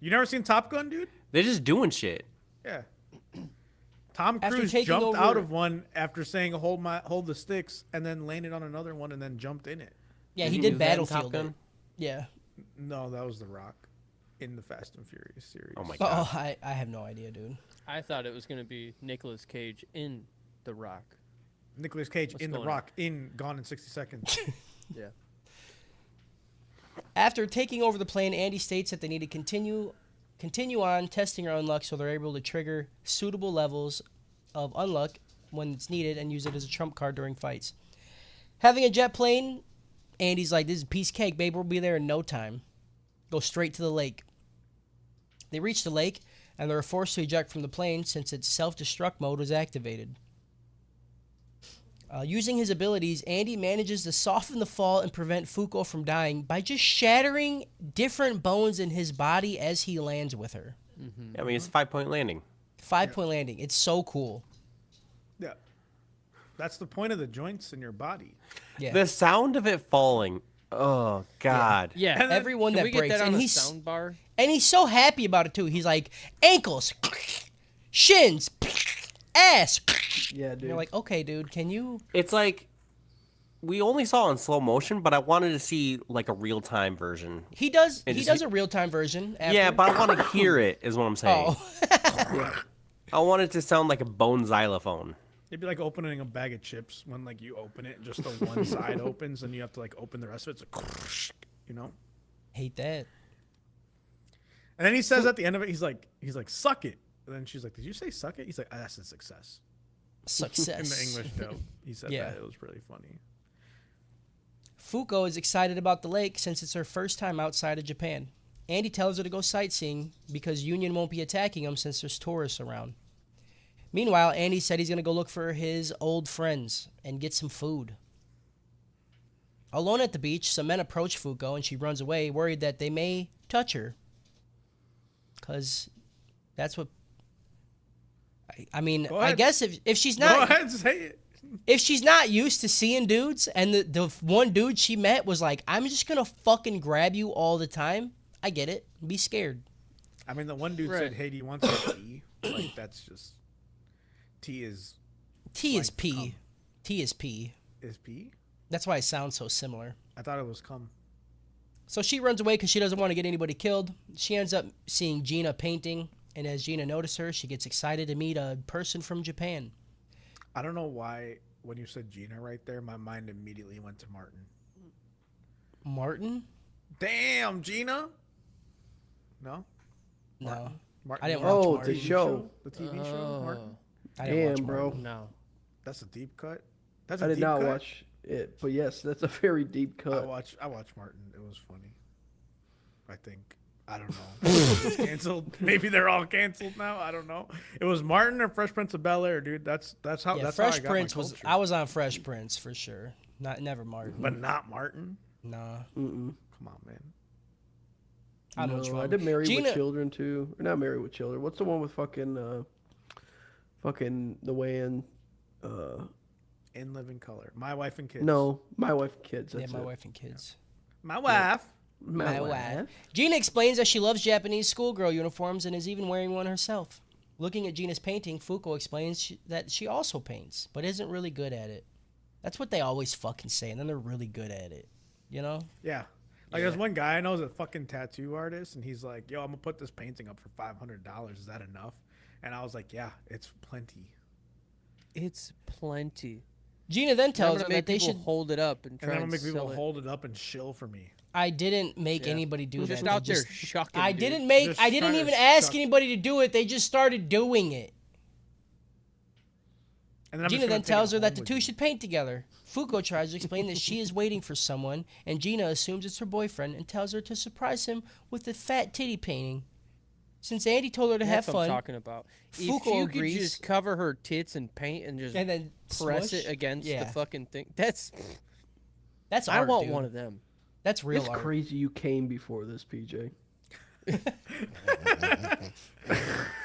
You never seen Top Gun, dude? They're just doing shit. Yeah. Tom After Cruise taking jumped out over- of one after saying hold the sticks, and then landed on another one and then jumped in it. Yeah, Didn't he he did do that in Top Battlefield. Gun? It. Yeah. No, that was The Rock in the Fast and Furious series. Oh my god. Oh, I have no idea, dude. I thought it was gonna be Nicolas Cage in The Rock. Nicolas Cage What's in The going on? Rock in Gone in 60 Seconds. Yeah. After taking over the plane, Andy states that they need to continue on testing our Unluck so they're able to trigger suitable levels of Unluck when it's needed and use it as a trump card during fights. Having a jet plane, Andy's like, this is piece of cake, babe. We'll be there in no time. Go straight to the lake. They reach the lake, and they're forced to eject from the plane since its self-destruct mode was activated. Using his abilities, Andy manages to soften the fall and prevent Fuko from dying by just shattering different bones in his body as he lands with her. I mean, it's a 5-point landing. 5-point landing. It's so cool. Yeah. That's the point of the joints in your body. Yeah. The sound of it falling. Oh god. Yeah. And then- Everyone Can that we breaks. get that on and a he's sound bar? and he's so happy about it too. He's like, ankles, shins, ass. yeah, And dude. you're like, okay, dude, can you? It's like we only saw it in slow motion, but I wanted to see like a real time version. He does. And He just- does a real time version. After. Yeah, but I want to hear it. Is what I'm saying. Oh, I want it to sound like a bone xylophone. It'd be like opening a bag of chips when like you open it, just the one side opens, and you have to like open the rest of it. It's like, you know. hate that. And then he says at the end of it, he's like, suck it. And then she's like, did you say suck it? He's like, that's a success. Success. In the English dub, he said Yeah. that. It was really funny. Fuko is excited about the lake since it's her first time outside of Japan. Andy tells her to go sightseeing because Union won't be attacking them since there's tourists around. Meanwhile, Andy said he's going to go look for his old friends and get some food. Alone at the beach, some men approach Fuko and she runs away, worried that they may touch her. Because that's what... I mean, Go I ahead. guess if she's Go not... ahead, say it. If she's not used to seeing dudes and the one dude she met was like, I'm just going to fucking grab you all the time, I get it. Be scared. I mean, the one dude Right. said, hey, do you want some tea? Like, that's just... Tea is T is Like, P. T is P. pee? That's why it sounds so similar. I thought it was cum. So she runs away because she doesn't want to get anybody killed. She ends up seeing Gina painting, and as Gina notices her, she gets excited to meet a person from Japan. I don't know why when you said Gina right there, my mind immediately went to Martin. Martin? Damn, Gina? No? No. Martin I didn't Lawrence, watch Oh, Martin. the show. The TV show, Martin? I didn't watch Damn, bro. Martin. No. That's a deep cut. That's I a did deep not cut. watch it, but yes, that's a very deep I cut. watched Martin. It was funny. I think. I don't know. It was canceled. Maybe they're all canceled now. I don't know. It was Martin or Fresh Prince of Bel-Air, dude. That's how. Yeah, That's how I Fresh got Prince my was. culture. I was on Fresh Prince for sure. Never Martin. But not Martin. Nah. Come on, man. I know what you No, I want. did Married Gina- with Children too. Or not Married with Children. What's the one with fucking the way in? In Living Color. My Wife and Kids. No, My Wife and Kids. Yeah, That's My it. Wife and Kids. My wife. My wife. Gina explains that she loves Japanese schoolgirl uniforms and is even wearing one herself. Looking at Gina's painting, Fuko explains that she also paints, but isn't really good at it. That's what they always fucking say, and then they're really good at it. You know? Yeah. Like there's one guy I know is a fucking tattoo artist, and he's like, "Yo, I'm gonna put this painting up for $500. Is that enough?" And I was like, "Yeah, it's plenty." It's plenty. Gina then I'm tells gonna her make that they people should. hold it up and And try then I'm and gonna make people sell it. hold it up and shill for me. I didn't make Yeah. anybody do Just that. out They there just- shucking. I dude. didn't make. Just I didn't trying to even ask shuck. anybody to do it. They just started doing it. And then I'm Gina just gonna then take tells it her that home the with two me. should paint together. Fuko tries to explain that she is waiting for someone, and Gina assumes it's her boyfriend and tells her to surprise him with a fat titty painting. Since Andy told her to That's have what I'm fun, talking about. If Fuko you agrees. could just cover her tits and paint and just and then press smush, it against yeah, the fucking thing, that's that's I art, want dude. one of them. That's real It's art. crazy you came before this, PJ.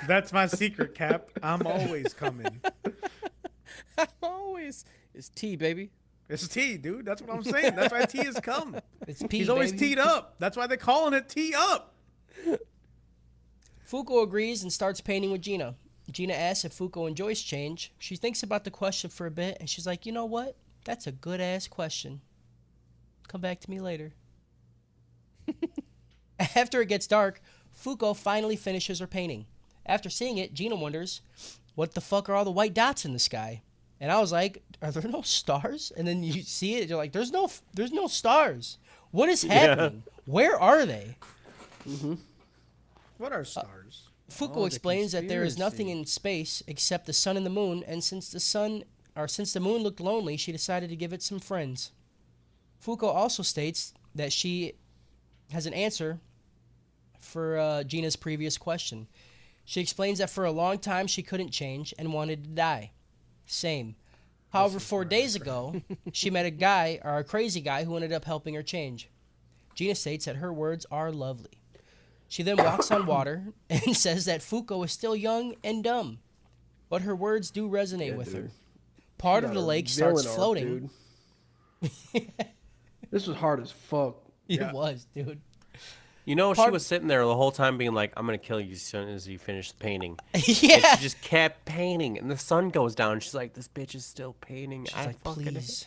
That's my secret, Cap. I'm always coming. Always it's tea, baby. It's T, dude. That's what I'm saying. That's why T has come. It's P, He's always baby. teed up. That's why they're calling it T up. Fuko agrees and starts painting with Gina. Gina asks if Fuko enjoys change. She thinks about the question for a bit, and she's like, you know what? That's a good-ass question. Come back to me later. After it gets dark, Fuko finally finishes her painting. After seeing it, Gina wonders, what the fuck are all the white dots in the sky? And I was like, are there no stars? And then you see it, you're like, there's no stars. What is happening? Where are they? What are stars? Fuko Oh, the explains that there is nothing conspiracy. in space except the sun and the moon, and since the moon looked lonely, she decided to give it some friends. Fuko also states that she has an answer for Gina's previous question. She explains that for a long time she couldn't change and wanted to die. Same. However, 4 days ago, she met a crazy guy who ended up helping her change. Gina states that her words are lovely. She then walks on water and says that Fuko is still young and dumb, but her words do resonate with her. Part of the lake starts floating. This was hard as fuck. It was, dude. You know, she Part- was sitting there the whole time being like, I'm going to kill you as soon as you finish the painting. Yeah. And she just kept painting, and the sun goes down. She's like, this bitch is still painting. She's I like, fucking please,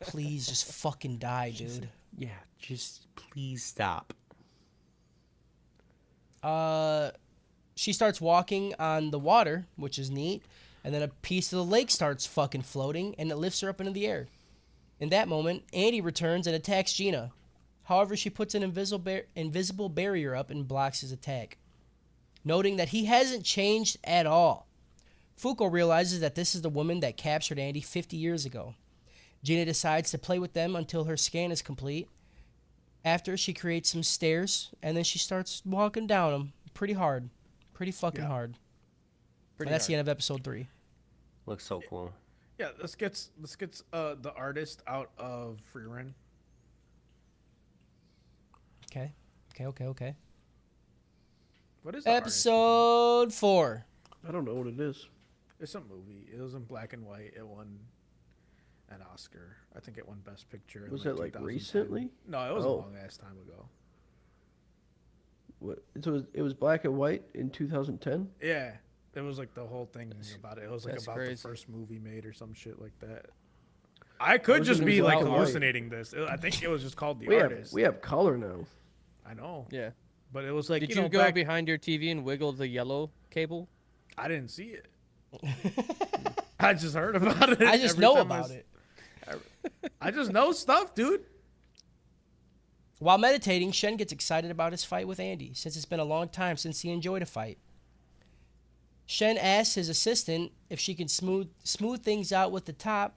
please just fucking die, dude. Yeah, just please stop. She starts walking on the water, which is neat, and then a piece of the lake starts fucking floating, and it lifts her up into the air. In that moment, Andy returns and attacks Gina. However, she puts an invisible barrier up and blocks his attack, noting that he hasn't changed at all. Fuko realizes that this is the woman that captured Andy 50 years ago. Gina decides to play with them until her scan is complete. After, she creates some stairs, and then she starts walking down them pretty hard. Pretty fucking hard. Pretty And that's hard. the end of episode 3. Looks so cool. Yeah, let's get the artist out of free run. Okay. What is the artist? Episode 4. I don't know what it is. It's a movie. It was in black and white. It won an Oscar. I think it won Best Picture. in, Was it, like, 2010. recently? No, it was a Oh. long ass time ago. What? So it was black and white in 2010. Yeah, it was like the whole thing about it. It was like that's about crazy. the first movie made or some shit like that. I could was just gonna be be like black and white. hallucinating this. I think it was just called The We Artist. have color now. I know, Yeah. but it was like Did you you, know, go back, behind your TV and wiggle the yellow cable? I didn't see it. I just heard about it. I just every know time about it. I just know stuff, dude. While meditating, Shen gets excited about his fight with Andy, since it's been a long time since he enjoyed a fight. Shen asks his assistant if she can smooth things out with the top,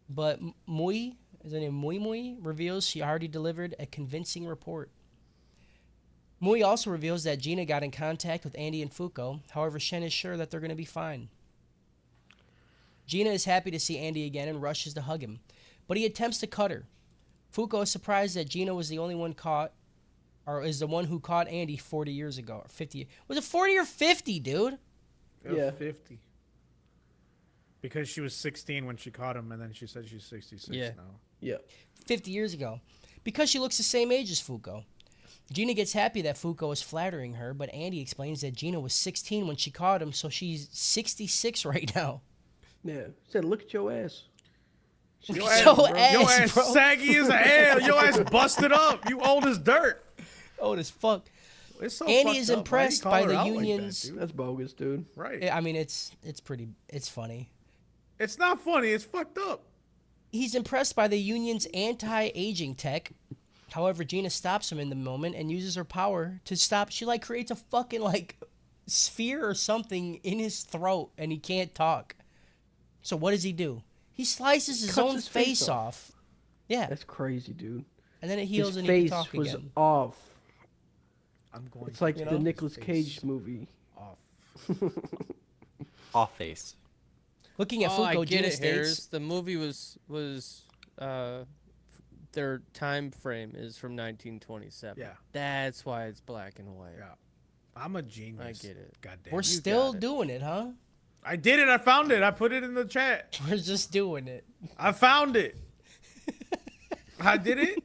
but Mui, is her name Mui, reveals she already delivered a convincing report. Mui also reveals that Gina got in contact with Andy and Fuko. However, Shen is sure that they're going to be fine. Gina is happy to see Andy again and rushes to hug him, but he attempts to cut her. Fuko is surprised that Gina was the only one caught, or is the one who caught Andy 40 years ago, or 50. Was it 40 or 50, dude? Yeah, 50. Because she was 16 when she caught him, and then she said she's 66 now. Yeah. 50 years ago. Because she looks the same age as Fuko. Gina gets happy that Fuko is flattering her, but Andy explains that Gina was 16 when she caught him, so she's 66 right now. Yeah. Said, look at your ass. Your ass, bro. saggy as hell. Your ass busted up. You old as dirt. Old as fuck. It's so Andy fucked is up. Why impressed you by call the her out like that, union's. dude? That's bogus, dude. Right. I mean, it's funny. It's not funny. It's fucked up. He's impressed by the union's anti-aging tech. However, Gina stops him in the moment and uses her power to stop. She like creates a fucking like sphere or something in his throat, and he can't talk. So what does he do? He slices his Cuts own his face off. Yeah, That's crazy, dude. and then it heals His and he face can talk was again. off. I'm going. It's like You the know? Nicolas His Cage face. movie. off. Off face. Looking at Oh, I Fuko, get Gina it, states, Harris. The movie was their time frame is from 1927. Yeah. That's why it's black and white. Yeah. I'm a genius. I get it. God damn. we're You still got it. doing it, huh? I did it. I found it. I put it in the chat. We're just doing it. I found it. I did it.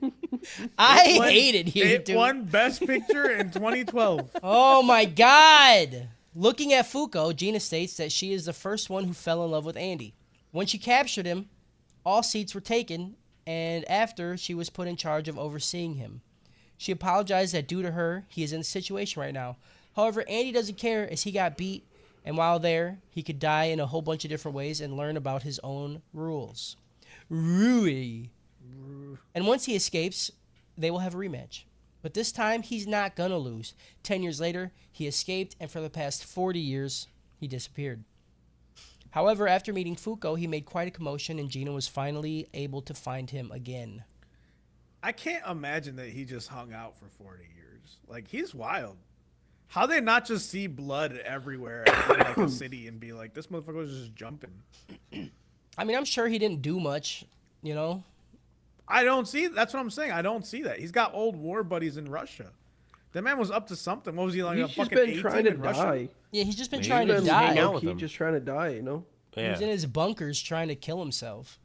I Won- hated you, It dude. won Best Picture in 2012. Oh my god! Looking at Fuko, Gina states that she is the first one who fell in love with Andy. When she captured him, all seats were taken, and after, she was put in charge of overseeing him. She apologized that due to her, he is in this situation right now. However, Andy doesn't care as he got beat, and while there, he could die in a whole bunch of different ways and learn about his own rules. Rui. And once he escapes, they will have a rematch. But this time, he's not gonna lose. 10 years later, he escaped, and for the past 40 years, he disappeared. However, after meeting Fuko, he made quite a commotion, and Gina was finally able to find him again. I can't imagine that he just hung out for 40 years. Like, he's wild. How they not just see blood everywhere in like a city and be like, this motherfucker was just jumping? I mean, I'm sure he didn't do much, you know? I don't see. That's what I'm saying. I don't see that. He's got old war buddies in Russia. That man was up to something. What was he like? He's a just fucking been 18 trying to in Russia? die. Yeah, he's just been Maybe trying he to was die. hanging out with He them. just trying to die, you know? He was Yeah. in his bunkers trying to kill himself.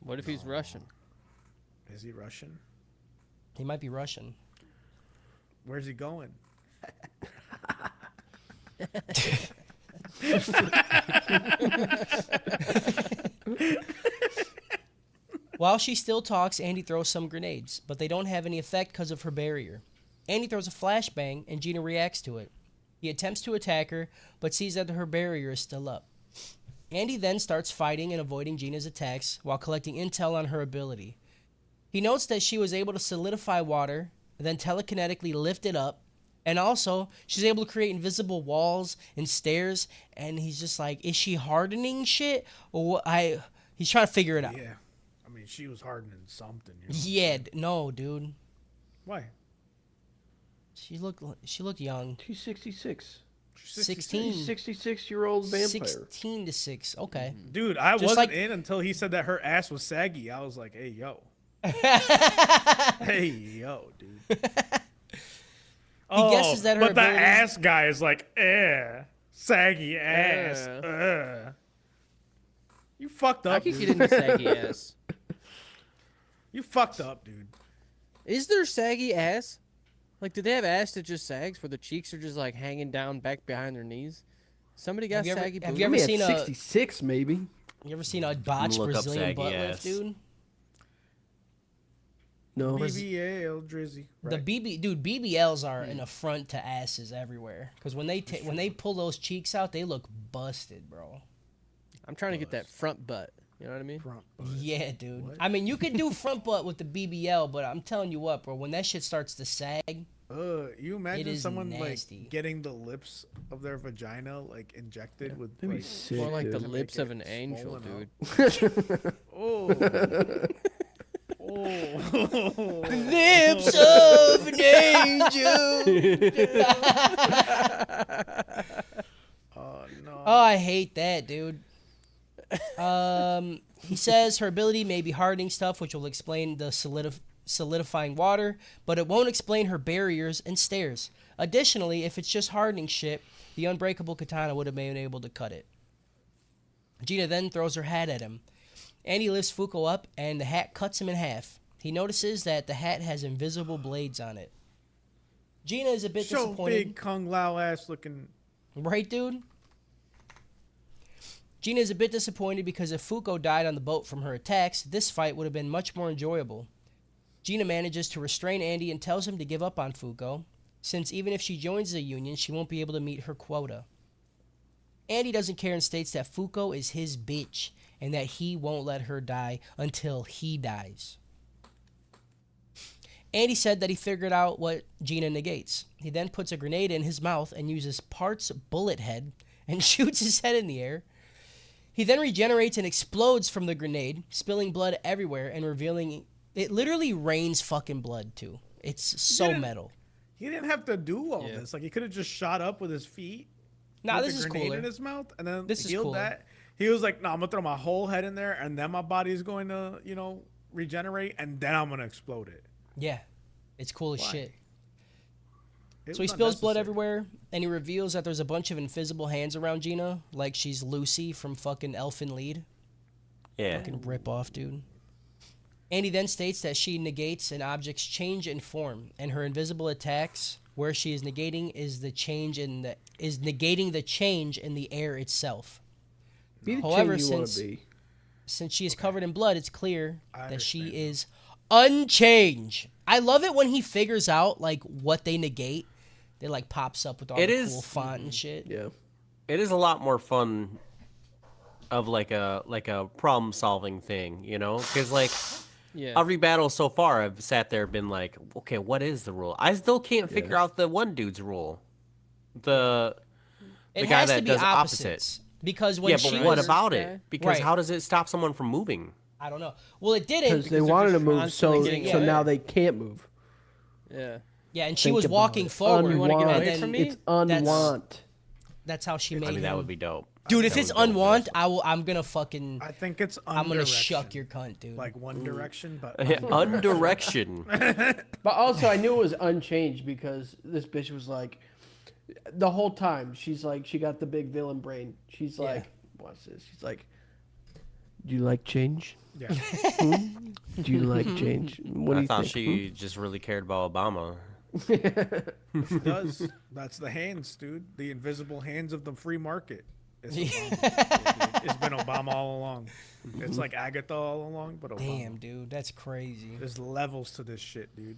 What if he's Russian? Is he Russian? He might be Russian. Where's he going? While she still talks, Andy throws some grenades, but they don't have any effect because of her barrier. Andy throws a flashbang, and Gina reacts to it. He attempts to attack her, but sees that her barrier is still up. Andy then starts fighting and avoiding Gina's attacks while collecting intel on her ability. He notes that she was able to solidify water, then telekinetically lift it up, and also she's able to create invisible walls and stairs, and he's just like, is she hardening shit? Or what? He's trying to figure it out. Yeah. I mean, she was hardening something. You know? Yeah, no, dude. Why? She looked young. He's 66. She's 16. He's 66-year-old vampire. 16 to 6. Okay. Dude, I Just wasn't like- in until he said that her ass was saggy. I was like, hey, yo. Hey, yo, dude. He guesses that her but the abilities- ass guy is like, saggy ass. You fucked I up, could dude. get into saggy ass. You fucked up, dude. Is there saggy ass? Like, do they have ass that just sags where the cheeks are just like hanging down back behind their knees? Somebody got Have you ever- saggy have boobs? you I ever mean, seen at a- 66, maybe. You ever seen a botched Look up Brazilian saggy butt lift, ass. dude? No. BBL Drizzy. Right. The BBLs are an affront to asses everywhere. Because when they pull those cheeks out, they look busted, bro. I'm trying to get that front butt. You know what I mean? Front butt. Yeah, dude. I mean, you could do front butt with the BBL, but I'm telling you what, bro. When that shit starts to sag, You imagine is someone nasty. like getting the lips of their vagina like injected with That'd be like, sick, More like the dude. lips make of it an angel, swollen dude. oh. Oh. lips of an Oh no. Oh, I hate that, dude. He says her ability may be hardening stuff, which will explain the solidifying water, but it won't explain her barriers and stairs. Additionally, if it's just hardening shit, the unbreakable katana would have been able to cut it. Gina then throws her hat at him. Andy lifts Fuko up, and the hat cuts him in half. He notices that the hat has invisible blades on it. Gina is a bit So disappointed. big Kung Lao ass looking. Right, dude? Gina is a bit disappointed because if Fuko died on the boat from her attacks, this fight would have been much more enjoyable. Gina manages to restrain Andy and tells him to give up on Fuko, since even if she joins the union, she won't be able to meet her quota. Andy doesn't care and states that Fuko is his bitch and that he won't let her die until he dies. Andy said that he figured out what Gina negates. He then puts a grenade in his mouth and uses Part's bullet head and shoots his head in the air. He then regenerates and explodes from the grenade, spilling blood everywhere and revealing... It literally rains fucking blood, too. It's so metal. He didn't have to do all this. Like, he could have just shot up with his feet. Nah, with this the is grenade cooler. in his mouth, and then This is healed cooler. that. He was like, "No, I'm gonna throw my whole head in there, and then my body's going to, regenerate, and then I'm gonna explode it." Yeah. It's cool as Why? shit. It So he was spills blood unnecessary. everywhere, and he reveals that there's a bunch of invisible hands around Gina, like she's Lucy from fucking Elfin Lied. Yeah. Fucking rip off, dude. Andy then states that she negates an object's change in form, and her invisible attacks, where she is negating negating the change in the air itself. Be the However, chain you want since- to be. Since she is covered in blood, it's clear I that she understand, is unchanged. I love it when he figures out like what they negate. It like pops up with all It the is- cool font and shit. Yeah. It is a lot more fun of like a problem solving thing, because like Yeah. every battle so far I've sat there been like, okay, what is the rule? I still can't figure out the one dude's rule. The It guy has that to be does opposites. Because when yeah, she but what was, about guy? it? Because Right. how does it stop someone from moving? I don't know. Well, it didn't. Because they they're wanted to just move, constantly so getting so away. now they can't move. Yeah. Yeah, and she Think was about walking it. forward. You wanna get Unwant. away from me? It's unwant. That's how she made I mean, him. that would be dope. Dude, if that it's would go unwant, best. I'm gonna fucking. I think it's. I'm gonna Undirection. shuck your cunt, dude. Like One Direction, but Undirection. But also, I knew it was unchanged because this bitch was like, the whole time she's like, she got the big villain brain. She's Yeah. like, what's this? She's like, do you like change? yeah. Do you like change? What do I you thought think? she just really cared about Obama. She does. That's the hands, dude. The invisible hands of the free market. It's Obama. It's been Obama all along. It's like Agatha all along, but Obama. Damn, dude, that's crazy. There's levels to this shit, dude.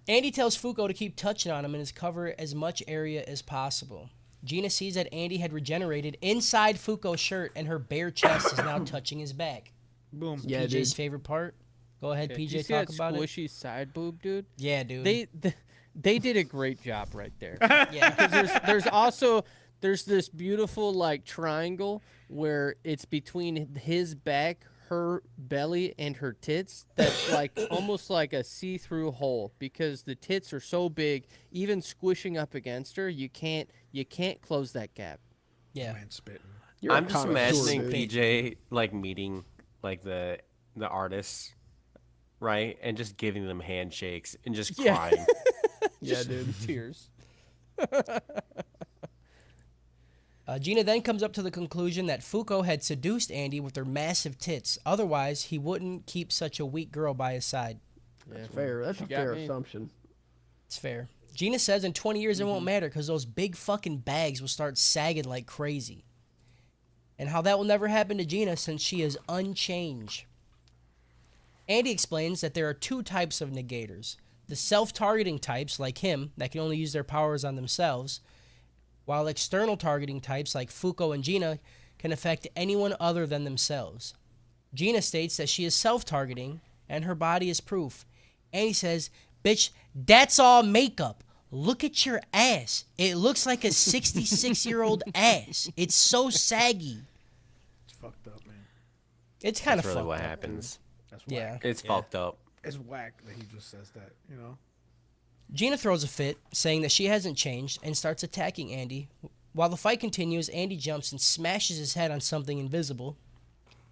Andy tells Fuko to keep touching on him and is cover as much area as possible. Gina sees that Andy had regenerated inside Fuko's shirt, and her bare chest is now touching his back. Boom. Yeah, PJ's dude. favorite part. Go ahead, Yeah, did you PJ, see talk that about it. squishy side boob, dude? Yeah, dude. They did a great job right there. yeah. There's this beautiful like triangle where it's between his back, her belly, and her tits. That's like almost like a see-through hole because the tits are so big. Even squishing up against her, you can't close that gap. Yeah. Man spitting. You're a I'm just connoisseur, imagining dude. PJ like meeting like the artists, right, and just giving them handshakes and just Yeah. crying. Yeah, dude. Tears. Gina then comes up to the conclusion that Fuko had seduced Andy with her massive tits. Otherwise, he wouldn't keep such a weak girl by his side. Yeah. Fair. That's She a got fair me. assumption. It's fair. Gina says in 20 years it won't matter because those big fucking bags will start sagging like crazy. And how that will never happen to Gina since she is unchanged. Andy explains that there are two types of negators. The self-targeting types, like him, that can only use their powers on themselves, while external targeting types, like Fuko and Gina, can affect anyone other than themselves. Gina states that she is self-targeting, and her body is proof. Andy says, bitch, that's all makeup. Look at your ass. It looks like a 66-year-old ass. It's so saggy. It's fucked up, man. It's kind of That's really fucked what up. happens. That's whack. Yeah. It's fucked up. It's whack that he just says that, you know? Gina throws a fit, saying that she hasn't changed, and starts attacking Andy. While the fight continues, Andy jumps and smashes his head on something invisible.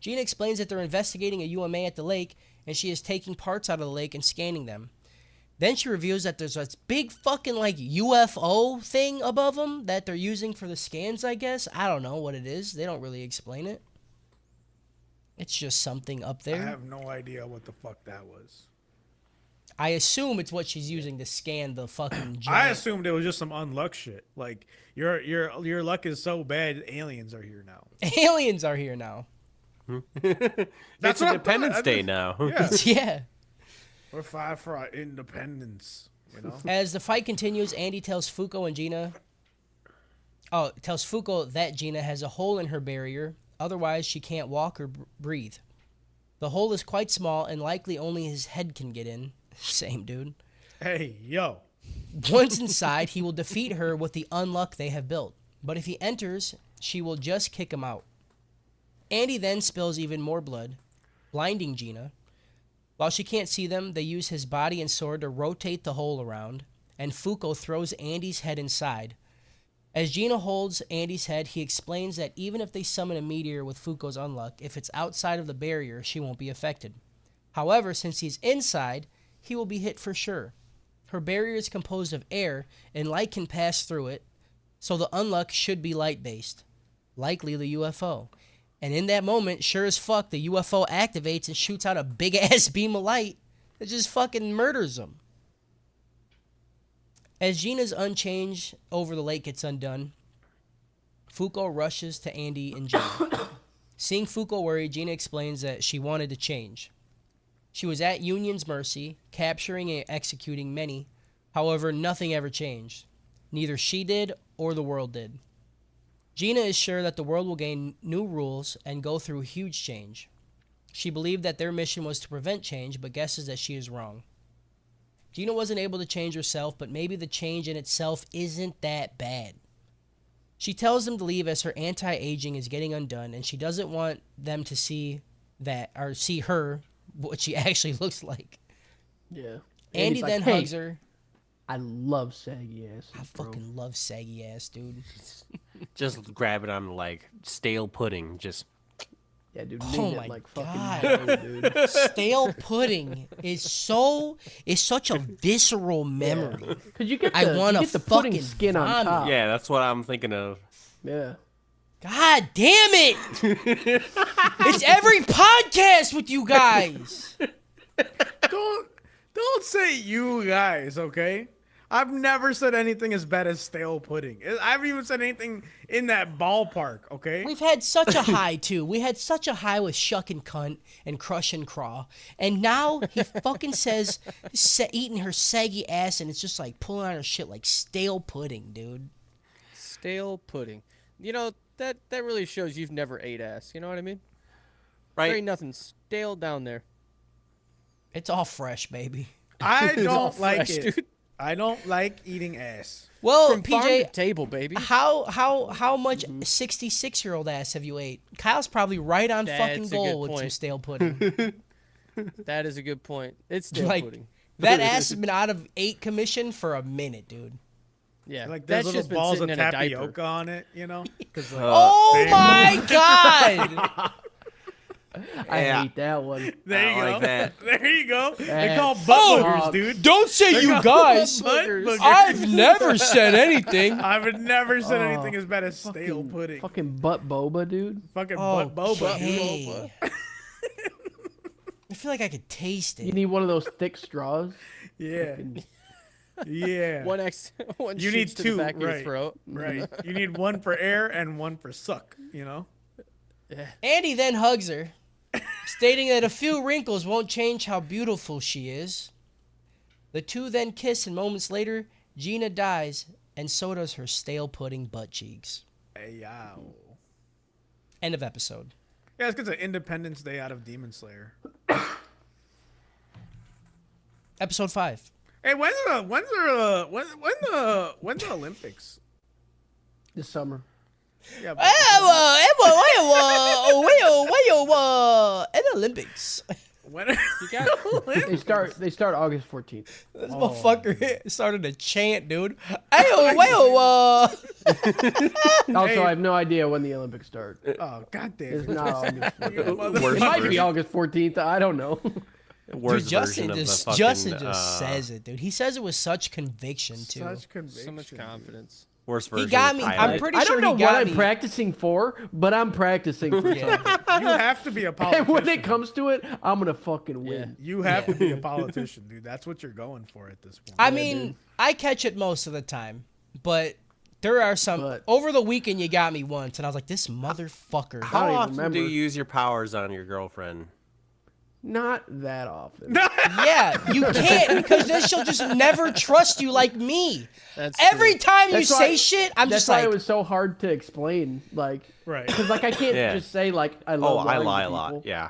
Gina explains that they're investigating a UMA at the lake, and she is taking parts out of the lake and scanning them. Then she reveals that there's this big fucking like UFO thing above them that they're using for the scans, I guess. I don't know what it is. They don't really explain it. It's just something up I there. have no idea what the fuck that was. I assume it's what she's using to scan the fucking giant. I assumed it was just some unluck shit. Like your luck is so bad, aliens are here now. Aliens are here now. It's what I Independence thought. Day now. Yeah, Yeah. we're fighting for our independence. You know. As the fight continues, Andy tells Fuko that Gina has a hole in her barrier, otherwise she can't walk or breathe. The hole is quite small and likely only his head can get in. Same, dude. Hey, yo. Once inside, he will defeat her with the unluck they have built. But if he enters, she will just kick him out. Andy then spills even more blood, blinding Gina. While she can't see them, they use his body and sword to rotate the hole around, and Fuko throws Andy's head inside. As Gina holds Andy's head, he explains that even if they summon a meteor with Fuko's unluck, if it's outside of the barrier, she won't be affected. However, since he's inside, he will be hit for sure. Her barrier is composed of air, and light can pass through it, so the unluck should be light-based, likely the UFO. And in that moment, sure as fuck, the UFO activates and shoots out a big-ass beam of light that just fucking murders them. As Gina's unchanged over the lake gets undone, Fuko rushes to Andy and Gina. Seeing Fuko worried, Gina explains that she wanted to change. She was at Union's mercy, capturing and executing many. However, nothing ever changed. Neither she did or the world did. Gina is sure that the world will gain new rules and go through huge change. She believed that their mission was to prevent change, but guesses that she is wrong. Gina wasn't able to change herself, but maybe the change in itself isn't that bad. She tells them to leave as her anti-aging is getting undone, and she doesn't want them to see that or see her, what she actually looks like. Yeah. Andy he's then like, "Hey, hugs her. I love saggy ass. I fucking love saggy ass, dude. Just grab it on like stale pudding. Just Yeah, dude. Oh Named my it like fucking God. day, dude. Stale pudding is such a visceral memory. Cause you get the, I want you a get the pudding fucking skin on vomit. top. yeah, that's what I'm thinking of. Yeah. God damn it! It's every podcast with you guys. Don't say you guys, okay? I've never said anything as bad as stale pudding. I haven't even said anything in that ballpark, okay? We've had such a high too. We had such a high with shuck and cunt and crush and craw, and now he fucking says eating her saggy ass, and it's just like pulling out her shit like stale pudding, dude. Stale pudding. You know, that really shows you've never ate ass. You know what I mean? Right? There ain't nothing stale down there. It's all fresh, baby. I It's all don't like fresh, it. dude. I don't like eating ass. Well, From farm to PJ, table, baby. how much 66-year-old ass have you ate? Kyle's probably right on That's fucking a goal good with some point. stale pudding. That is a good point. It's stale Like pudding. that ass has been out of 8 commission for a minute, dude. Yeah, Like that's there's just little been balls of sitting in a diaper. tapioca on it, you know? 'Cause, like, Oh my god! I Yeah. hate that one. there you I go. like that. There you go. They That's call butt Oh, boogers, dude. Don't say you guys. Butt boogers. boogers. I've never said anything. I've never said Oh, anything as bad as stale Fucking- pudding. Fucking butt boba, dude. Fucking butt boba, dude. Okay. I feel like I could taste You it. need one of those thick straws. Yeah. Yeah. One You need shoots to two, the back of your right. throat. Right. You need one for air and one for suck, you know? Andy then hugs her, stating that a few wrinkles won't change how beautiful she is. The two then kiss, and moments later, Gina dies, and so does her stale pudding butt cheeks. Hey, yow. End of episode. Yeah, it's because of Independence Day out of Demon Slayer. Episode 5. Hey, when's the Olympics? This summer. Yeah, And Olympics. When are You got They start August 14th. This motherfucker started a chant, dude. Ayo, wayo, Also, I have no idea when the Olympics start. Oh, goddamn. It's not August 14th. Worst It might be version- August 14th. I don't know. worst Dude, Justin version of the just fucking, Justin just says it, dude. He says it with such conviction too. Such conviction. so much confidence. worst version. He got of me. pilot. I'm pretty I sure don't know he what got I'm me. practicing for, but I'm practicing for something. You have to be a And politician. when it comes to it, I'm gonna fucking win. You have to be a politician, dude. That's what you're going for at this point. I mean, I catch it most of the time, but there are some. But- Over the weekend, you got me once, and I was like, "This motherfucker." How don't even often remember. do you use your powers on your girlfriend? Not that often. Yeah, you can't because then she'll just never trust you like me. That's Every true. time you That's why- say shit, I'm That's just why like, it was so hard to explain. Like, Right. because like I can't Yeah. just say like I Oh, love. I lying to lie a people. lot. Yeah.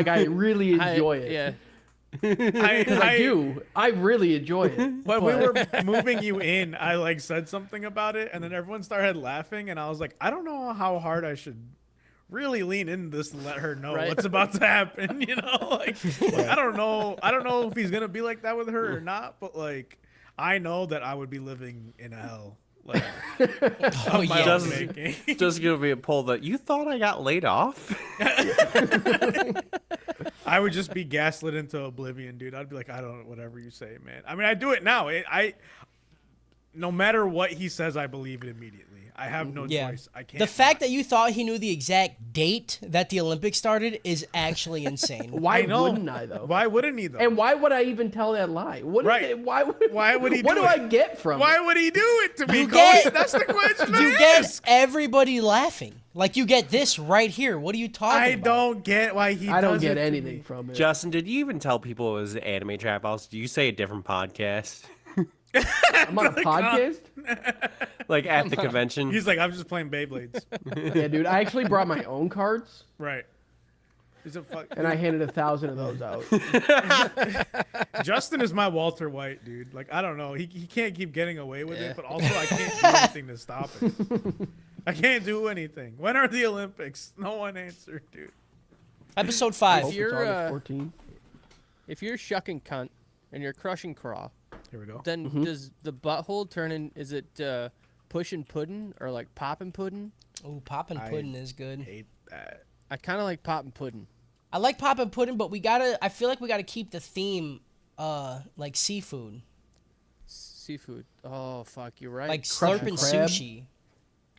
I really enjoy it. Yeah. I do. I really enjoy it. When but- we were moving you in, I like said something about it, and then everyone started laughing, and I was like, I don't know how hard I should really lean into this and let her know Right. what's about to happen. You know, like I don't know if he's gonna be like that with her or not, but like I know that I would be living in a hell. Like, oh of my yeah, own Doesn't- making. Just gonna be a poll that you thought I got laid off. I would just be gaslit into oblivion, dude. I'd be like, I don't, whatever you say, man. I mean, I do it now. No matter what he says, I believe it immediately. I have no yeah. choice. I can't. The fact that you thought he knew the exact date that the Olympics started is actually insane. Why I know. wouldn't I though? Why wouldn't he though? And why would I even tell that lie? What is Right. it, why would he What do do it? I get from Why it? would he do it to me, You Cody? get- That's the question. You I get ask. everybody laughing. Like you get this right here. What are you talking I about? don't get why he. I don't does get it to anything me. from it. Justin, did you even tell people it was Anime Trap House? Do you say a different podcast? I'm on a podcast. Like at the convention? He's like, I'm just playing Beyblades. Yeah, dude. I actually brought my own cards, Right. He's a fuck. and I handed 1,000 of those out. Justin is my Walter White, dude. Like, I don't know. He can't keep getting away with Yeah. it, but also I can't do anything to stop it. I can't do anything. When are the Olympics? No one answered, dude. Episode Hope 5. it's you're, August 14. If you're shucking cunt and you're crushing craw, Here we go. then Mm-hmm. does the butthole turn in? Is it pushing pudding or like popping pudding? Ooh, poppin' I- pudding is good. Hate that. I kind of like popping pudding. I like poppin' pudding, but I feel like we gotta keep the theme, like seafood, Seafood. Oh fuck, you're right. like Crush slurping and crab? sushi,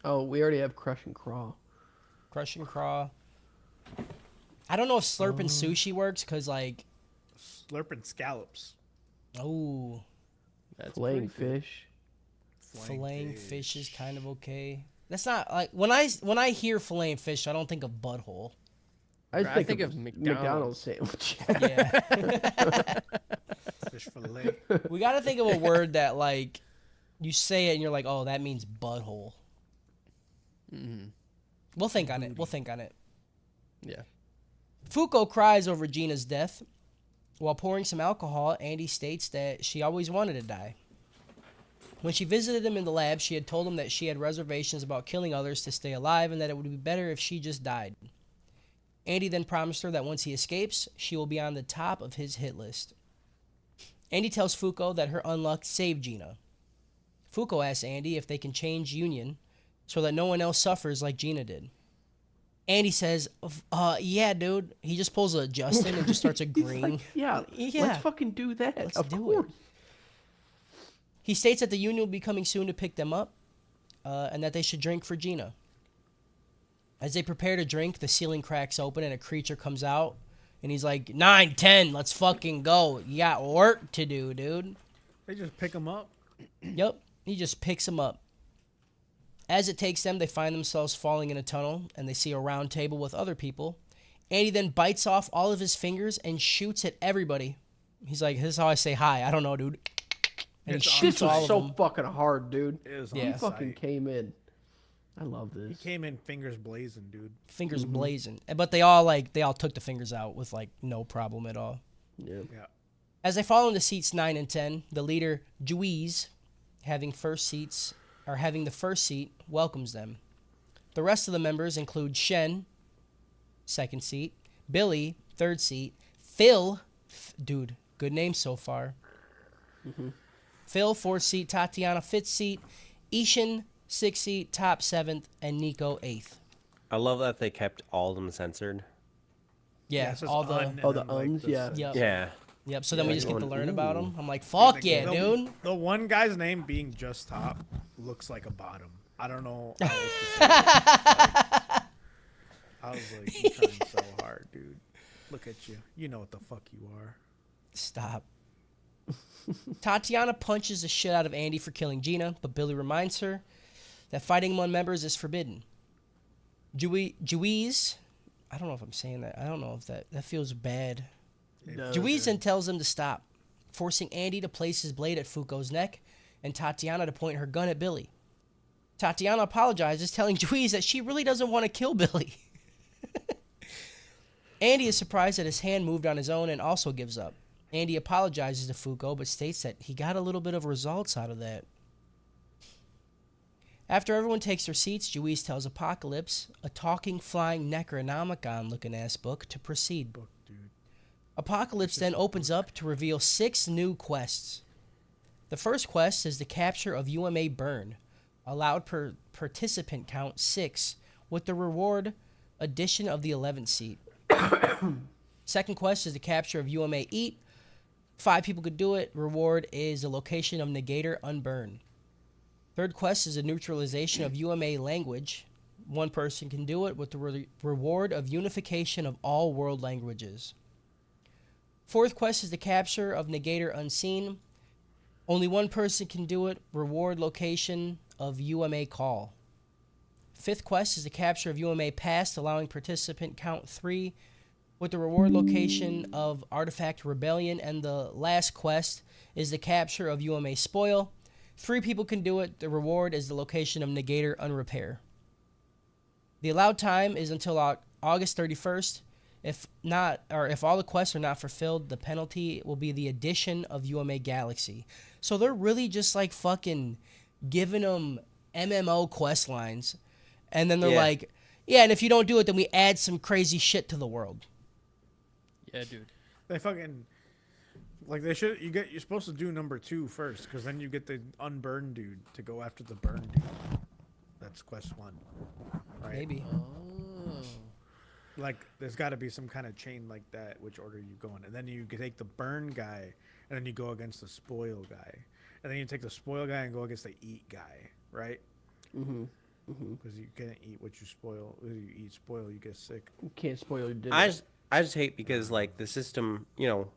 Oh, we already have crush and craw. crushing craw. I don't know if slurping sushi works, cause like, Slurping scallops. oh, That's Flaying pretty good. fish. filleting fish is kind of okay. That's not like when I hear filleting fish, I don't think of butthole. I just I think, think of of McDonald's sandwich. Yeah, Fish fillet. we gotta think of a word that like you say it and you're like, oh, that means butthole. Mhm. We'll think on it. We'll think on it. Yeah. Fuko cries over Gina's death. While pouring some alcohol, Andy states that she always wanted to die. When she visited him in the lab, she had told him that she had reservations about killing others to stay alive and that it would be better if she just died. Andy then promised her that once he escapes, she will be on the top of his hit list. Andy tells Fuko that her unluck saved Gina. Fuko asks Andy if they can change Union so that no one else suffers like Gina did. Andy says, yeah, dude. He just pulls a Justin and just starts agreeing. Yeah, Yeah. let's fucking do that. Let's of do it. course. He states that the Union will be coming soon to pick them up, and that they should drink for Gina. As they prepare to drink, the ceiling cracks open and a creature comes out. And he's like, 9, 10, let's fucking go. You got work to do, dude. They just pick him up. Yep, he just picks them up. As it takes them, they find themselves falling in a tunnel, and they see a round table with other people. Andy then bites off all of his fingers and shoots at everybody. He's like, this is how I say hi. I don't know, dude. And he It's shoots This all was of so them. fucking hard, dude. It is Yeah. on He fucking site. came in. I love He this. came in fingers blazing, dude. Fingers blazing. But they all took the fingers out with like no problem at all. Yeah. Yeah. As they fall into seats 9 and 10, the leader, Juiz, having the first seat, welcomes them. The rest of the members include Shen, second seat, Billy, third seat, Phil, dude, good name so far. Phil, 4th seat. Tatiana, 5th seat. Ishin, 6th seat. Top 7th. And Nico, 8th. I love that they kept all of them censored. Yeah, it says all the... un and Oh, the then, like, uns, yeah. Yep. Yeah. Yep, so then we just get to going, learn about ooh. them. I'm like, fuck yeah, the, dude. The one guy's name being just top looks like a bottom. I don't know how else to say it. Like, I was like, you're trying so hard, dude. Look at you. You know what the fuck you are. Stop. Tatiana punches the shit out of Andy for killing Gina, but Billy reminds her that fighting among members is forbidden. Juiz, I don't know if I'm saying that. I don't know if that feels bad. No, Juiz then tells him to stop, forcing Andy to place his blade at Fuko's neck and Tatiana to point her gun at Billy. Tatiana apologizes, telling Juiz that she really doesn't want to kill Billy. Andy is surprised that his hand moved on his own and also gives up. Andy apologizes to Fuko, but states that he got a little bit of results out of that. After everyone takes their seats, Juiz tells Apocalypse, a talking, flying Necronomicon-looking ass book, to proceed. Book, dude. Apocalypse then opens up to reveal 6 new quests. The first quest is the capture of UMA Burn, allowed per participant count 6, with the reward addition of the 11th seat. Second quest is the capture of UMA Eat. 5 people could do it. Reward is the location of Negator Unburn. Third quest is the neutralization of UMA Language. 1 person can do it with the reward of unification of all world languages. Fourth quest is the capture of Negator Unseen. Only 1 person can do it. Reward location of UMA Call. Fifth quest is the capture of UMA Past, allowing participant count 3 with the reward location of Artifact Rebellion. And the last quest is the capture of UMA Spoil. 3 people can do it. The reward is the location of Negator Unrepair. The allowed time is until August 31st. If not, or if all the quests are not fulfilled, the penalty will be the addition of UMA Galaxy. So they're really just like fucking giving them MMO quest lines. And then they're Yeah. like, yeah, and if you don't do it, then we add some crazy shit to the world. Yeah, dude. They fucking like they should. You're supposed to do number 2 first, because then you get the unburned dude to go after the burned dude. That's quest 1, right? Maybe. Oh. Like there's got to be some kind of chain like that, which order you go in, and then you can take the burn guy, and then you go against the spoil guy, and then you take the spoil guy and go against the eat guy, right? Because you can't eat what you spoil. If you eat spoil, you get sick. You can't spoil your dinner. I just hate because like the system, you know,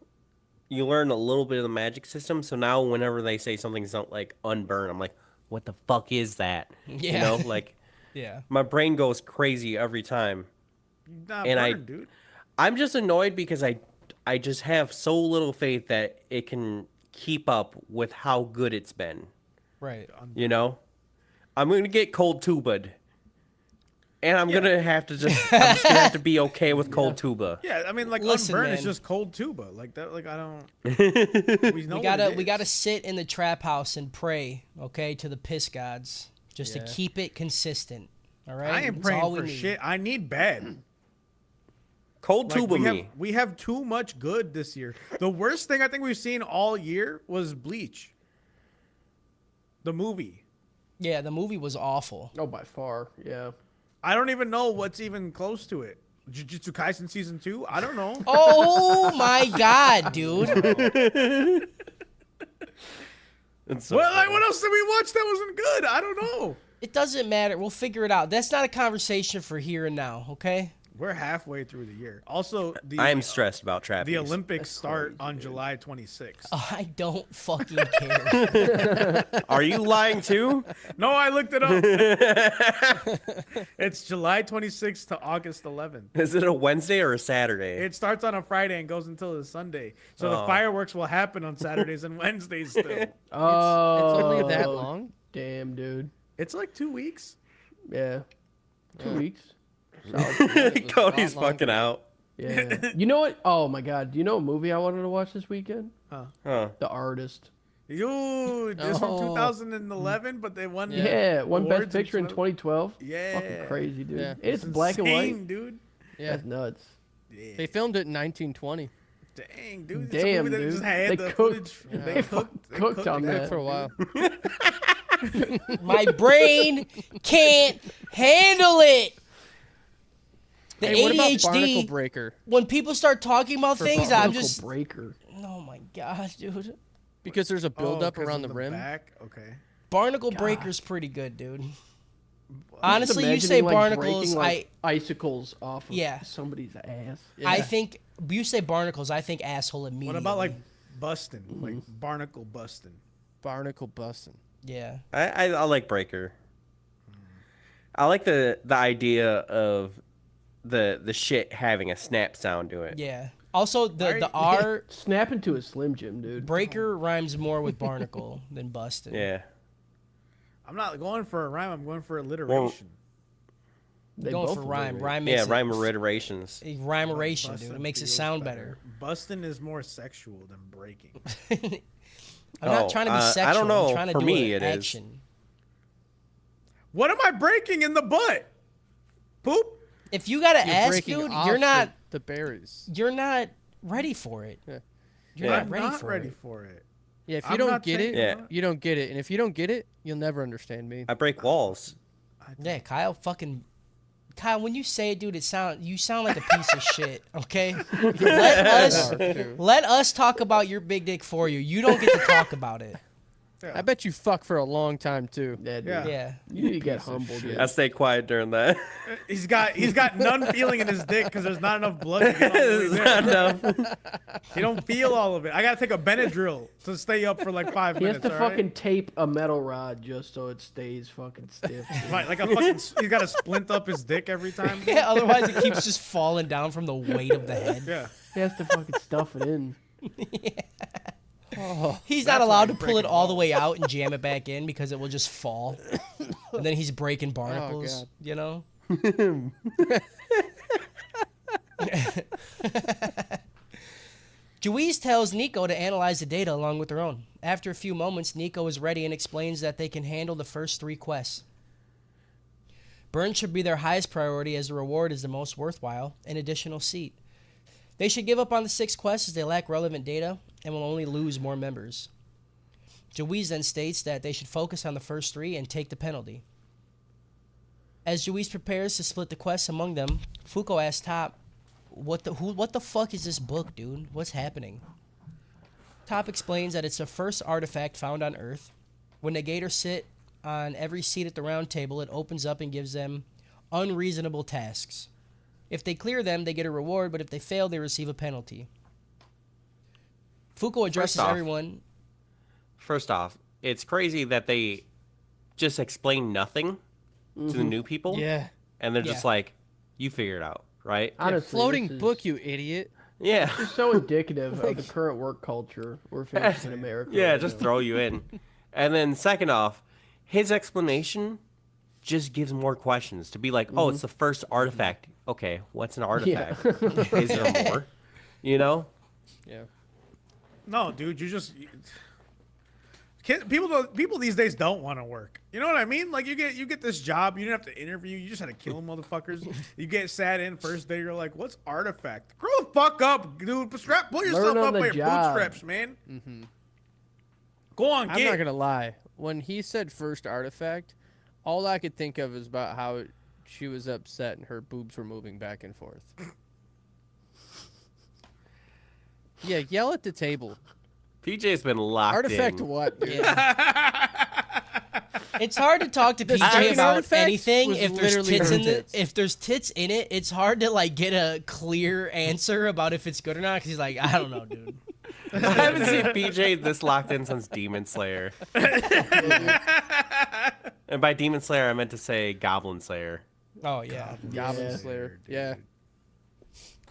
you learn a little bit of the magic system. So now whenever they say something's not like unburn, I'm like, what the fuck is that? Yeah. You know, like Yeah. my brain goes crazy every time. You're not And burned, dude. I'm just annoyed because I just have so little faith that it can keep up with how good it's been. Right. You know, I'm gonna get cold tuba'd, and I'm gonna have to I'm just gonna have to be okay with cold tuba. Yeah, I mean, like Listen, unburn man. is just cold tuba, like that. Like I don't. We know We gotta sit in the trap house and pray, okay, to the piss gods, just Yeah. to keep it consistent. All right. I ain't That's all praying we for need. shit. I need bed. Cold Like, tuba me. we have too much good this year. The worst thing I think we've seen all year was Bleach. The movie. Yeah, the movie was awful. Oh, by far, yeah. I don't even know what's even close to it. Jujutsu Kaisen season 2? I don't know. Oh my god, dude. It's so Well, like, funny. what else did we watch that wasn't good? I don't know. It doesn't matter. We'll figure it out. That's not a conversation for here and now, okay? We're halfway through the year. Also, I am stressed about trap. the Olympics start on July 26th. I don't fucking care. Are you lying too? No, I looked it up. It's July 26th to August 11th. Is it a Wednesday or a Saturday? It starts on a Friday and goes until the Sunday. So the Oh. fireworks will happen on Saturdays and Wednesdays still. Oh, It's only that long? Damn, dude. It's like 2 weeks. Yeah. 2 weeks. Solid. Cody's lot longer. fucking out. Yeah. You know what? Oh my god. Do you know a movie I wanted to watch this weekend? Huh. The Artist. Yo, this from Oh. 2011, but they won. Yeah, won Best awards in Picture in 12 2012. Yeah. Fucking crazy, dude. Yeah. It's black and white. insane, dude. Yeah. That's nuts. They filmed it in 1920. Dang, dude. Damn, it's a movie that dude. just had They the cooked- footage. they They fucking cooked cooked on it that. For a while. My brain can't handle it. The Hey, what about ADHD. Barnacle Breaker? When people start talking about things, I'm Barnacle just. breaker. Oh my gosh, dude. Because there's a build up 'cause around of the rim. Back? Okay. Barnacle Breaker's pretty good, dude. Honestly, you Just say imagining, like, barnacles, breaking, like, icicles off of Yeah. somebody's ass. I think you say barnacles, I think asshole immediately. What about like busting? Like barnacle busting? Barnacle busting. Yeah. I like Breaker. I like the idea of the shit having a snap sound to it. Yeah. Also, the Right. R Snap into a Slim Jim, dude. breaker rhymes more with barnacle than busted. Yeah. I'm not going for a rhyme. I'm going for alliteration. They Going both for are rhyme. great. Rhyme makes Yeah, it, rhyme alliterations. rhymeration, dude. Bustin' It makes it feels sound better. Busting is more sexual than breaking. I'm not Oh, trying to be I sexual. don't know. I'm trying to For do me, an it is. action. What am I breaking in the butt? Poop? If you got to You're ask, breaking dude, off you're not the berries. you're not ready for it. Yeah. You're Yeah. not I'm ready not for ready it. for it. Yeah, if you I'm don't not get it, saying Yeah. I'm not. you don't get it. And if you don't get it, you'll never understand me. I break walls. Yeah, Kyle Kyle, when you say it, dude, you sound like a piece of shit, okay? Let us talk about your big dick for you. You don't get to talk about it. I bet you fuck for a long time too. Yeah, dude. Yeah. Yeah. You need to get humbled. I Yeah. stay quiet during that. He's got none feeling in his dick because there's not enough blood to get all the way It's there. not enough. You don't feel all of it. I gotta take a Benadryl to stay up for like 5 He has minutes. to all right? fucking tape a metal rod just so it stays fucking stiff. dude. Right, like a fucking. He's got to splint up his dick every time. Yeah, otherwise it keeps just falling down from the weight of the head. Yeah. He has to fucking stuff it in. He's not That's why allowed to he's pull it breaking all the way out and jam it back in because it will just fall. And then he's breaking barnacles, God. you know? Juiz tells Nico to analyze the data along with her own. After a few moments, Nico is ready and explains that they can handle the first 3 quests. Burn should be their highest priority as the reward is the most worthwhile, an additional seat. They should give up on the 6 quests as they lack relevant data and will only lose more members. Juiz then states that they should focus on the first 3 and take the penalty. As Juiz prepares to split the quests among them, Fuko asks Top, what the fuck is this book, dude? What's happening? Top explains that it's the first artifact found on Earth. When Negators sit on every seat at the round table, it opens up and gives them unreasonable tasks. If they clear them, they get a reward, but if they fail, they receive a penalty. Fuko addresses off- everyone. First off, it's crazy that they just explain nothing to the new people. Yeah. And they're just Yeah. like, you figure it out, right? Honestly, Floating this is book, you idiot. Yeah. just so indicative of the current work culture we're facing in America. Yeah, right just now. throw you in. And then second off, his explanation just gives more questions to be like, oh, it's the first artifact. Okay, what's an artifact? Is there more? You know? Yeah. No, dude, you just. People these days don't want to work. You know what I mean? Like you get this job, you didn't have to interview, you just had to kill motherfuckers. You get sat in first day, you're like, what's artifact? Grow the fuck up, dude. Pull yourself Learn on up the by your job. bootstraps, man. Go on, I'm get. not gonna lie. When he said first artifact, all I could think of is about how she was upset and her boobs were moving back and forth. Yeah, yell at the table. PJ's been locked Artifact in. what, dude? It's hard to talk to PJ second about artifact anything was if there's literally tits her in the, tits. if there's tits in it. It's hard to like get a clear answer about if it's good or not because he's like, I don't know, dude. I haven't seen PJ this locked in since Demon Slayer. And by Demon Slayer, I meant to say Goblin Slayer. Oh yeah. Goblin Yeah. Slayer. Dude. Yeah.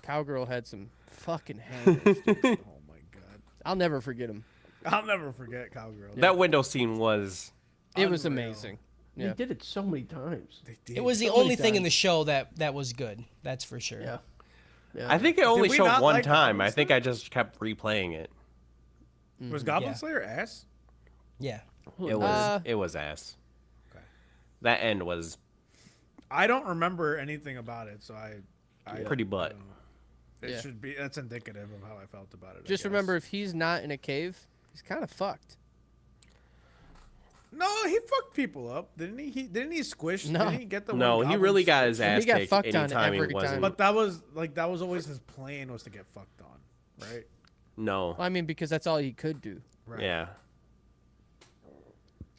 Cowgirl had some fucking hangers. dude. Oh my god, I'll never forget him. I'll never forget Cowgirl. That window scene was... It was Unreal. amazing. They Yeah. did it so many times. They did. It was the So many only thing in times. the show that was good. That's for sure. Yeah. Yeah. I think it only we showed not one like time. Goblin I think Slayer? I just kept replaying it. Was Goblin Yeah. Slayer ass? Yeah. It was ass. Okay. That end was I don't remember anything about it, so I pretty butt. don't know. It Yeah. should be. That's indicative of how I felt about it. I Just guess. remember, if he's not in a cave, he's kind of fucked. No, he fucked people up, didn't he? Didn't he squish? No. Didn't he get the No, one he goblin really got squish? his ass He got kicked fucked on anytime he every wasn't. time. But that was always his plan, was to get fucked on, right? No. I mean, because that's all he could do. Right. Yeah.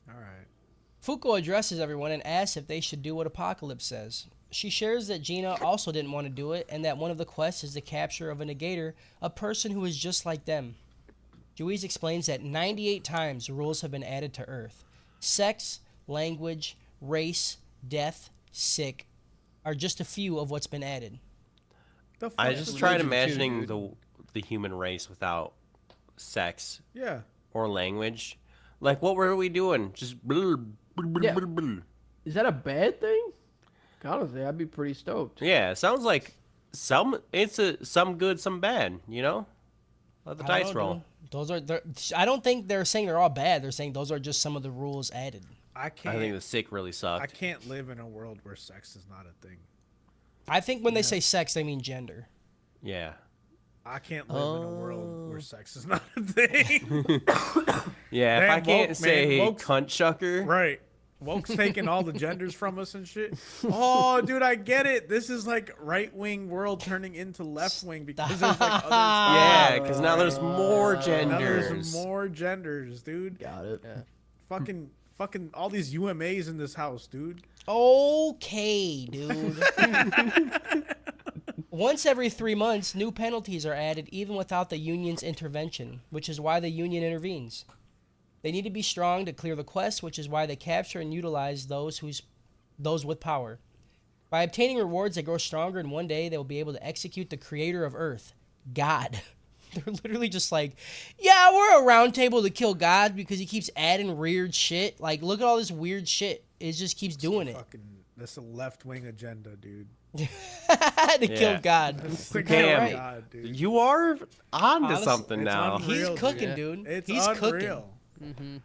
All right. Fuko addresses everyone and asks if they should do what Apocalypse says. She shares that Gina also didn't want to do it and that one of the quests is the capture of a negator, a person who is just like them. Juiz explains that 98 times rules have been added to Earth. Sex, language, race, death, sick are just a few of what's been added. The fuck? I just tried religion too, imagining dude. the human race without sex Yeah. or language. Like, what were we doing? Just blah, blah, blah, Yeah. blah, blah. Is that a bad thing? Honestly, I'd be pretty stoked. Yeah, it sounds like some good, some bad, you know? Let the I dice don't roll. know. I don't think they're saying they're all bad. They're saying those are just some of the rules added. I I can't. think the sick really I sucked. can't live in a world where sex is not a thing. I think when they say sex, they mean gender. Yeah. I can't live in a world where sex is not a thing. Yeah, if Damn, I can't woke, man, say woke's- cunt chucker. Right. Woke's taking all the genders from us and shit. Oh, dude, I get it. This is like right wing world turning into left wing because there's like other stuff. Yeah, because now there's more Now genders. there's more genders, dude. Got it. Fucking all these UMAs in this house, dude. Okay, dude. Once every 3 months, new penalties are added even without the union's intervention, which is why the union intervenes. They need to be strong to clear the quest, which is why they capture and utilize those with power. By obtaining rewards, they grow stronger, and one day they will be able to execute the creator of Earth, God. They're literally just like, yeah, we're a round table to kill God because he keeps adding weird shit. Like, look at all this weird shit. It just keeps doing it. That's a left wing agenda, dude. To kill Yeah. God. That's the Damn. right. God, dude. You are on to Honestly, something it's now. unreal. He's Real, cooking, dude. dude. It's He's unreal. cooking.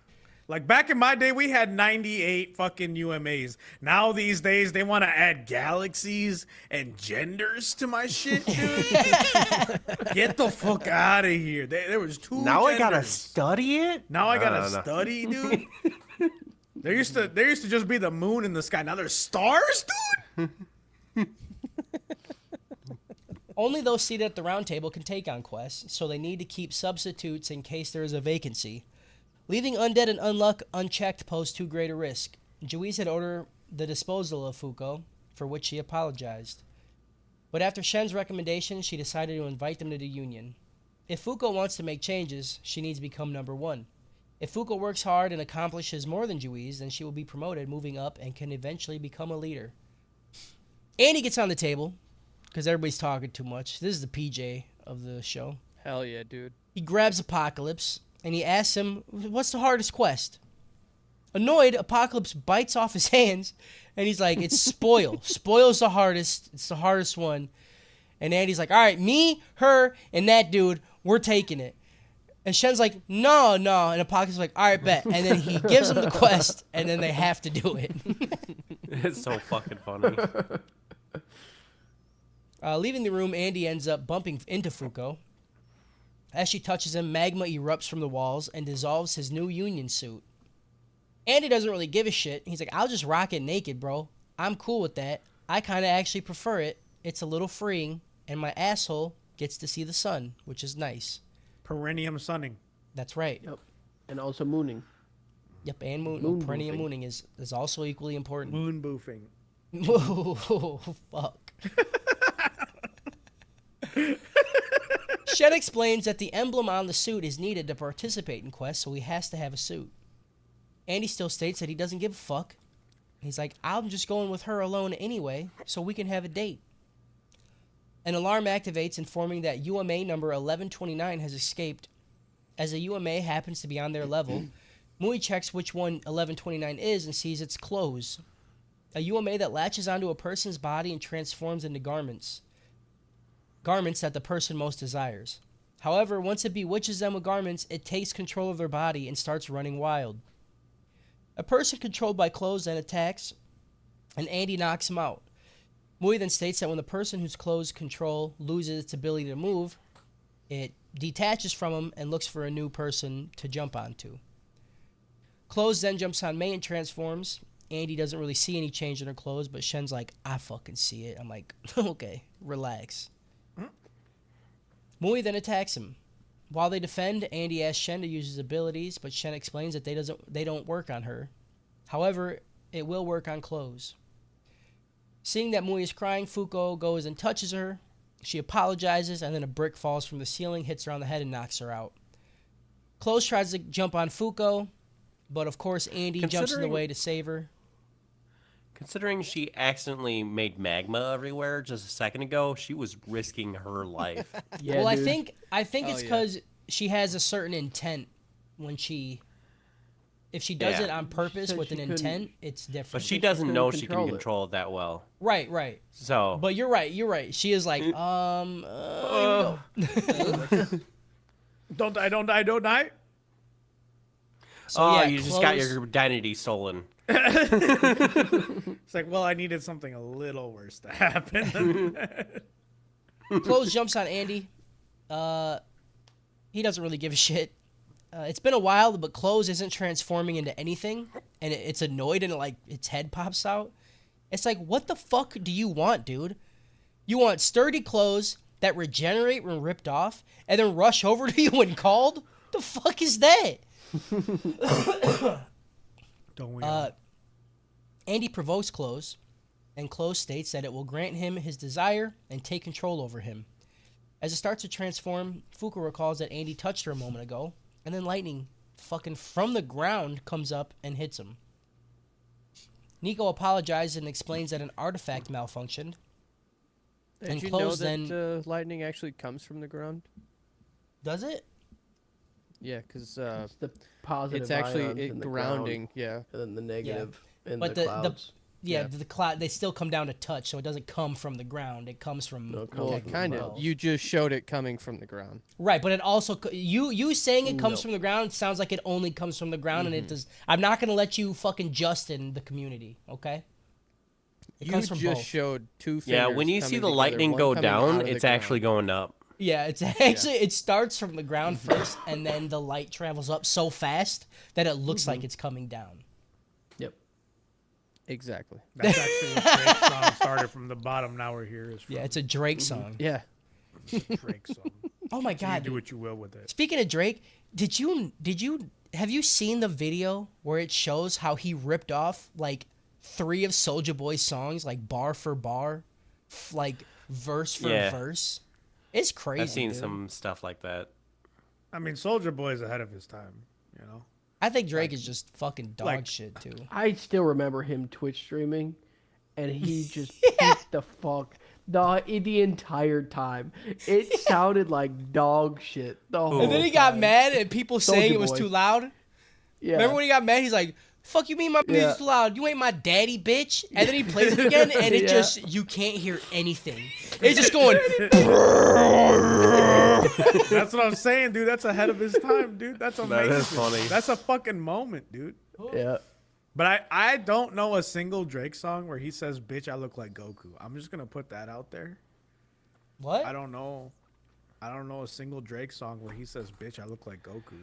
Like back in my day, we had 98 fucking UMAs. Now these days, they want to add galaxies and genders to my shit, dude. Get the fuck out of here. There was two. Now I gotta genders. study it? Now I gotta don't know. study, dude. There used to just be the moon in the sky. Now there's stars, dude. Only those seated at the round table can take on quests, so they need to keep substitutes in case there is a vacancy. Leaving Undead and Unluck unchecked posed too great a risk. Juiz had ordered the disposal of Fuko, for which she apologized. But after Shen's recommendation, she decided to invite them to the Union. If Fuko wants to make changes, she needs to become number one. If Fuko works hard and accomplishes more than Juiz, then she will be promoted, moving up, and can eventually become a leader. Andy gets on the table, because everybody's talking too much. This is the PJ of the show. Hell yeah, dude. He grabs Apocalypse, and he asks him, what's the hardest quest? Annoyed, Apocalypse bites off his hands, and he's like, it's Spoil. Spoil's the hardest. It's the hardest one. And Andy's like, all right, me, her, and that dude, we're taking it. And Shen's like, no. And Apocalypse is like, all right, bet. And then he gives him the quest, and then they have to do it. It's so fucking funny. Leaving the room, Andy ends up bumping into Fuko. As she touches him, magma erupts from the walls and dissolves his new Union suit. Andy doesn't really give a shit. He's like, I'll just rock it naked, bro. I'm cool with that. I kind of actually prefer it. It's a little freeing, and my asshole gets to see the sun, which is nice. Perennium sunning. That's right. Yep. And also mooning. Yep, and Moon perennial boofing. mooning is also equally important. Moon boofing. Oh, fuck. Shed explains that the emblem on the suit is needed to participate in quests, so he has to have a suit. Andy still states that he doesn't give a fuck. He's like, I'm just going with her alone anyway, so we can have a date. An alarm activates, informing that UMA number 1129 has escaped. As a UMA happens to be on their level, Mui checks which one 1129 is and sees its clothes. A UMA that latches onto a person's body and transforms into garments that the person most desires. However, once it bewitches them with garments, it takes control of their body and starts running wild. A person controlled by clothes then attacks, and Andy knocks him out. Mui then states that when the person whose clothes control loses its ability to move, it detaches from him and looks for a new person to jump onto. Clothes then jumps on Mei and transforms. Andy doesn't really see any change in her clothes, but Shen's like, I fucking see it. I'm like, okay, relax. Mui then attacks him. While they defend, Andy asks Shen to use his abilities, but Shen explains that they don't work on her. However, it will work on Clothes. Seeing that Mui is crying, Fuko goes and touches her. She apologizes, and then a brick falls from the ceiling, hits her on the head, and knocks her out. Clothes tries to jump on Fuko, but of course Andy jumps in the way to save her. Considering she accidentally made magma everywhere just a second ago, she was risking her life. Yeah, Well, dude. I think it's because she has a certain intent when if she does Yeah. it on purpose said with she an couldn't- intent, it's different. But she she doesn't couldn't know she can control it. control it that well. Right. So, But you're right. She is like, here we go. Don't die. So, yeah, you just got Clothes- your identity stolen. It's like, well, I needed something a little worse to happen than that. Clothes jumps on Andy. He doesn't really give a shit. It's been a while, but Clothes isn't transforming into anything, and it's annoyed, and its head pops out. It's like, what the fuck do you want, dude? You want sturdy clothes that regenerate when ripped off, and then rush over to you when called? The fuck is that? Don't we? all? Andy provokes Clothes, and Clothes states that it will grant him his desire and take control over him. As it starts to transform, Fuka recalls that Andy touched her a moment ago, and then lightning fucking from the ground comes up and hits him. Nico apologizes and explains that an artifact malfunctioned. Did And you know Clothes that then- lightning actually comes from the ground? Does it? Yeah, because It's the positive it's actually ions in the grounding. ground, Yeah. and then the negative in But the the clouds. Yeah, the cloud, they still come down to touch, so it doesn't come from the ground. It comes from No, it comes Well, from the kind of. clouds. You just showed it coming from the ground. Right, but it also you saying it comes No. from the ground sounds like it only comes from the ground, and Mm-hmm. it does. I'm not gonna let you fucking Justin the community, okay? It You comes from just both. showed two fingers. Yeah, when you see coming the together, lightning one go coming out down, of the it's actually ground. going up. Yeah, it's actually it starts from the ground first, and then the light travels up so fast that it looks like it's coming down. Yep. Exactly. That's actually what Drake's song started from the bottom. Now we're here. Is from Yeah, it's a Drake song. Yeah. Drake's song. Oh my You god! do what you will with it. Speaking of Drake, have you seen the video where it shows how he ripped off like 3 of Soulja Boy's songs, like bar for bar, like verse for Yeah. verse? It's crazy. I've seen dude. some stuff like that. I mean, Soldier Boy's ahead of his time. You know. I think Drake is just fucking dog like- shit too. I still remember him Twitch streaming, and he just beat the fuck the entire time. It sounded like dog shit the whole And then he got time. mad at people saying Soulja it was Boy. too loud. Yeah. Remember when he got mad? He's like, "Fuck you, mean my music's Yeah. too loud? You ain't my daddy, bitch." And then he plays it again, and it Yeah. just you can't hear anything. It's just going. That's what I'm saying, dude. That's ahead of his time, dude. That's amazing. is funny. That's a fucking moment, dude. Yeah. But I don't know a single Drake song where he says, "Bitch, I look like Goku." I'm just gonna put that out there. What? I don't know a single Drake song where he says, "Bitch, I look like Goku."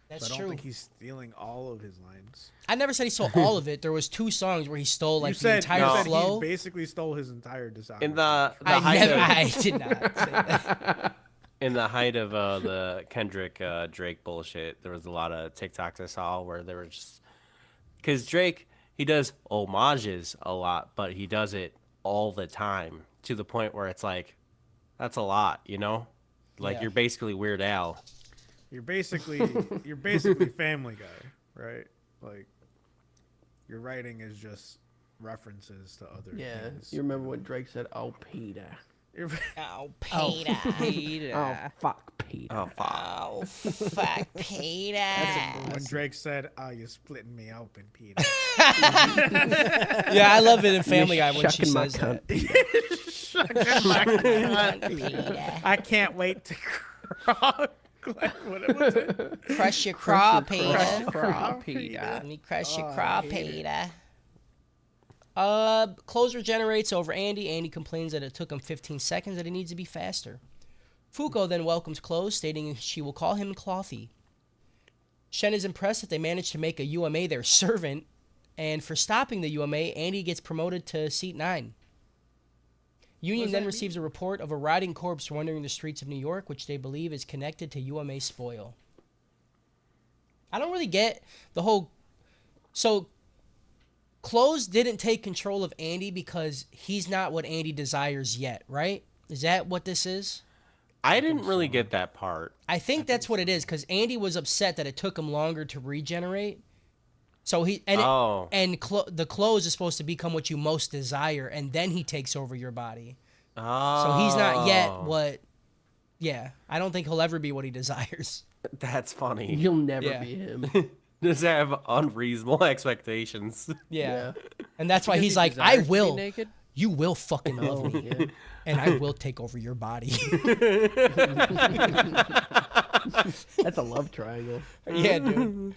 That's So I don't true. think he's stealing all of his lines. I never said he stole all of it. There was 2 songs where he stole like you the said, entire you said flow. he basically stole his entire discography. In the I height did not say that. in the height of the Kendrick Drake bullshit, there was a lot of TikToks I saw where they were just because Drake he does homages a lot, but he does it all the time to the point where it's like that's a lot, you know, like Yeah. you're basically Weird Al. You're basically Family Guy, right? Like your writing is just references to other Yeah. things. You remember when Drake said, "Oh, Peter. Oh, Oh, Peter. Oh, fuck, Peter." Oh fuck. Oh, fuck, Peter. when Drake said, "Oh, you're splitting me open, Peter." Yeah, I love it in Family Guy You're when she shucking my says cunt, that. Peter. I can't wait to crawl. What was it? Crush your craw, Crush your Peter. Craw, Peter. Let me crush your craw, Peter. Clothes regenerates over Andy. Andy complains that it took him 15 seconds, that he needs to be faster. Fuko then welcomes Clothes, stating she will call him Clothy. Shen is impressed that they managed to make a UMA their servant, and for stopping the UMA, Andy gets promoted to seat 9. Union then receives a report of a rotting corpse wandering the streets of New York, which they believe is connected to UMA spoil. I don't really get the whole... So, Clothes didn't take control of Andy because he's not what Andy desires yet, right? Is that what this is? I didn't really get that part. I think that's what it is, because Andy was upset that it took him longer to regenerate. So he the clothes is supposed to become what you most desire, and then he takes over your body. Oh. So he's not yet what. Yeah, I don't think he'll ever be what he desires. That's funny. You'll never Yeah. be him. Does have unreasonable expectations? Yeah, and that's why Because he's he like, desires I to be will. naked? You will fucking love Oh, me, yeah. and I will take over your body. That's a love triangle. Yeah, dude.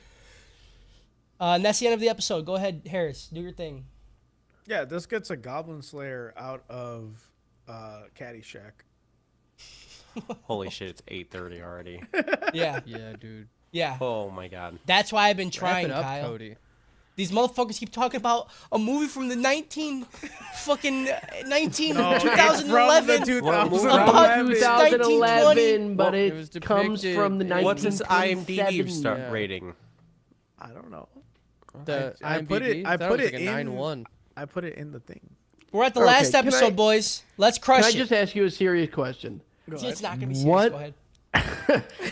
And that's the end of the episode. Go ahead, Harris. Do your thing. Yeah, this gets a Goblin Slayer out of Caddyshack. Holy shit! It's 8:30 already. Yeah, Yeah, dude. yeah. Oh my god. That's why I've been Wrap trying, it up, Kyle. Cody. These motherfuckers keep talking about a movie from the 2011. What movie? About 2011, but It was it comes depicted from the in- What's his 1927. IMDb start Yeah. rating? I don't know. The I put it- IMDb? I That put was it like a in- 9-1. I put it in the thing. We're at the Okay, last can episode, I- boys. Let's Can crush I it. just ask you a serious question? Go It's ahead. not gonna be serious. What? Go ahead.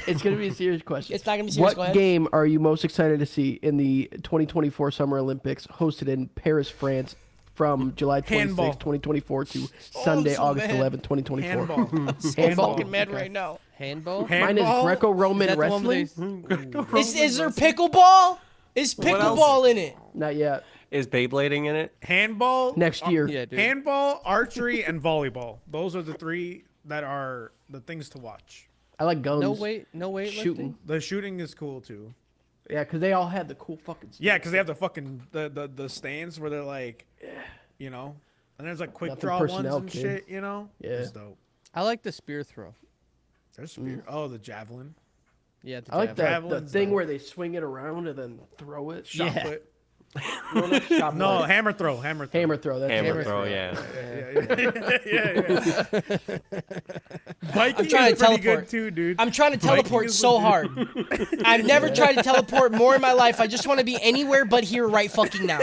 It's going to be a serious question. It's not gonna be serious. Go What ahead. game are you most excited to see in the 2024 Summer Olympics hosted in Paris, France from July 26, Handball. 2024 to Sunday, so August mad. 11, 2024? Handball. Handball. Fucking mad Okay. right now. Handball? Mine is Handball? Greco-Roman Is that the one where wrestling. they- Is there pickleball? Is pickleball in it? Not yet. Is Beyblading in it? Handball. Next year. Yeah, dude. Handball, archery, and volleyball. Those are the 3 that are the things to watch. I like guns. No weight Shooting. The shooting is cool too. Yeah, because they all had the cool fucking stuff. Yeah, because they have the fucking the stands where they're like, you know, and there's like quick Nothing draw ones personnel, and kid. shit. You know. Yeah. It's dope. I like the spear throw. There's spear. Oh, the javelin. Yeah, the I like javelin. the Javelin's thing dope. where they swing it around and then throw it. Shot Yeah. put. No, not shot No, put. hammer throw. Hammer throw. Hammer throw. That's Hammer it. throw, yeah. Yeah. Biking I'm trying is to pretty teleport. good too, dude. I'm trying to Biking teleport is so legit. hard. I've never tried to teleport more in my life. I just want to be anywhere but here right fucking now.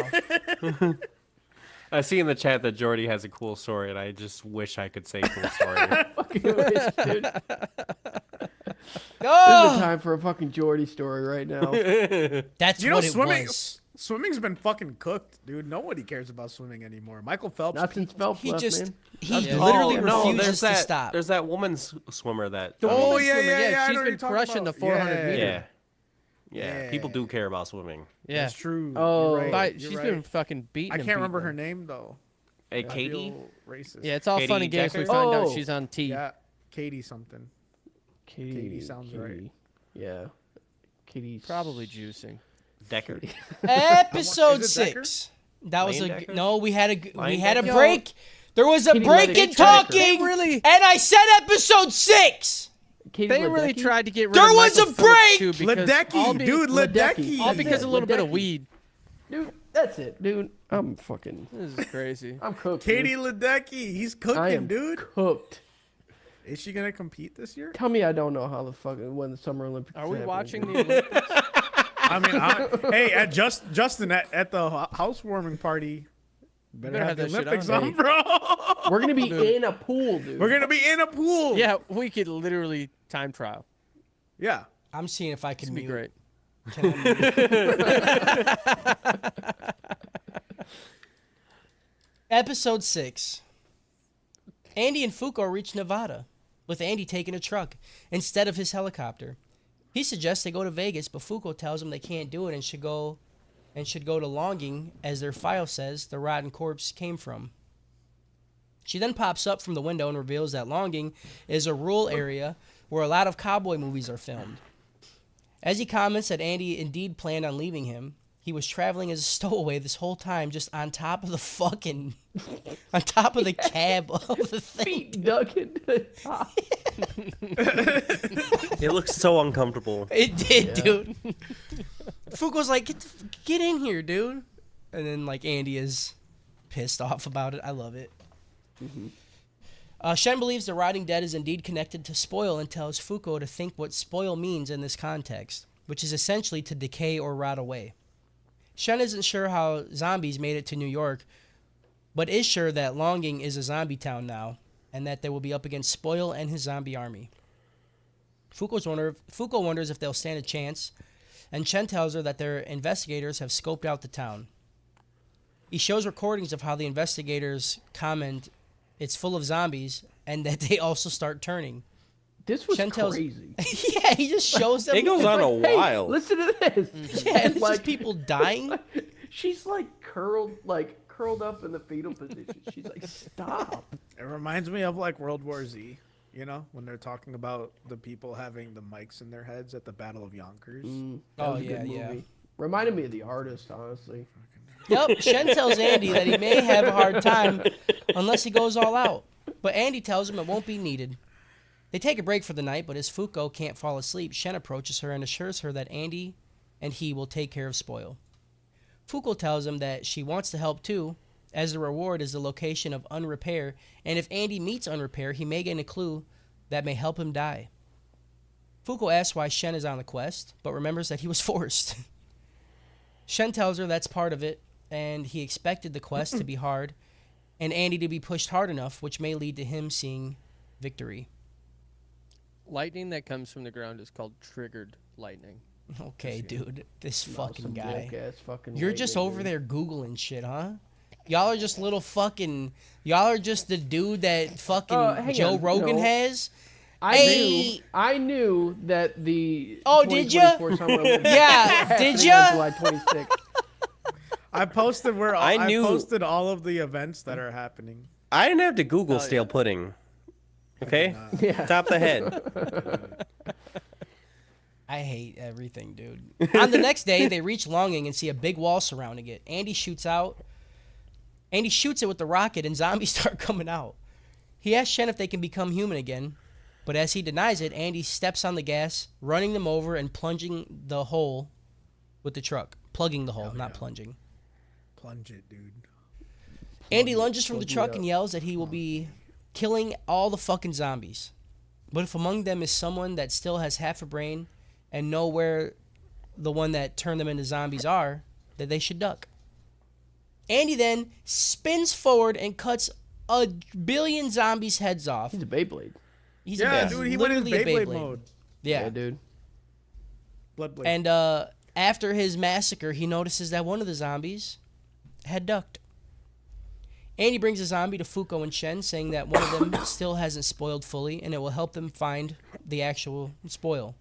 I see in the chat that Jordy has a cool story, and I just wish I could say cool story. Dude, Oh, there's a time for a fucking Jordy story right now. that's You know, what it swimming. was. Swimming's been fucking cooked, dude. Nobody cares about swimming anymore. Michael Phelps. Not since Phelps He left, just man. he Yeah. literally no, refuses there's to that. stop. There's that woman's swimmer that. The Oh, woman yeah, swimmer, yeah, yeah, I She's know what been you're talking crushing the about. 400 Yeah. meter. Yeah, people do care about swimming. Yeah. That's true. Oh. You're right. But You're she's right. been fucking beating I him, can't remember beating her him. name though. Hey, I Katie? feel racist. Yeah, it's all fun Katie and games. We Decker? find out Oh. she's on T. Yeah, Katie something. Katie sounds right. Yeah. Katie. Probably juicing. Decker. Episode Is it Decker? 6. That was Lane a Decker? no. We had a Decker? break. There was a Katie break Ledecky. in They talking, really- and I said episode 6. Katie They really Ledecky? tried to get rid There of was Michael a Phelps, break! too, because Ledecky, all be- dude, Ledecky. Ledecky. All because of a little bit of Ledecky. weed. Dude, that's it, dude. I'm fucking. This is crazy. I'm cooked. Katie dude. Ledecky. He's cooking, I am dude. cooked. Is she gonna compete this year? Tell me I don't know how the fucking when the Summer Olympics. Are we is watching happening. the Olympics? I mean, hey, at Justin at the housewarming party, better Better have the have that shit Olympics on. on, bro. We're gonna be in a pool, dude. We're gonna be in a pool. Yeah, we could literally time trial. Yeah. I'm seeing if I can It'd be mute. great. Can I mute? Episode 6. Andy and Fuko reach Nevada, with Andy taking a truck instead of his helicopter. He suggests they go to Vegas, but Fuko tells him they can't do it and should go to Longing, as their file says the rotten corpse came from. She then pops up from the window and reveals that Longing is a rural area where a lot of cowboy movies are filmed. As he comments that Andy indeed planned on leaving him, he was traveling as a stowaway this whole time, just on top of the cab of the thing. Feet dug into the top. It looks so uncomfortable. It did, dude. Fuko's like, get in here, dude. And then, like, Andy is pissed off about it. I love it. Shen believes the rotting dead is indeed connected to spoil and tells Fuko to think what spoil means in this context, which is essentially to decay or rot away. Shen isn't sure how zombies made it to New York, but is sure that Longing is a zombie town now, and that they will be up against Spoil and his zombie army. Fuko wonders if they'll stand a chance, and Shen tells her that their investigators have scoped out the town. He shows recordings of how the investigators comment it's full of zombies, and that they also start turning. This was Shen tells- crazy. Yeah, he just shows them. It goes on a Hey, while. listen to this. Yeah, and it's Like- just people dying. She's like curled up in the fetal position. She's like, stop. It reminds me of like World War Z, you know, when they're talking about the people having the mics in their heads at the Battle of Yonkers. That Oh, was a good yeah. movie. Reminded me of The Artist, honestly. Yep, Shen tells Andy that he may have a hard time unless he goes all out. But Andy tells him it won't be needed. They take a break for the night, but as Fuko can't fall asleep, Shen approaches her and assures her that Andy and he will take care of Spoil. Fuko tells him that she wants to help too, as the reward is the location of Unrepair, and if Andy meets Unrepair, he may gain a clue that may help him die. Fuko asks why Shen is on the quest, but remembers that he was forced. Shen tells her that's part of it, and he expected the quest to be hard, and Andy to be pushed hard enough, which may lead to him seeing victory. Lightning that comes from the ground is called triggered lightning. Okay, dude, this fucking Some guy. woke-ass fucking You're just lightning, over dude. there Googling shit, huh? Y'all are just little fucking... Y'all are just the dude that fucking hang Joe on, Rogan no. has? I Hey! knew that the Oh, did ya? 2024 Summer Olympics Yeah, was did happening ya? on July 26th. I posted I knew- posted all of the events that are happening. I didn't have to Google stale pudding. Okay? Yeah. Top the head. I hate everything, dude. On the next day, they reach Longing and see a big wall surrounding it. Andy shoots it with the rocket, and zombies start coming out. He asks Shen if they can become human again, but as he denies it, Andy steps on the gas, running them over and plunging the hole with the truck. Plugging the hole, not plunging. Plunge it, dude. Andy lunges from the plug it truck up. and yells that he will be killing all the fucking zombies. But if among them is someone that still has half a brain and know where the one that turned them into zombies are, that they should duck. Andy then spins forward and cuts a billion zombies' heads off. He's a Beyblade. He's Yeah, a, dude, he went in literally a Beyblade mode. Yeah. Yeah, dude. Blood blade. And after his massacre, he notices that one of the zombies had ducked. Andy brings a zombie to Fuko and Shen, saying that one of them still hasn't spoiled fully, and it will help them find the actual spoil.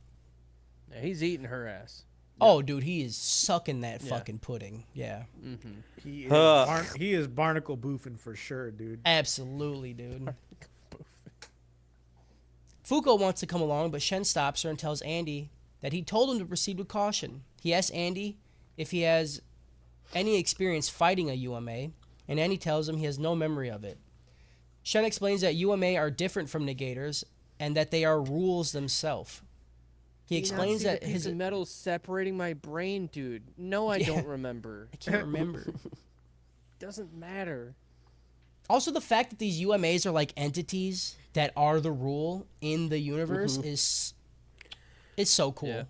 Yeah, he's eating her ass. Oh, dude, he is sucking that Yeah. fucking pudding. Yeah, He is barnacle boofing for sure, dude. absolutely, dude. Fuko wants to come along, but Shen stops her and tells Andy that he told him to proceed with caution. He asks Andy if he has any experience fighting a UMA, and Andy tells him he has no memory of it. Shen explains that UMA are different from negators and that they are rules themselves. He explains that his... piece of metal separating my brain, dude. No, I don't remember. I can't remember. Doesn't matter. Also, the fact that these UMAs are like entities that are the rule in the universe is so cool. Yeah.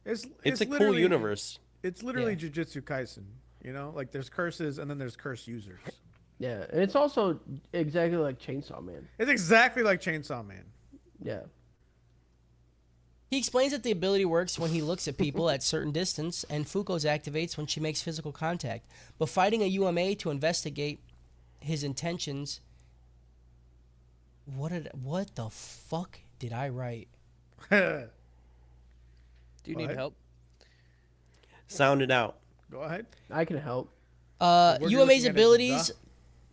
It's a cool literally- universe. It's literally Yeah. Jujutsu Kaisen. You know, like there's curses and then there's curse users. Yeah, and it's also exactly like Chainsaw Man. It's exactly like Chainsaw Man. Yeah. He explains that the ability works when he looks at people at certain distance, and Fuko's activates when she makes physical contact. But fighting a UMA to investigate his intentions... What the fuck did I write? Do you need What? help? Sound it out. Go ahead. I can help. word you're UMA's looking at is abilities... the.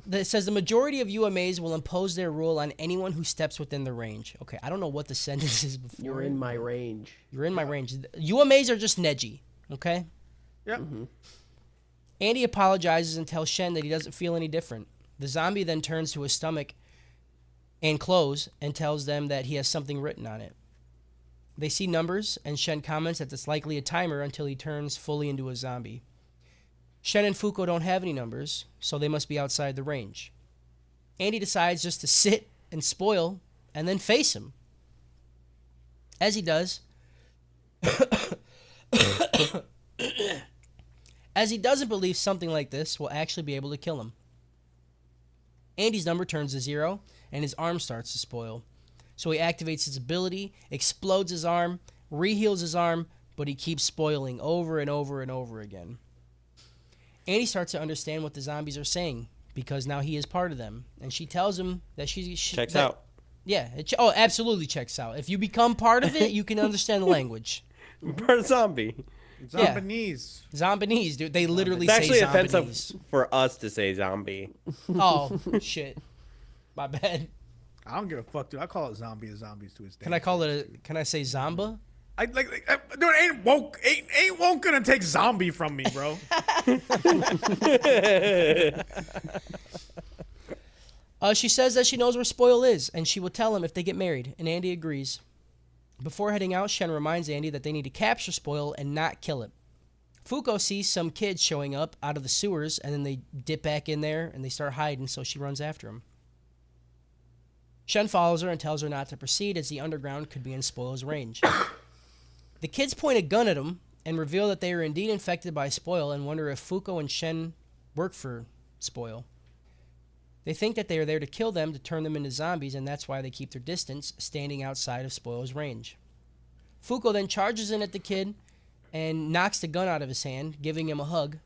That says the majority of UMAs will impose their rule on anyone who steps within their range. Okay, I don't know what the sentence is before. You're in my range. You're in my range. UMAs are just Neji, okay? Yep. Andy apologizes and tells Shen that he doesn't feel any different. The zombie then turns to his stomach and clothes and tells them that he has something written on it. They see numbers, and Shen comments that it's likely a timer until he turns fully into a zombie. Shen and Fuko don't have any numbers, so they must be outside the range. Andy decides just to sit and spoil and then face him. As he does, as he doesn't believe something like this will actually be able to kill him. Andy's number turns to 0, and his arm starts to spoil. So he activates his ability, explodes his arm, reheals his arm, but he keeps spoiling over and over and over again. Andy starts to understand what the zombies are saying, because now he is part of them. And she tells him that Checks out. Yeah, absolutely checks out. If you become part of it, you can understand the language. Part of zombie. Yeah. Zombinese. Zombinese, dude. They literally It's actually say offensive Zombinese. for us to say zombie. Oh, shit. My bad. I don't give a fuck, dude. I call it zombie as zombies to his day. Can I call it can I say Zamba? Dude, ain't won't gonna take zombie from me, bro. She says that she knows where Spoil is, and she will tell him if they get married, and Andy agrees. Before heading out, Shen reminds Andy that they need to capture Spoil and not kill it. Fuko sees some kids showing up out of the sewers, and then they dip back in there, and they start hiding, so she runs after them. Shen follows her and tells her not to proceed, as the underground could be in Spoil's range. The kids point a gun at him and reveal that they are indeed infected by Spoil and wonder if Fuko and Shen work for Spoil. They think that they are there to kill them to turn them into zombies, and that's why they keep their distance, standing outside of Spoil's range. Fuko then charges in at the kid and knocks the gun out of his hand, giving him a hug,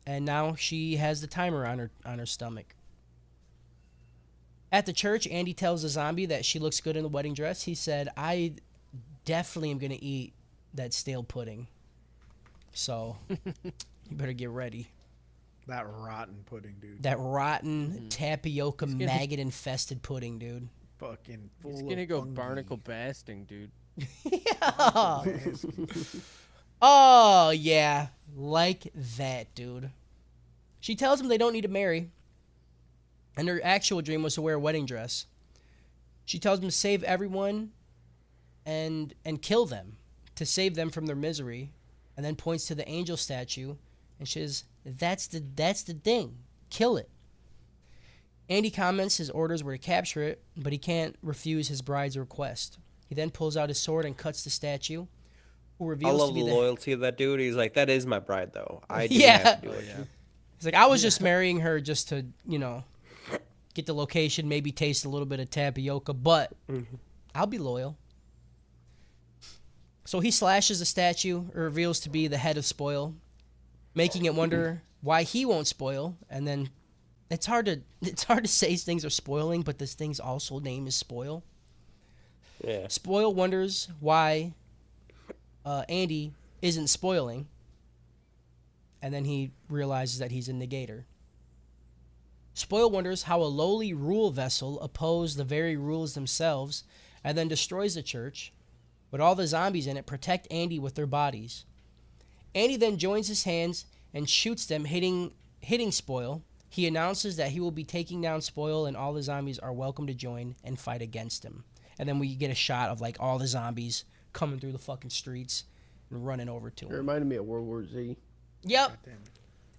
and now she has the timer on her stomach. At the church, Andy tells the zombie that she looks good in the wedding dress. He said, I definitely am going to eat that stale pudding. So, you better get ready. That rotten pudding, dude. That rotten tapioca maggot-infested pudding, dude. Fucking full He's gonna of go fungi. barnacle basting, dude. Yeah. Oh, yeah. Like that, dude. She tells him they don't need to marry, and her actual dream was to wear a wedding dress. She tells him to save everyone and kill them, to save them from their misery, and then points to the angel statue, and she says, that's the thing. Kill it. Andy comments his orders were to capture it, but he can't refuse his bride's request. He then pulls out his sword and cuts the statue, who I reveals love to be the loyalty of that dude. He's like, that is my bride, though. I do Yeah. have to do it. He's like, I was just marrying her just to, get the location, maybe taste a little bit of tapioca, but I'll be loyal. So he slashes the statue, it reveals to be the head of Spoil, making it wonder why he won't spoil. And then it's hard to say things are spoiling, but this thing's also name is Spoil. Yeah. Spoil wonders why Andy isn't spoiling, and then he realizes that he's a negator. Spoil wonders how a lowly rule vessel opposed the very rules themselves and then destroys the church, but all the zombies in it protect Andy with their bodies. Andy then joins his hands and shoots them, hitting Spoil. He announces that he will be taking down Spoil, and all the zombies are welcome to join and fight against him. And then we get a shot of like all the zombies coming through the fucking streets and running over to It him. reminded me of World War Z. Yep.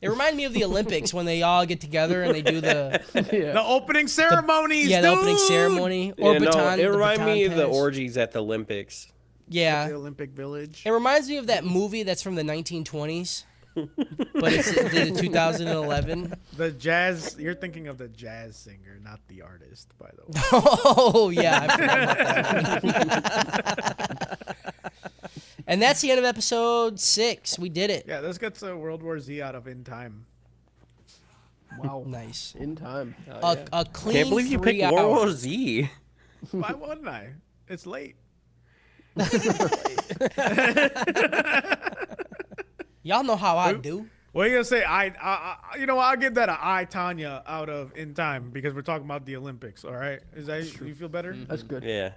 It reminded me of the Olympics when they all get together and they do the Yeah. The opening ceremonies, the dude! opening ceremony. Yeah, Or no, baton. it the reminded me of baton the pass. orgies at the Olympics. The Yeah. Olympic Village. It reminds me of that movie that's from the 1920s, but it's the 2011. The jazz. You're thinking of the jazz singer, not the artist, by the way. Oh, yeah. I forgot about that. And that's the end of episode 6. We did it. Yeah, this gets a World War Z out of In Time. Wow. Nice. In time. A clean Can't believe you 3 picked World War hours. Z. Why wouldn't I? It's late. Y'all know how I do. What are you gonna say? You know what? I'll give that a I Tanya out of In Time because we're talking about the Olympics. All right? Is that, you feel better? That's good. Yeah.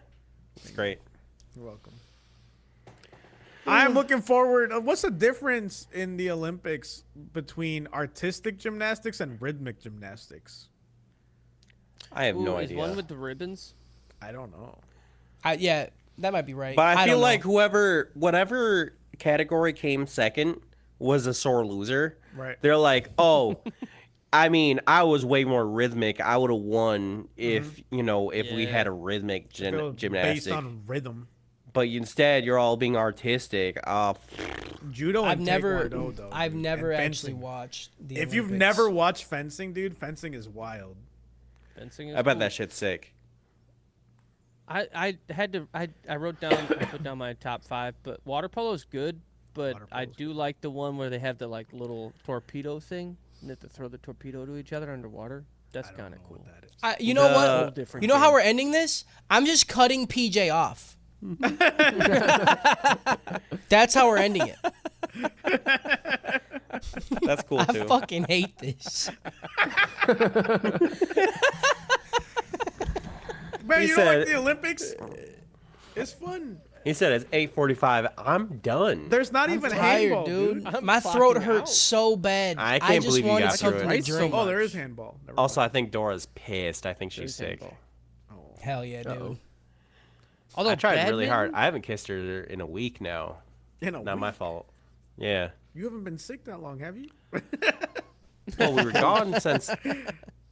It's great. You're welcome. I'm looking forward. What's the difference in the Olympics between artistic gymnastics and rhythmic gymnastics? I have no Is idea. one with the ribbons? I don't know. Yeah, that might be right. But I feel don't like know. whatever category came second was a sore loser. Right. They're like, oh, I mean, I was way more rhythmic. I would have won if we Yeah. had a rhythmic Based gymnastic. on rhythm. But instead, you're all being artistic. Judo and I've never Taekwondo, though, I've dude, never and actually fencing. watched the If you've Olympics. never watched fencing, dude, fencing is wild. Fencing is I bet cool. that shit's sick. I had to I put down my top 5, but water polo is good, but Water I polo's do like the one where they have the like little torpedo thing and they have to throw the torpedo to each other underwater. That's I don't kind of know cool. what that is. You know The- what? Whole different You know how game. we're ending this? I'm just cutting PJ off. That's how we're ending it. That's cool I too. fucking hate this. Man, He you don't like said- the Olympics? It's fun. He said it's 8:45. I'm done. There's not even Tired, handball, dude. I'm My throat clocking hurts out. so bad. I can't just believe you wanted got through something it. to Right, so drink. Oh, there is handball. Never Also, mind. I think Dora's pissed. I think she's There's sick. handball. Hell yeah, dude. Uh-oh. Although I tried really hard. badminton- I haven't kissed her in a week now. In a Not my week? fault. Yeah. You haven't been sick that long, have you? Well, we were gone since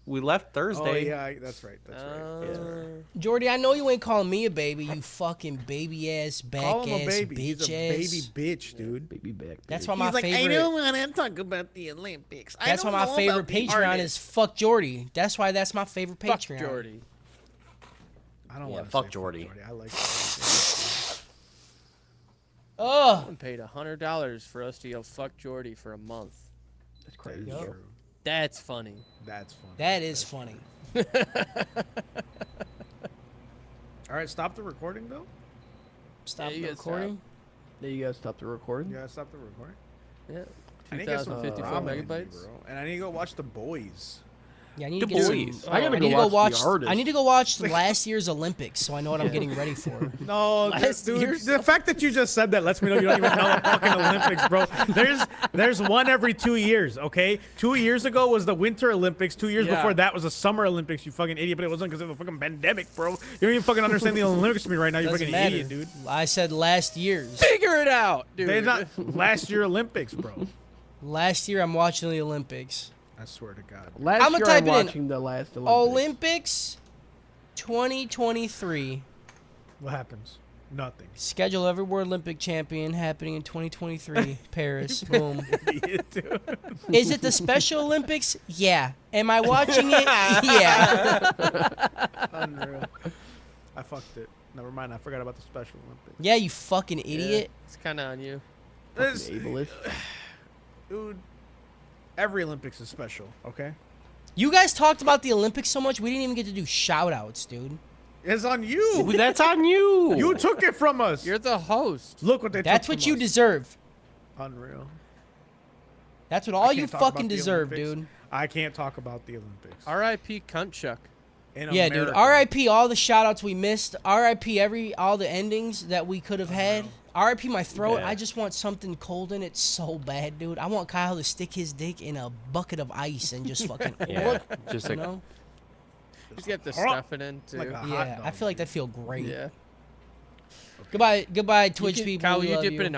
we left Oh Thursday. yeah, that's right. That's right. Jordy, I know you ain't calling me a baby, you fucking baby ass, back Call him a ass, baby. He's bitch a ass. baby bitch, dude. Baby back. That's baby. why my favorite. want to talk about the Olympics. That's why my favorite Patreon is fuck Jordy. That's why that's my favorite Fuck Patreon. Jordy. I don't Yeah, want to fuck Jordy. I like. Ugh. Someone paid $100 for us to yell "fuck Jordy" for a month. That's That crazy. is true. That's funny. That's fun. That is funny. All right, stop the recording though. Stop you the gotta stop. recording. There you guys stop the recording. Yeah, stop the recording. Yeah. I need to get some 2054 ramen in me, megabytes. bro. And I need to go watch The Boys. Yeah, I need The to get boys. some. I gotta I need to go go watch watch. The Artist. I need to go watch last year's Olympics, so I know what I'm getting ready for. No, Last dude, year's- the fact that you just said that lets me know you don't even know the fucking Olympics, bro. There's one every 2 years, okay? 2 years ago was the Winter Olympics. 2 years Yeah. before that was the Summer Olympics, you fucking idiot. But it wasn't because of the fucking pandemic, bro. You don't even fucking understand the Olympics to me right now, you Doesn't fucking matter, idiot, dude. I said last year's. Figure it out, dude. They're not last year Olympics, bro. Last year, I'm watching the Olympics. I swear to God. Last I'ma year type I'm it in. watching the last Olympics. Olympics 2023. What happens? Nothing. Schedule every World Olympic champion happening in 2023. Paris. Boom. Idiot, dude. Is it the Special Olympics? Yeah. Am I watching it? Yeah. Unreal. I fucked it. Never mind. I forgot about the Special Olympics. Yeah, you fucking Yeah, idiot. it's kind of on you. This, Ableist. dude, every Olympics is special, okay? You guys talked about the Olympics so much, we didn't even get to do shout outs, dude. It's on you. That's on you. You took it from us. You're the host. Look what they That's took what from you us. deserve. Unreal. That's what I all can't you talk about fucking the deserve, Olympics. dude. I can't talk about the Olympics. R.I.P. Cuntchuck. In Yeah, dude. America. R.I.P. all the shout outs we missed. R.I.P. all the endings that we could have had. R.I.P. my throat. Yeah. I just want something cold in it so bad, dude. I want Kyle to stick his dick in a bucket of ice and just fucking Yeah. Just you like know? He's got the stuff in it too. Like a hot Yeah, I dog, feel like dude. that'd feel great. Yeah. Goodbye, Twitch people. Kyle, we you love dip you. it in